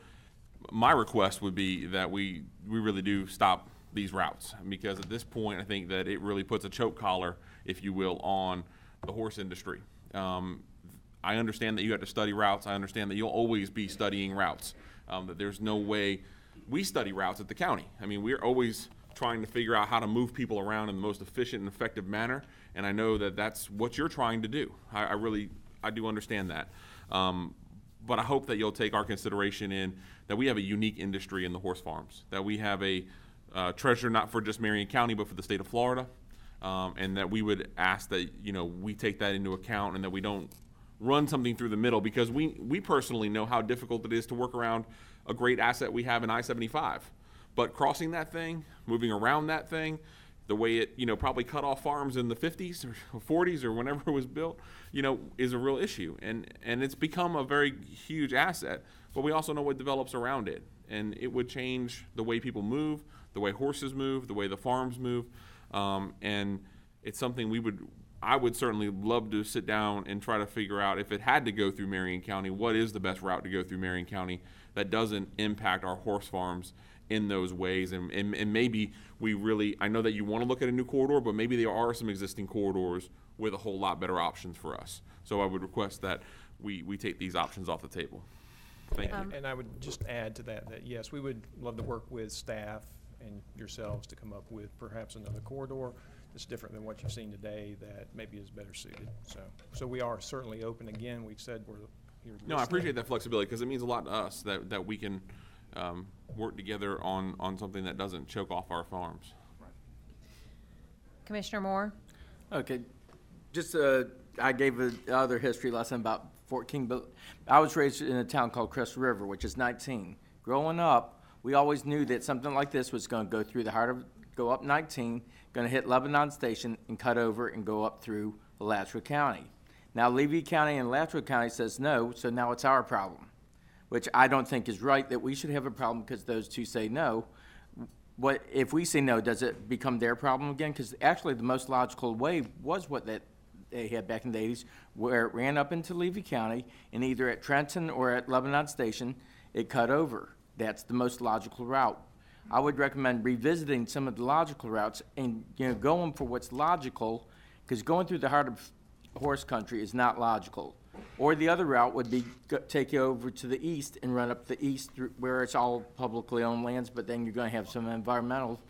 my request would be that we really do stop these routes, because at this point I think that it really puts a choke collar, if you will, on the horse industry. I understand that you have to study routes. I understand that you'll always be studying routes, that there's no way we study routes at the county. I mean, we're always trying to figure out how to move people around in the most efficient and effective manner, and I know that that's what you're trying to do. I do understand that. But I hope that you'll take our consideration in that we have a unique industry in the horse farms, that we have a treasure not for just Marion County but for the state of Florida, and that we would ask that we take that into account and that we don't run something through the middle, because we personally know how difficult it is to work around a great asset we have in I-75. But crossing that thing, moving around that thing, the way it probably cut off farms in the 50s or 40s or whenever it was built, is a real issue. And it's become a very huge asset, but we also know what develops around it. And it would change the way people move, the way horses move, the way the farms move. And it's something I would certainly love to sit down and try to figure out, if it had to go through Marion County, what is the best route to go through Marion County that doesn't impact our horse farms in those ways. And maybe we really, I know that you want to look at a new corridor, but maybe there are some existing corridors with a whole lot better options for us. So I would request that we take these options off the table. Thank you. And I would just add to that, that yes, we would love to work with staff and yourselves to come up with perhaps another corridor that's different than what you've seen today that maybe is better suited. So we are certainly open. Again, we've said we're here. No, I appreciate that flexibility, because it means a lot to us that we can work together on something that doesn't choke off our farms. Commissioner Moore? Okay, just I gave another history lesson about Fort King, but I was raised in a town called Crest River, which is 19. Growing up, we always knew that something like this was going to go through the heart of, go up 19, going to hit Lebanon Station and cut over and go up through Alachua County. Now Levy County and Alachua County says no, so now it's our problem, which I don't think is right, that we should have a problem because those two say no. What if we say no, does it become their problem again? Because actually the most logical way was what they had back in the 80s, where it ran up into Levy County, and either at Trenton or at Lebanon Station, it cut over. That's the most logical route. I would recommend revisiting some of the logical routes and going for what's logical, because going through the heart of horse country is not logical. Or the other route would be take you over to the east and run up the east through where it's all publicly owned lands, but then you're going to have some environmental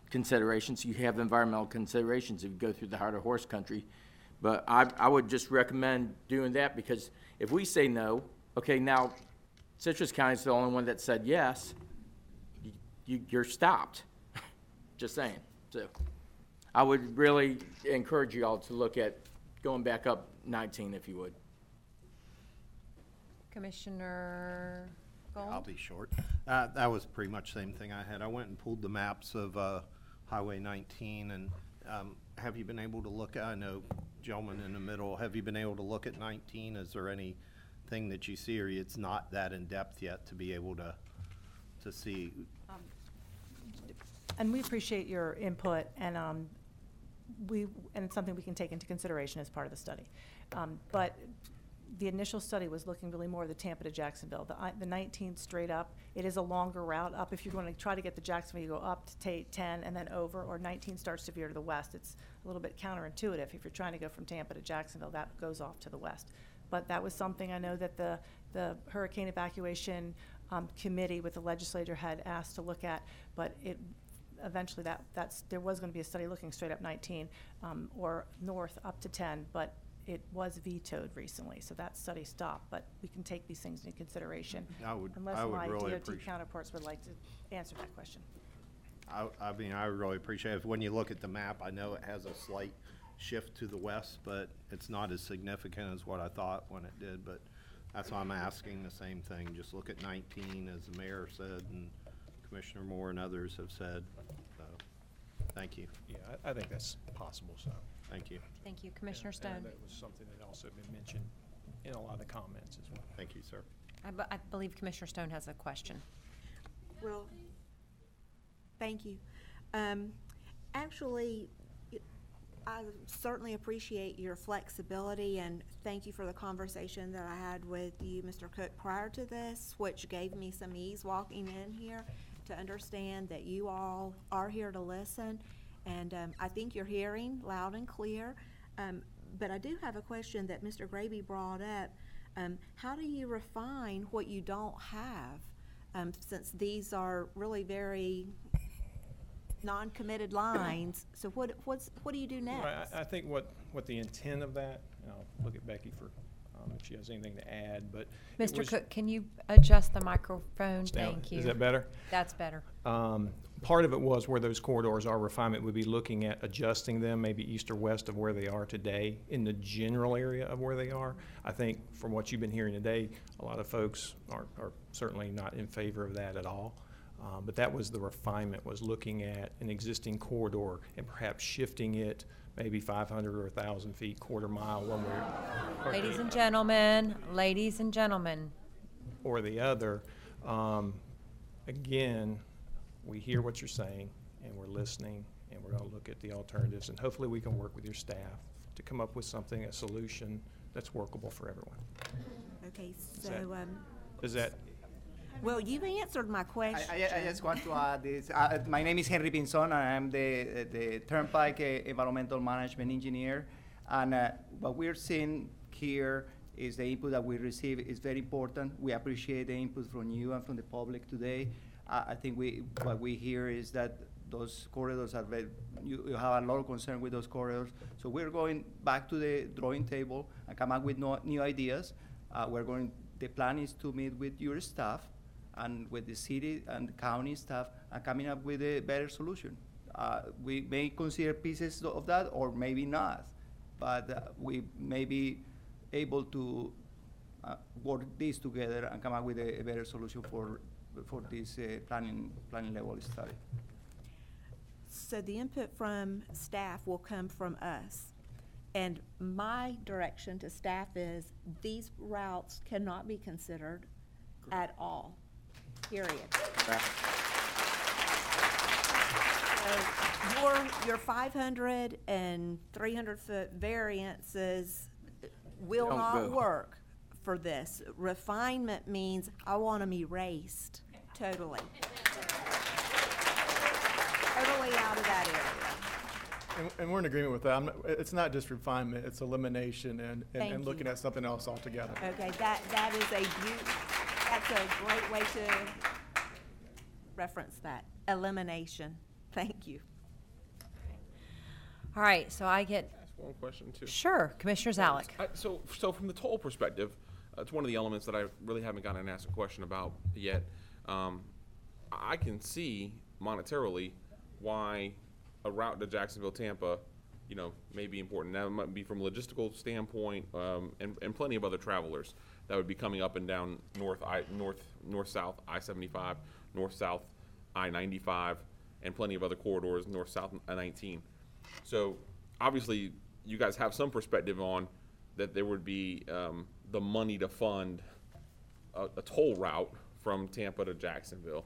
considerations. You have environmental considerations if you go through the heart of horse country. But I would just recommend doing that, because if we say no, okay, now Citrus County is the only one that said yes, you're stopped. Just saying. So I would really encourage you all to look at going back up 19 if you would. Commissioner Gold? I'll be short. That was pretty much the same thing I had. I went and pulled the maps of Highway 19, and have you been able to look at, I know gentleman in the middle, have you been able to look at 19? Is there anything that you see, or it's not that in depth yet to be able to see? And we appreciate your input, and and it's something we can take into consideration as part of the study. But the initial study was looking really more of the Tampa to Jacksonville. The 19 straight up, it is a longer route up. If you're going to try to get to Jacksonville, you go up to 10 and then over, or 19 starts to veer to the west. It's a little bit counterintuitive. If you're trying to go from Tampa to Jacksonville, that goes off to the west. But that was something I know that the Hurricane Evacuation Committee with the legislature had asked to look at, but eventually there was going to be a study looking straight up 19 or north up to 10, but it was vetoed recently, so that study stopped. But we can take these things into consideration. Unless my really DOT counterparts would like to answer that question. I mean, I really appreciate it. When you look at the map, I know it has a slight shift to the west, but it's not as significant as what I thought when it did. But that's why I'm asking the same thing. Just look at 19, as the mayor said, and Commissioner Moore and others have said. So, thank you. Yeah, I think that's possible, so. Thank you. Thank you. Commissioner Stone. And that was something that also been mentioned in a lot of the comments as well. Thank you, sir. I believe Commissioner Stone has a question. Well, thank you. Actually, I certainly appreciate your flexibility, and thank you for the conversation that I had with you, Mr. Cook, prior to this, which gave me some ease walking in here to understand that you all are here to listen. And I think you're hearing loud and clear. But I do have a question that Mr. Graby brought up. How do you refine what you don't have, since these are really very non-committed lines? So what do you do next? Right, I think what the intent of that, and I'll look at Becky for if she has anything to add, but Mr. Cook, can you adjust the microphone? Thank you. Is that better? That's better. Part of it was where those corridors are, refinement would be looking at adjusting them maybe east or west of where they are today in the general area of where they are. I think from what you've been hearing today, a lot of folks are certainly not in favor of that at all. But that was the refinement, was looking at an existing corridor and perhaps shifting it maybe 500 or 1,000 feet, quarter mile one way. Ladies and gentlemen. Or the other. Again, we hear what you're saying, and we're listening, and we're going to look at the alternatives, and hopefully we can work with your staff to come up with something, a solution that's workable for everyone. Okay, Is so, that- Does that, well, you've answered my question. I just want to add this. My name is Henry Pinzon, and I'm the Turnpike Environmental Management Engineer. And what we're seeing here is the input that we receive is very important. We appreciate the input from you and from the public today. I think what we hear is that those corridors are you have a lot of concern with those corridors. So we're going back to the drawing table and come up with new ideas. The plan is to meet with your staff and with the city and the county staff and coming up with a better solution. We may consider pieces of that or maybe not, but we may be able to work these together and come up with a better solution for this planning level study. So the input from staff will come from us. And my direction to staff is these routes cannot be considered at all, period. So your 500 and 300-foot variances will Don't not go. work for this. Refinement means I want them erased, totally. Totally out of that area. And we're in agreement with that. It's not just refinement, it's elimination and Thank looking you. at something else altogether. Okay, that's a great way to reference that, elimination. Thank you. All right, so I get, Ask one question too. sure, Commissioner Zalek. So from the toll perspective, it's one of the elements that I really haven't gotten asked a question about yet. I can see monetarily why a route to Jacksonville, Tampa, may be important. That might be from a logistical standpoint, and plenty of other travelers that would be coming up and down north-south I-75, north-south I-95, and plenty of other corridors, north-south I-19. So obviously, you guys have some perspective on that there would be the money to fund a toll route from Tampa to Jacksonville.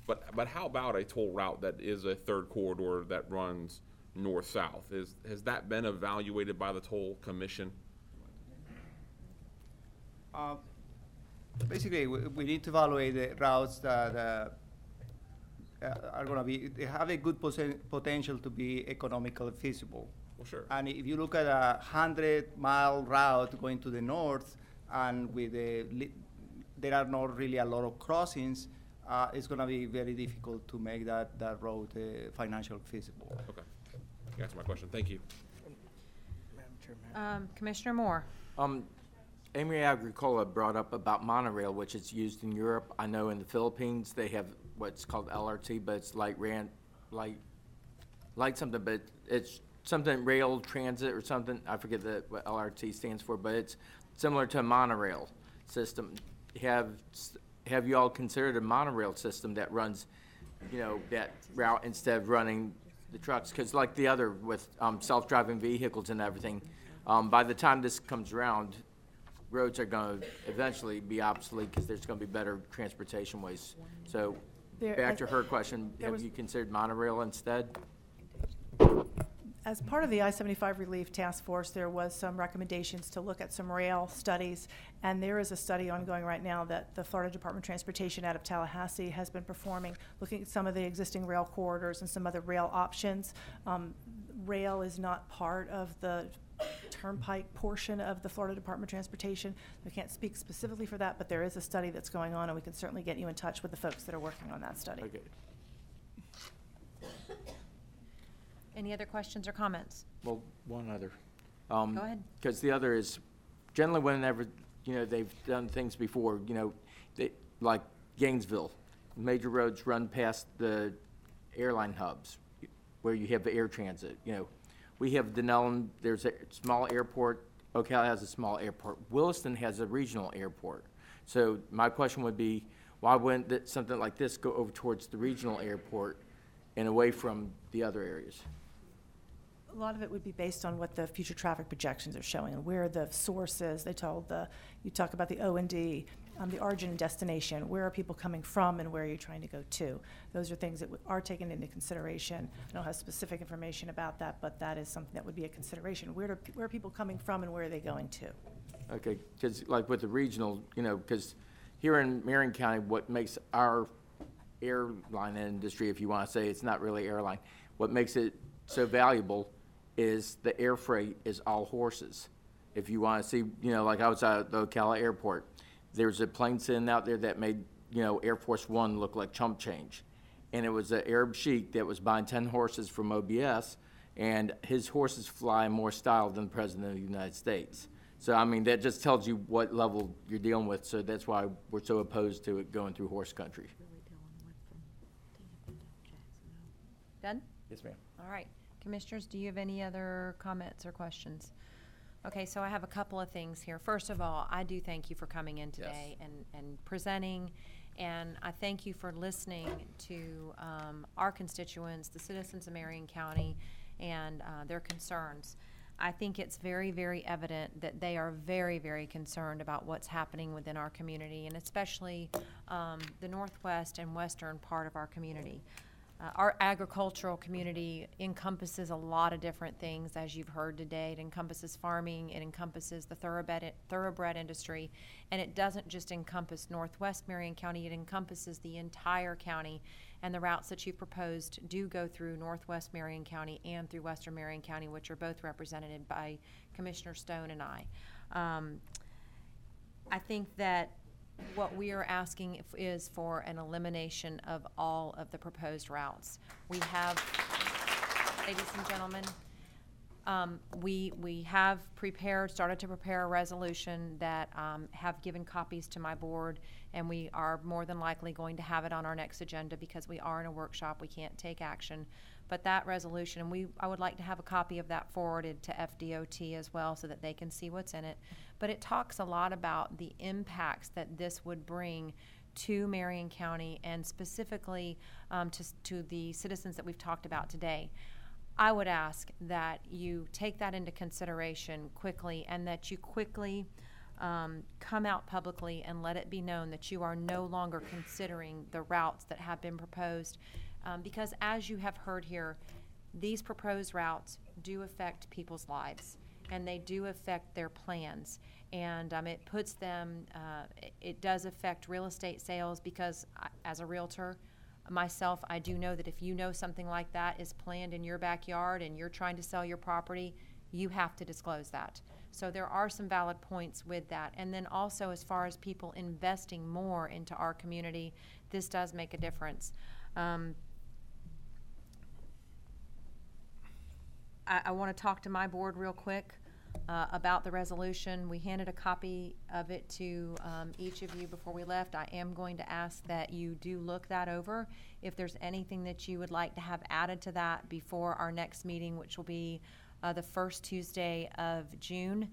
But how about a toll route that is a third corridor that runs north-south? Has that been evaluated by the Toll Commission? Basically, we need to evaluate the routes that are going to be, they have a good potential to be economically feasible. Well, sure. And if you look at a 100-mile route going to the north, and with there are not really a lot of crossings, it's going to be very difficult to make that road financially feasible. Okay. You answered my question. Thank you. Commissioner Moore. Amy Agricola brought up about monorail, which is used in Europe. I know in the Philippines they have what's called LRT, but it's light something, but it's something rail transit or something. I forget what LRT stands for, but it's similar to a monorail system. Have you all considered a monorail system that runs, that route instead of running the trucks? Because like the other with self-driving vehicles and everything, by the time this comes around, roads are going to eventually be obsolete because there's going to be better transportation ways. So back to her question, have you considered monorail instead? As part of the I-75 Relief Task Force, there was some recommendations to look at some rail studies, and there is a study ongoing right now that the Florida Department of Transportation out of Tallahassee has been performing, looking at some of the existing rail corridors and some other rail options. Rail is not part of the turnpike portion of the Florida Department of Transportation. We can't speak specifically for that, but there is a study that's going on, and we can certainly get you in touch with the folks that are working on that study. Okay. Any other questions or comments? Well, one other. Go ahead. Because the other is, generally whenever, they've done things before, like Gainesville, major roads run past the airline hubs where you have the air transit, We have Denellen, there's a small airport, Ocala has a small airport, Williston has a regional airport. So my question would be, why wouldn't something like this go over towards the regional airport and away from the other areas? A lot of it would be based on what the future traffic projections are showing and where the source is. You talk about the O&D the origin and destination. Where are people coming from and where are you trying to go to? Those are things that are taken into consideration. I don't have specific information about that, but that is something that would be a consideration. Where are people coming from and where are they going to? Okay, because like with the regional, you know, because here in Marion County, what makes our airline industry, if you want to say it's not really airline, what makes it so valuable is the air freight is all horses. If you want to see, you know, like I was at the Ocala airport, there's a plane sitting out there that made, you know, Air Force One look like chump change. And it was an Arab sheik that was buying 10 horses from OBS, and his horses fly in more style than the President of the United States. So, I mean, that just tells you what level you're dealing with, so that's why we're so opposed to it going through horse country. Done? Yes, ma'am. All right. Commissioners, do you have any other comments or questions? Okay, so I have a couple of things here. First of all, I do thank you for coming in today and presenting, and I thank you for listening to our constituents, the citizens of Marion County, and their concerns. I think it's very, very evident that they are very, very concerned about what's happening within our community, and especially the northwest and western part of our community. Our agricultural community encompasses a lot of different things, as you've heard today. It encompasses farming, it encompasses the thoroughbred industry, and it doesn't just encompass northwest Marion County, it encompasses the entire county, and the routes that you proposed do go through northwest Marion County and through western Marion County, which are both represented by Commissioner Stone and I. I think that what we are asking is for an elimination of all of the proposed routes. We have, ladies and gentlemen, we have started to prepare a resolution that have given copies to my board, and we are more than likely going to have it on our next agenda because we are in a workshop. We can't take action. But that resolution, I would like to have a copy of that forwarded to FDOT as well so that they can see what's in it. But it talks a lot about the impacts that this would bring to Marion County and specifically to the citizens that we've talked about today. I would ask that you take that into consideration quickly and that you quickly come out publicly and let it be known that you are no longer considering the routes that have been proposed. Because as you have heard here, these proposed routes do affect people's lives and they do affect their plans. And it puts them, it does affect real estate sales because as a realtor, myself, I do know that if you know something like that is planned in your backyard and you're trying to sell your property, you have to disclose that. So there are some valid points with that. And then also as far as people investing more into our community, this does make a difference. I want to talk to my board real quick about the resolution. We handed a copy of it to each of you before we left. I am going to ask that you do look that over. If there's anything that you would like to have added to that before our next meeting, which will be the first Tuesday of June,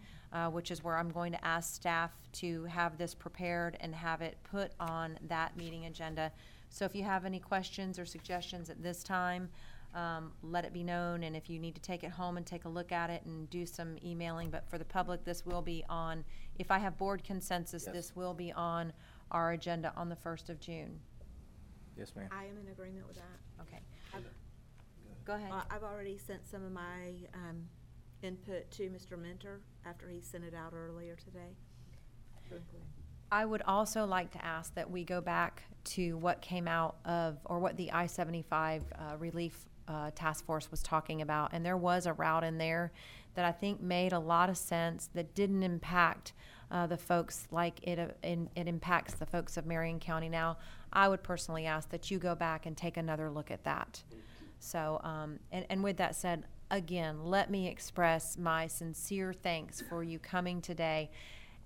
which is where I'm going to ask staff to have this prepared and have it put on that meeting agenda. So if you have any questions or suggestions at this time, let it be known, and if you need to take it home and take a look at it and do some emailing, but for the public, this will be on, if I have board consensus, Yes. This will be on our agenda on the 1st of June. Yes, ma'am. I am in agreement with that. Okay. Go ahead. I've already sent some of my input to Mr. Mentor after he sent it out earlier today. I would also like to ask that we go back to what came out of, or what the I-75 relief task force was talking about. And there was a route in there that I think made a lot of sense that didn't impact the folks like it impacts the folks of Marion County now. I would personally ask that you go back and take another look at that. So, and with that said, again, let me express my sincere thanks for you coming today.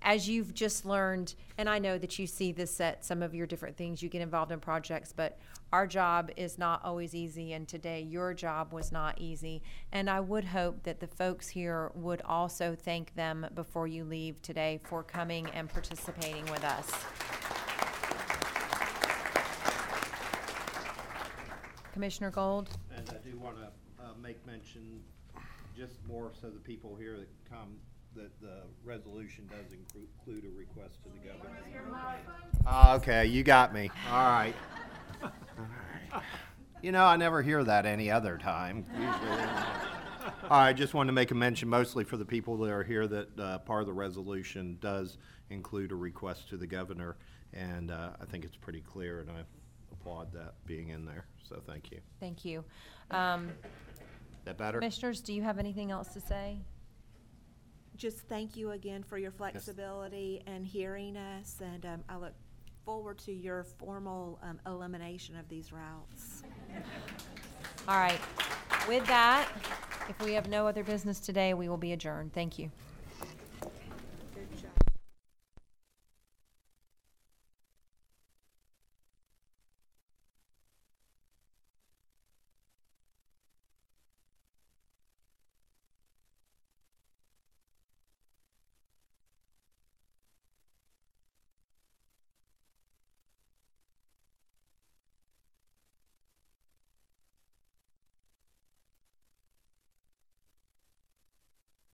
As you've just learned, and I know that you see this at some of your different things, you get involved in projects, but our job is not always easy, and today your job was not easy. And I would hope that the folks here would also thank them before you leave today for coming and participating with us. Commissioner Gold? And I do want to make mention, just more so the people here that come, that the resolution does include a request to the governor. Okay, you got me. All right. All right. You know, I never hear that any other time. Usually. I just wanted to make a mention, mostly for the people that are here, that part of the resolution does include a request to the governor, and I think it's pretty clear, and I applaud that being in there. So thank you. Thank you. That better? Commissioners, do you have anything else to say? Just thank you again for your flexibility and hearing us, and I look forward to your formal elimination of these routes. All right. With that, if we have no other business today, we will be adjourned. Thank you.